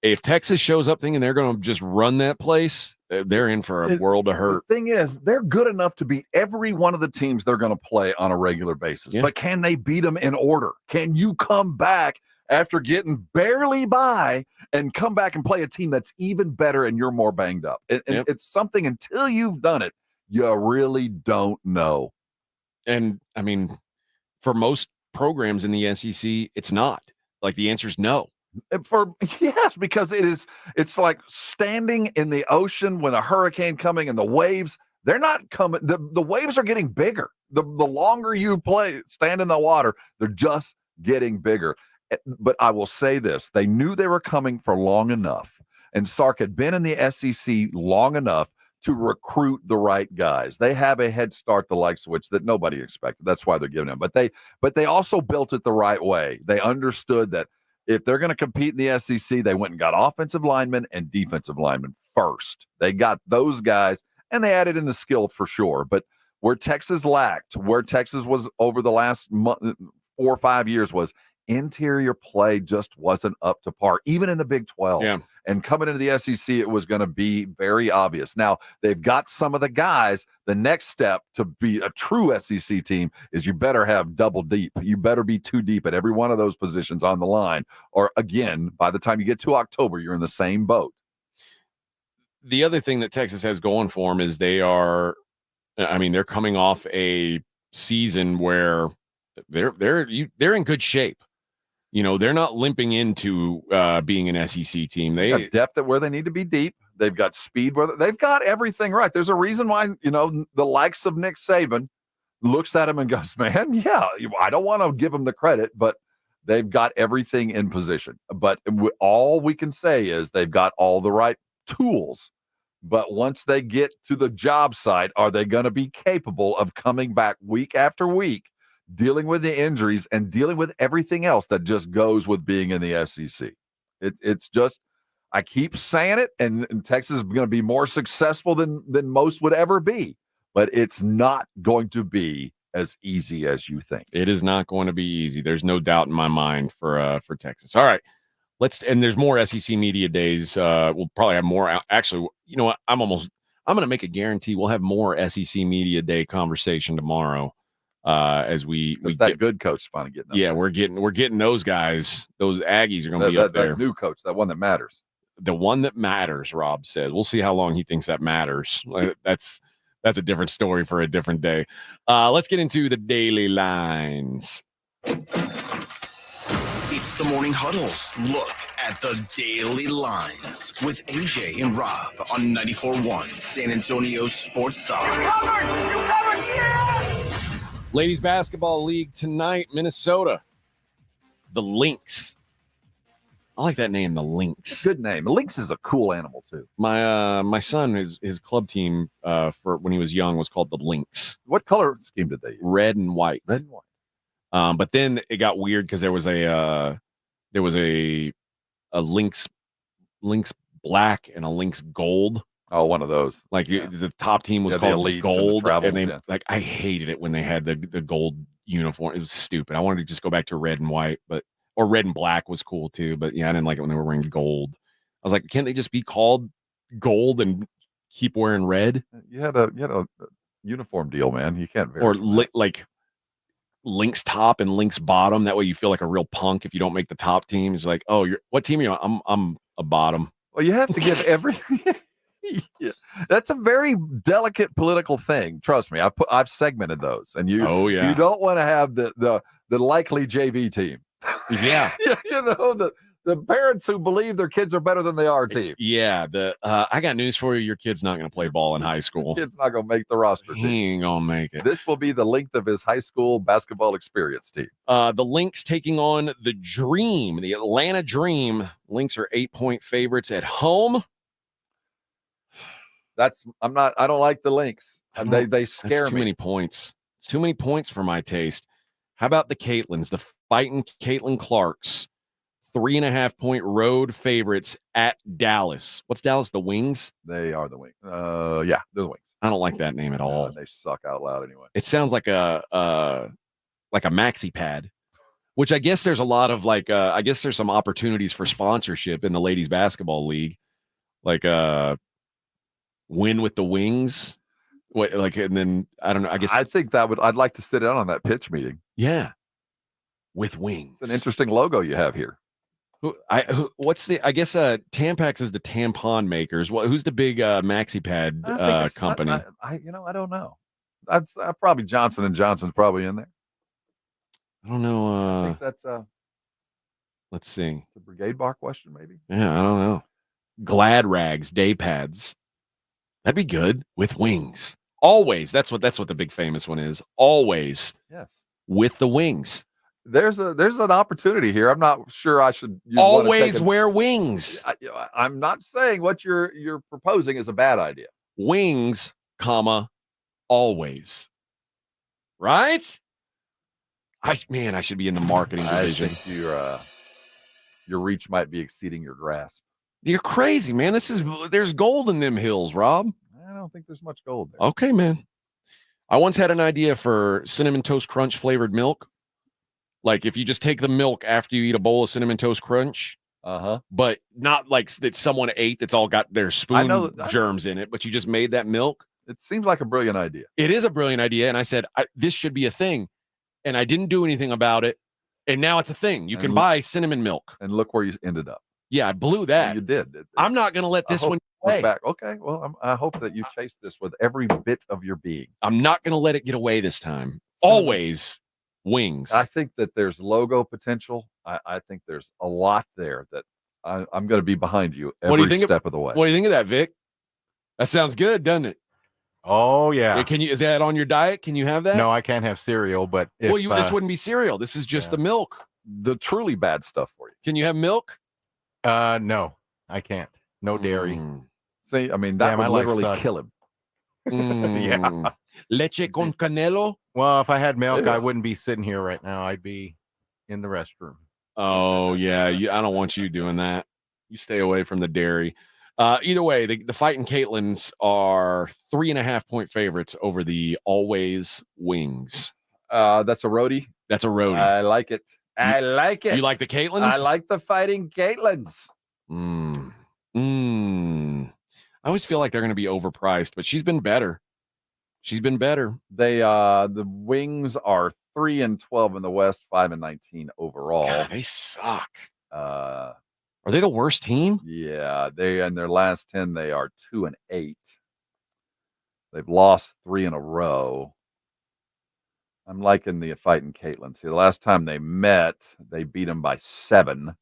If Texas shows up thinking they're going to just run that place, they're in for a world of hurt. The thing is, they're good enough to beat every one of the teams they're going to play on a regular basis. Yeah. But can they beat them in order? Can you come back after getting barely by and come back and play a team that's even better and you're more banged up? And it's something, until you've done it, you really don't know. And, I mean, for most programs in the SEC, it's not. Like, the answer is no. Yes, because it's like standing in the ocean when a hurricane coming and the waves, they're not coming. The waves are getting bigger. The longer you stand in the water, they're just getting bigger. But I will say this, they knew they were coming for long enough, and Sark had been in the SEC long enough to recruit the right guys. They have a head start, the likes of which that nobody expected. That's why they're giving them. But they also built it the right way. They understood that if they're going to compete in the SEC, they went and got offensive linemen and defensive linemen first. They got those guys, and they added in the skill for sure. But where Texas lacked, where Texas was over the last 4 or 5 years, was interior play just wasn't up to par, even in the Big 12. Yeah. And coming into the SEC, it was going to be very obvious. Now, they've got some of the guys. The next step to be a true SEC team is you better have double deep. You better be 2 deep at every one of those positions on the line. Or, again, by the time you get to October, you're in the same boat. The other thing that Texas has going for them is they're coming off a season where they're in good shape. They're not limping into being an SEC team. They got depth at where they need to be deep. They've got speed where they've got everything right. There's a reason why, the likes of Nick Saban looks at him and goes, man, yeah, I don't want to give him the credit, but they've got everything in position. But all we can say is they've got all the right tools. But once they get to the job site, are they going to be capable of coming back week after week, dealing with the injuries and dealing with everything else that just goes with being in the SEC? It's just, I keep saying it, and Texas is going to be more successful than most would ever be, but it's not going to be as easy as you think. It is not going to be easy. There's no doubt in my mind for Texas. All right, and there's more SEC media days. We'll probably have more. Actually, you know what? I'm going to make a guarantee we'll have more SEC media day conversation tomorrow. As we that get, good coach finally getting up yeah, there. we're getting those guys. Those Aggies are going to be up there. That new coach, that one that matters. The one that matters, Rob said. We'll see how long he thinks that matters. That's a different story for a different day. Let's get into the daily lines. It's the Morning Huddle's look at the daily lines with AJ and Rob on 94.1 San Antonio Sports Star. Ladies Basketball League tonight, Minnesota. The Lynx. I like that name, the Lynx. Good name. Lynx is a cool animal too. My son, his club team for when he was young was called the Lynx. What color scheme did they use? Red and white. Red and white. But then it got weird because there was a Lynx black and a Lynx gold. Oh, one of those. Like the top team was the called elites gold, and and they like I hated it when they had the gold uniform. It was stupid. I wanted to just go back to red and white, or red and black was cool too. But yeah, I didn't like it when they were wearing gold. I was like, can't they just be called gold and keep wearing red? You had a uniform deal, man. You can't vary. Or like Lynx top and Lynx bottom. That way you feel like a real punk if you don't make the top team. It's like, oh, what team are you on? I'm a bottom. Well, you have to give everything. Yeah. That's a very delicate political thing. Trust me, I've segmented those, and you don't want to have the likely JV team. Yeah, you know the parents who believe their kids are better than they are team. Yeah, I got news for you. Your kid's not going to play ball in high school. Your kid's not going to make the roster team. He ain't going to make it. This will be the length of his high school basketball experience team. The Lynx taking on the Dream, the Atlanta Dream. Lynx are 8-point favorites at home. I don't like the Lynx. They scare That's too me. many points. It's too many points for my taste. How about the Caitlins, the fighting Caitlin Clarks? 3.5-point road favorites at Dallas. What's Dallas? The Wings? They are the Wings. Yeah, they're the Wings. I don't like that name at all. They suck out loud anyway. It sounds like a maxi pad, which I guess there's a lot of I guess there's some opportunities for sponsorship in the ladies basketball league, like win with the Wings. And then I don't know. I guess I think I'd like to sit down on that pitch meeting. Yeah, with wings. It's an interesting logo you have here. What's I guess Tampax is the tampon makers. Who's the big maxi pad company? I don't know. I'd probably Johnson & Johnson's probably in there. I don't know. I think that's let's see. The Brigade Bar question, maybe. Yeah, I don't know. Glad Rags day pads. That'd be good with wings. Always. That's what the big famous one is. Always. Yes. With the wings. There's an opportunity here. I'm not sure I should always wear wings. I'm not saying what you're proposing is a bad idea. Wings, always. Right? I should be in the marketing division. I think your reach might be exceeding your grasp. You're crazy, man. There's gold in them hills, Rob. I don't think there's much gold there. Okay, man. I once had an idea for Cinnamon Toast Crunch flavored milk. Like if you just take the milk after you eat a bowl of Cinnamon Toast Crunch, but not like that someone ate that's all got their spoon germs in it, but you just made that milk. It seems like a brilliant idea. It is a brilliant idea. And I said, this should be a thing. And I didn't do anything about it. And now it's a thing. You can buy cinnamon milk. And look where you ended up. Yeah, I blew that. You did. I'm not going to let this one away. Back. Okay, well, I hope that you chase this with every bit of your being. I'm not going to let it get away this time. Always wings. I think that there's logo potential. I think there's a lot there that I'm going to be behind you every step of the way. What do you think of that, Vic? That sounds good, doesn't it? Oh, yeah. Is that on your diet? Can you have that? No, I can't have cereal, but this wouldn't be cereal. This is just the milk. The truly bad stuff for you. Can you have milk? No, I can't. No dairy. See, I mean, that would literally kill him. Yeah. Leche con canelo? Well, if I had milk, I wouldn't be sitting here right now. I'd be in the restroom. Oh, yeah. I don't want you doing that. You stay away from the dairy. Either way, the fighting Caitlins are 3.5-point favorites over the Always Wings. That's a roadie. That's a roadie. I like it. I like it. You like the Caitlins? I like the fighting Caitlins. I always feel like they're going to be overpriced, but she's been better. She's been better. The Wings are 3-12 in the West, 5-19 overall. God, they suck. Are they the worst team? Yeah, they in their last 10 they are 2-8. They've lost 3 in a row. I'm liking the fighting Caitlin's here. The last time they met, they beat them by 7.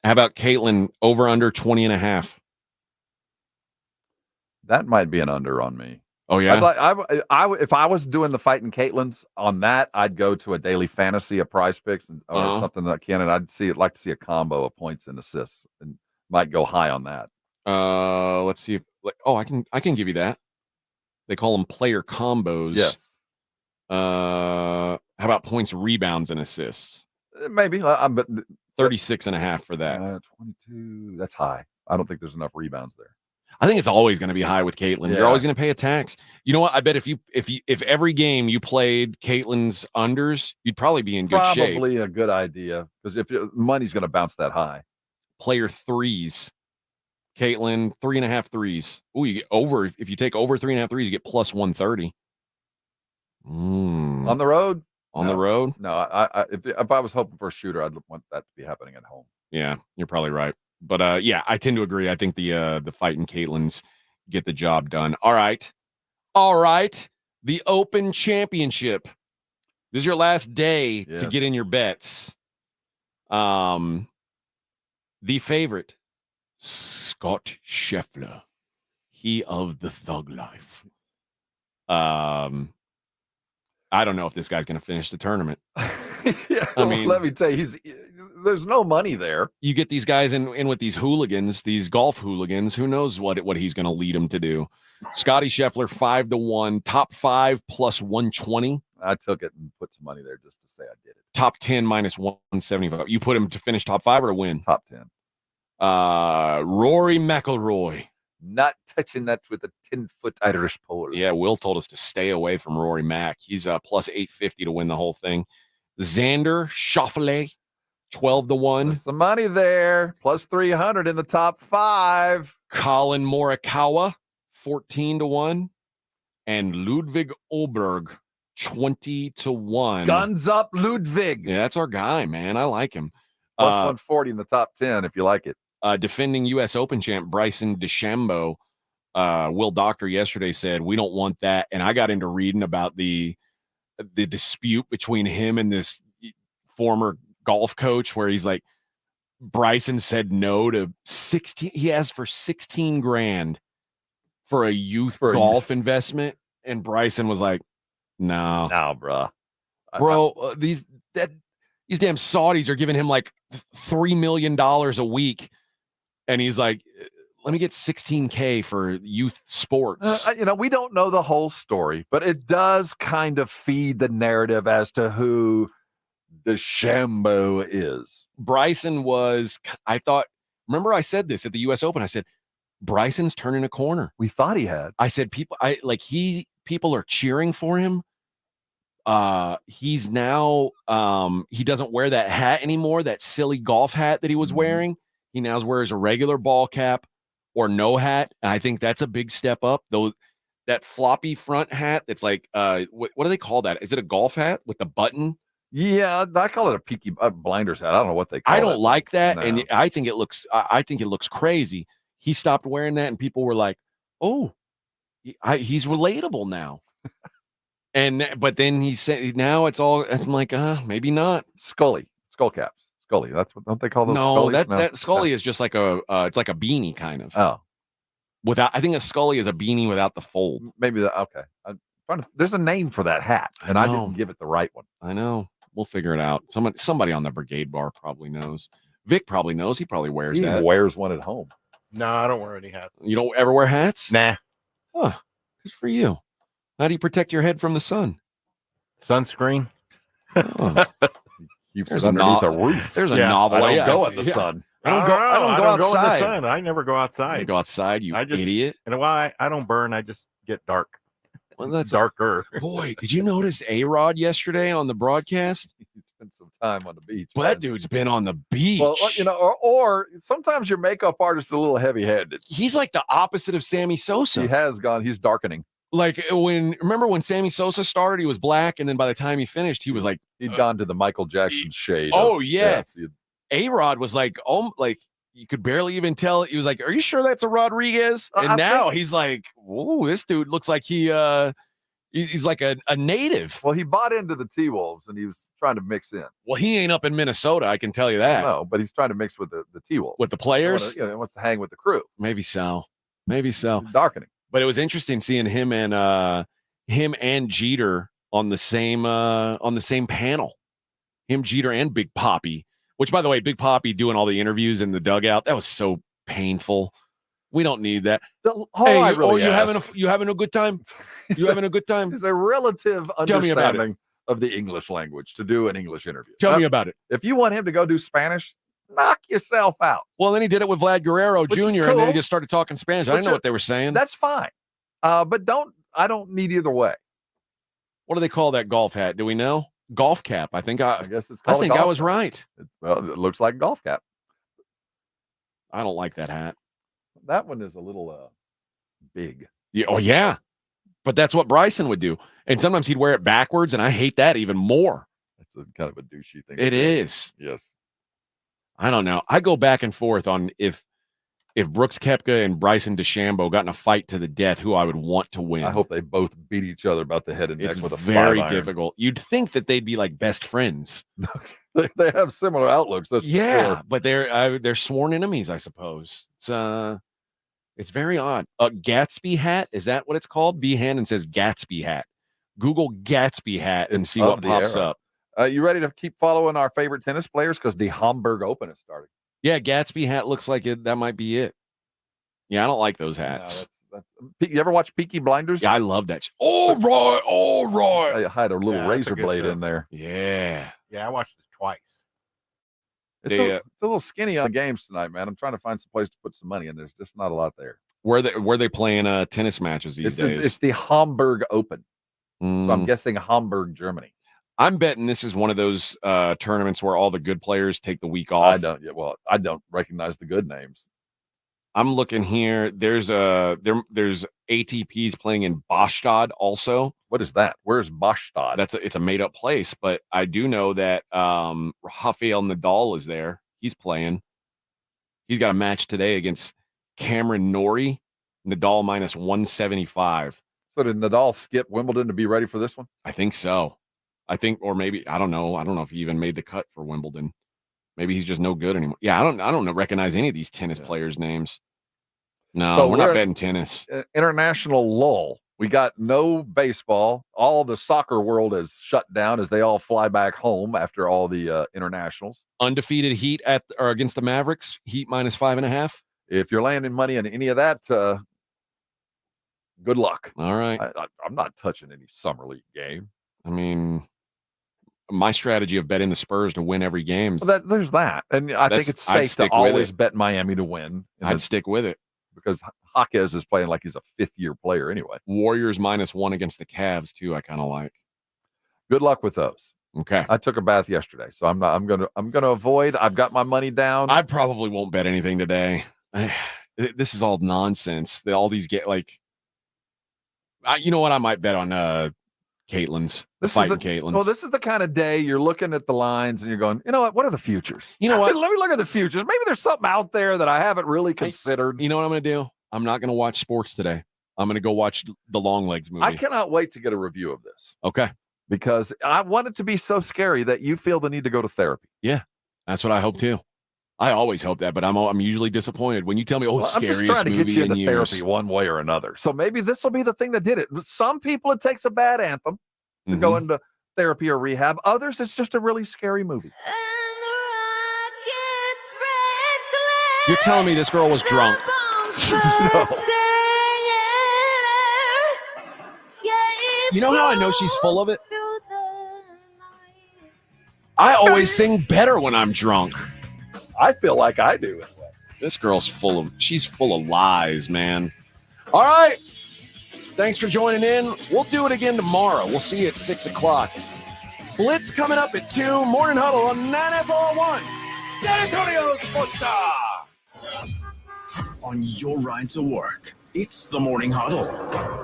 How about Caitlin over under 20.5? That might be an under on me. Oh yeah. If I was doing the fighting Caitlin's on that, I'd go to a daily fantasy, a Prize Picks, or something like that. And I'd like to see a combo of points and assists, and might go high on that. Let's see if I can give you that. They call them player combos. Yes. How about points, rebounds, and assists? Maybe, but 36.5 for that. 22. That's high. I don't think there's enough rebounds there. I think it's always going to be high with Caitlin. Yeah. You're always going to pay a tax. You know what? I bet if every game you played Caitlin's unders, you'd probably be in good shape. Probably a good idea, because if money's going to bounce that high. Player threes. Caitlin, 3.5 threes. Ooh, you get over. If you take over 3.5 threes, you get plus 130. On the road? On the road? No, if I was hoping for a shooter, I'd want that to be happening at home. Yeah, you're probably right. But yeah, I tend to agree. I think the fighting Caitlins get the job done. All right. The Open Championship. This is your last day to get in your bets. The favorite, Scott Scheffler, he of the thug life. I don't know if this guy's going to finish the tournament. Yeah, I mean, let me tell you, there's no money there. You get these guys in with these hooligans, these golf hooligans. Who knows what he's going to lead them to do? Scotty Scheffler 5-1, top 5 plus 120. I took it and put some money there just to say I did it. Top 10 minus 175. You put him to finish top 5 or to win? Top 10. Rory McIlroy. Not touching that with a 10-foot Irish pole. Yeah, Will told us to stay away from Rory Mac. He's plus 850 to win the whole thing. Xander Schauffele, 12-1. There's some money there. Plus 300 in the top 5. Colin Morikawa, 14-1. And Ludwig Åberg, 20-1. Guns up, Ludwig. Yeah, that's our guy, man. I like him. Plus 140 in the top 10 if you like it. Defending U.S. Open champ Bryson DeChambeau, Will Doctor yesterday said, we don't want that. And I got into reading about the dispute between him and this former golf coach where he's like, Bryson said no to 16. He asked for 16 grand for a youth golf investment. And Bryson was like, no, bro. These damn Saudis are giving him like $3 million a week. And he's like, let me get $16K for youth sports. We don't know the whole story, but it does kind of feed the narrative as to who DeChambeau is. Bryson was, remember I said this at the U.S. Open. I said, Bryson's turning a corner. We thought he had. I said, people are cheering for him. He's now, he doesn't wear that hat anymore, that silly golf hat that he was wearing. He now wears a regular ball cap or no hat. And I think that's a big step up. That floppy front hat that's like, what do they call that? Is it a golf hat with the button? Yeah, I call it a peaky blinders hat. I don't know what they call it. I don't like that. No. And I think it looks crazy. He stopped wearing that and people were like, oh, he's relatable now. But then he said, now it's all, I'm like, maybe not. Skull caps. Scully. That's what, don't they call those? No, Scullies? that Scully is just like it's like a beanie kind of. Oh, I think a Scully is a beanie without the fold. Maybe okay. There's a name for that hat, and I didn't give it the right one. I know. We'll figure it out. Somebody on the brigade bar probably knows. Vic probably knows. He probably wears that. He wears one at home. No, I don't wear any hats. You don't ever wear hats? Nah. Huh. Good for you. How do you protect your head from the sun? Sunscreen. Oh. There's underneath a roof. There's a novel. I don't go in the sun. I don't go outside. In the sun. I never go outside. You go outside, idiot. And why I don't burn, I just get dark. Well, that's darker. Boy, did you notice A-Rod yesterday on the broadcast? He spent some time on the beach. Well, that dude's been on the beach. Well, or sometimes your makeup artist is a little heavy-handed. He's like the opposite of Sammy Sosa. He has gone. He's darkening. Like remember when Sammy Sosa started, he was black, and then by the time he finished, he was like he'd gone to the Michael Jackson shade. Oh yes. A-Rod was like, like you could barely even tell. He was like, "Are you sure that's a Rodriguez?" And now he's like, "Whoa, this dude looks like he's like a native." Well, he bought into the T-Wolves, and he was trying to mix in. Well, he ain't up in Minnesota, I can tell you that. No, but he's trying to mix with the T-Wolves. With the players? He wants to hang with the crew. Maybe so. Darkening. But it was interesting seeing him and Jeter on the same panel. Him, Jeter, and Big Papi. Which, by the way, Big Papi doing all the interviews in the dugout, that was so painful. We don't need that. You having a good time? You having a good time? It's a relative Tell me about it. understanding of the English language to do an English interview. Tell me about it. If you want him to go do Spanish, knock yourself out. Well, then he did it with Vlad Guerrero Jr., and then he just started talking Spanish. I didn't know what they were saying. That's fine. But I don't need either way. What do they call that golf hat? Do we know? Golf cap. I guess it's called I think I was right. It looks like a golf cap. I don't like that hat. That one is a little big. Yeah, oh yeah. But that's what Bryson would do. And sometimes he'd wear it backwards, and I hate that even more. That's kind of a douchey thing. It is. Yes. I don't know. I go back and forth on if Brooks Koepka and Bryson DeChambeau got in a fight to the death, who I would want to win. I hope they both beat each other about the head and neck with a very 5-iron. difficult. You'd think that they'd be like best friends. They have similar outlooks. That's for sure. But they're sworn enemies, I suppose. It's very odd. A Gatsby hat, is that what it's called? B. Hannon says Gatsby hat. Google Gatsby hat and see what pops up. You ready to keep following our favorite tennis players? Because the Hamburg Open is starting. Yeah, Gatsby hat looks like that might be it. Yeah, I don't like those hats. No, you ever watch Peaky Blinders? Yeah, I love that. All right. I had a little razor blade in there. Yeah. Yeah, I watched it twice. It's a little skinny on games tonight, man. I'm trying to find some place to put some money, and there's just not a lot there. Where they playing tennis matches these days? It's the Hamburg Open. So I'm guessing Hamburg, Germany. I'm betting this is one of those tournaments where all the good players take the week off. I don't recognize the good names. I'm looking here. There's ATPs playing in Bastad also. What is that? Where's Bastad? It's a made up place, but I do know that Rafael Nadal is there. He's playing. He's got a match today against Cameron Norrie. Nadal minus 175. So did Nadal skip Wimbledon to be ready for this one? I think so. Or maybe I don't know. I don't know if he even made the cut for Wimbledon. Maybe he's just no good anymore. Yeah, I don't recognize any of these tennis players' names. No, so we're not betting tennis. International lull. We got no baseball. All the soccer world is shut down as they all fly back home after all the internationals. Undefeated Heat against the Mavericks. Heat minus 5.5. If you're landing money on any of that, good luck. All right. I'm not touching any summer league game. I mean, my strategy of betting the Spurs to win every game. There's that. And I think it's safe to always bet Miami to win. I'd stick with it. Because Jaquez is playing like he's a fifth-year player anyway. Warriors minus 1 against the Cavs, too, I kind of like. Good luck with those. Okay. I took a bath yesterday, so I'm gonna avoid. I've got my money down. I probably won't bet anything today. This is all nonsense. All these you know what? I might bet on Caitlin's. Caitlin's. Well, this is the kind of day you're looking at the lines and you're going, you know what are the futures? You know what? Let me look at the futures. Maybe there's something out there that I haven't really considered. You know what I'm going to do? I'm not going to watch sports today. I'm going to go watch the Long Legs movie. I cannot wait to get a review of this. Okay. Because I want it to be so scary that you feel the need to go to therapy. Yeah, that's what I hope too. I always hope that, but I'm usually disappointed when you tell me, scariest movie in years. I'm just trying to get you into therapy one way or another. So maybe this will be the thing that did it. Some people, it takes a bad anthem to go into therapy or rehab. Others, it's just a really scary movie. You're telling me this girl was drunk? No. You know how I know she's full of it? I always sing better when I'm drunk. I feel like I do. This girl's she's full of lies, man. All right. Thanks for joining in. We'll do it again tomorrow. We'll see you at 6 o'clock. Blitz coming up at 2. Morning Huddle on 94.1. San Antonio Sports Star. On your ride to work, It's the Morning Huddle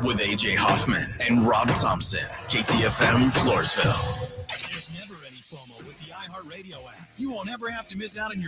with AJ Hoffman and Rob Thompson. KTFM Floresville. There's never any FOMO with the iHeartRadio app. You won't ever have to miss out on your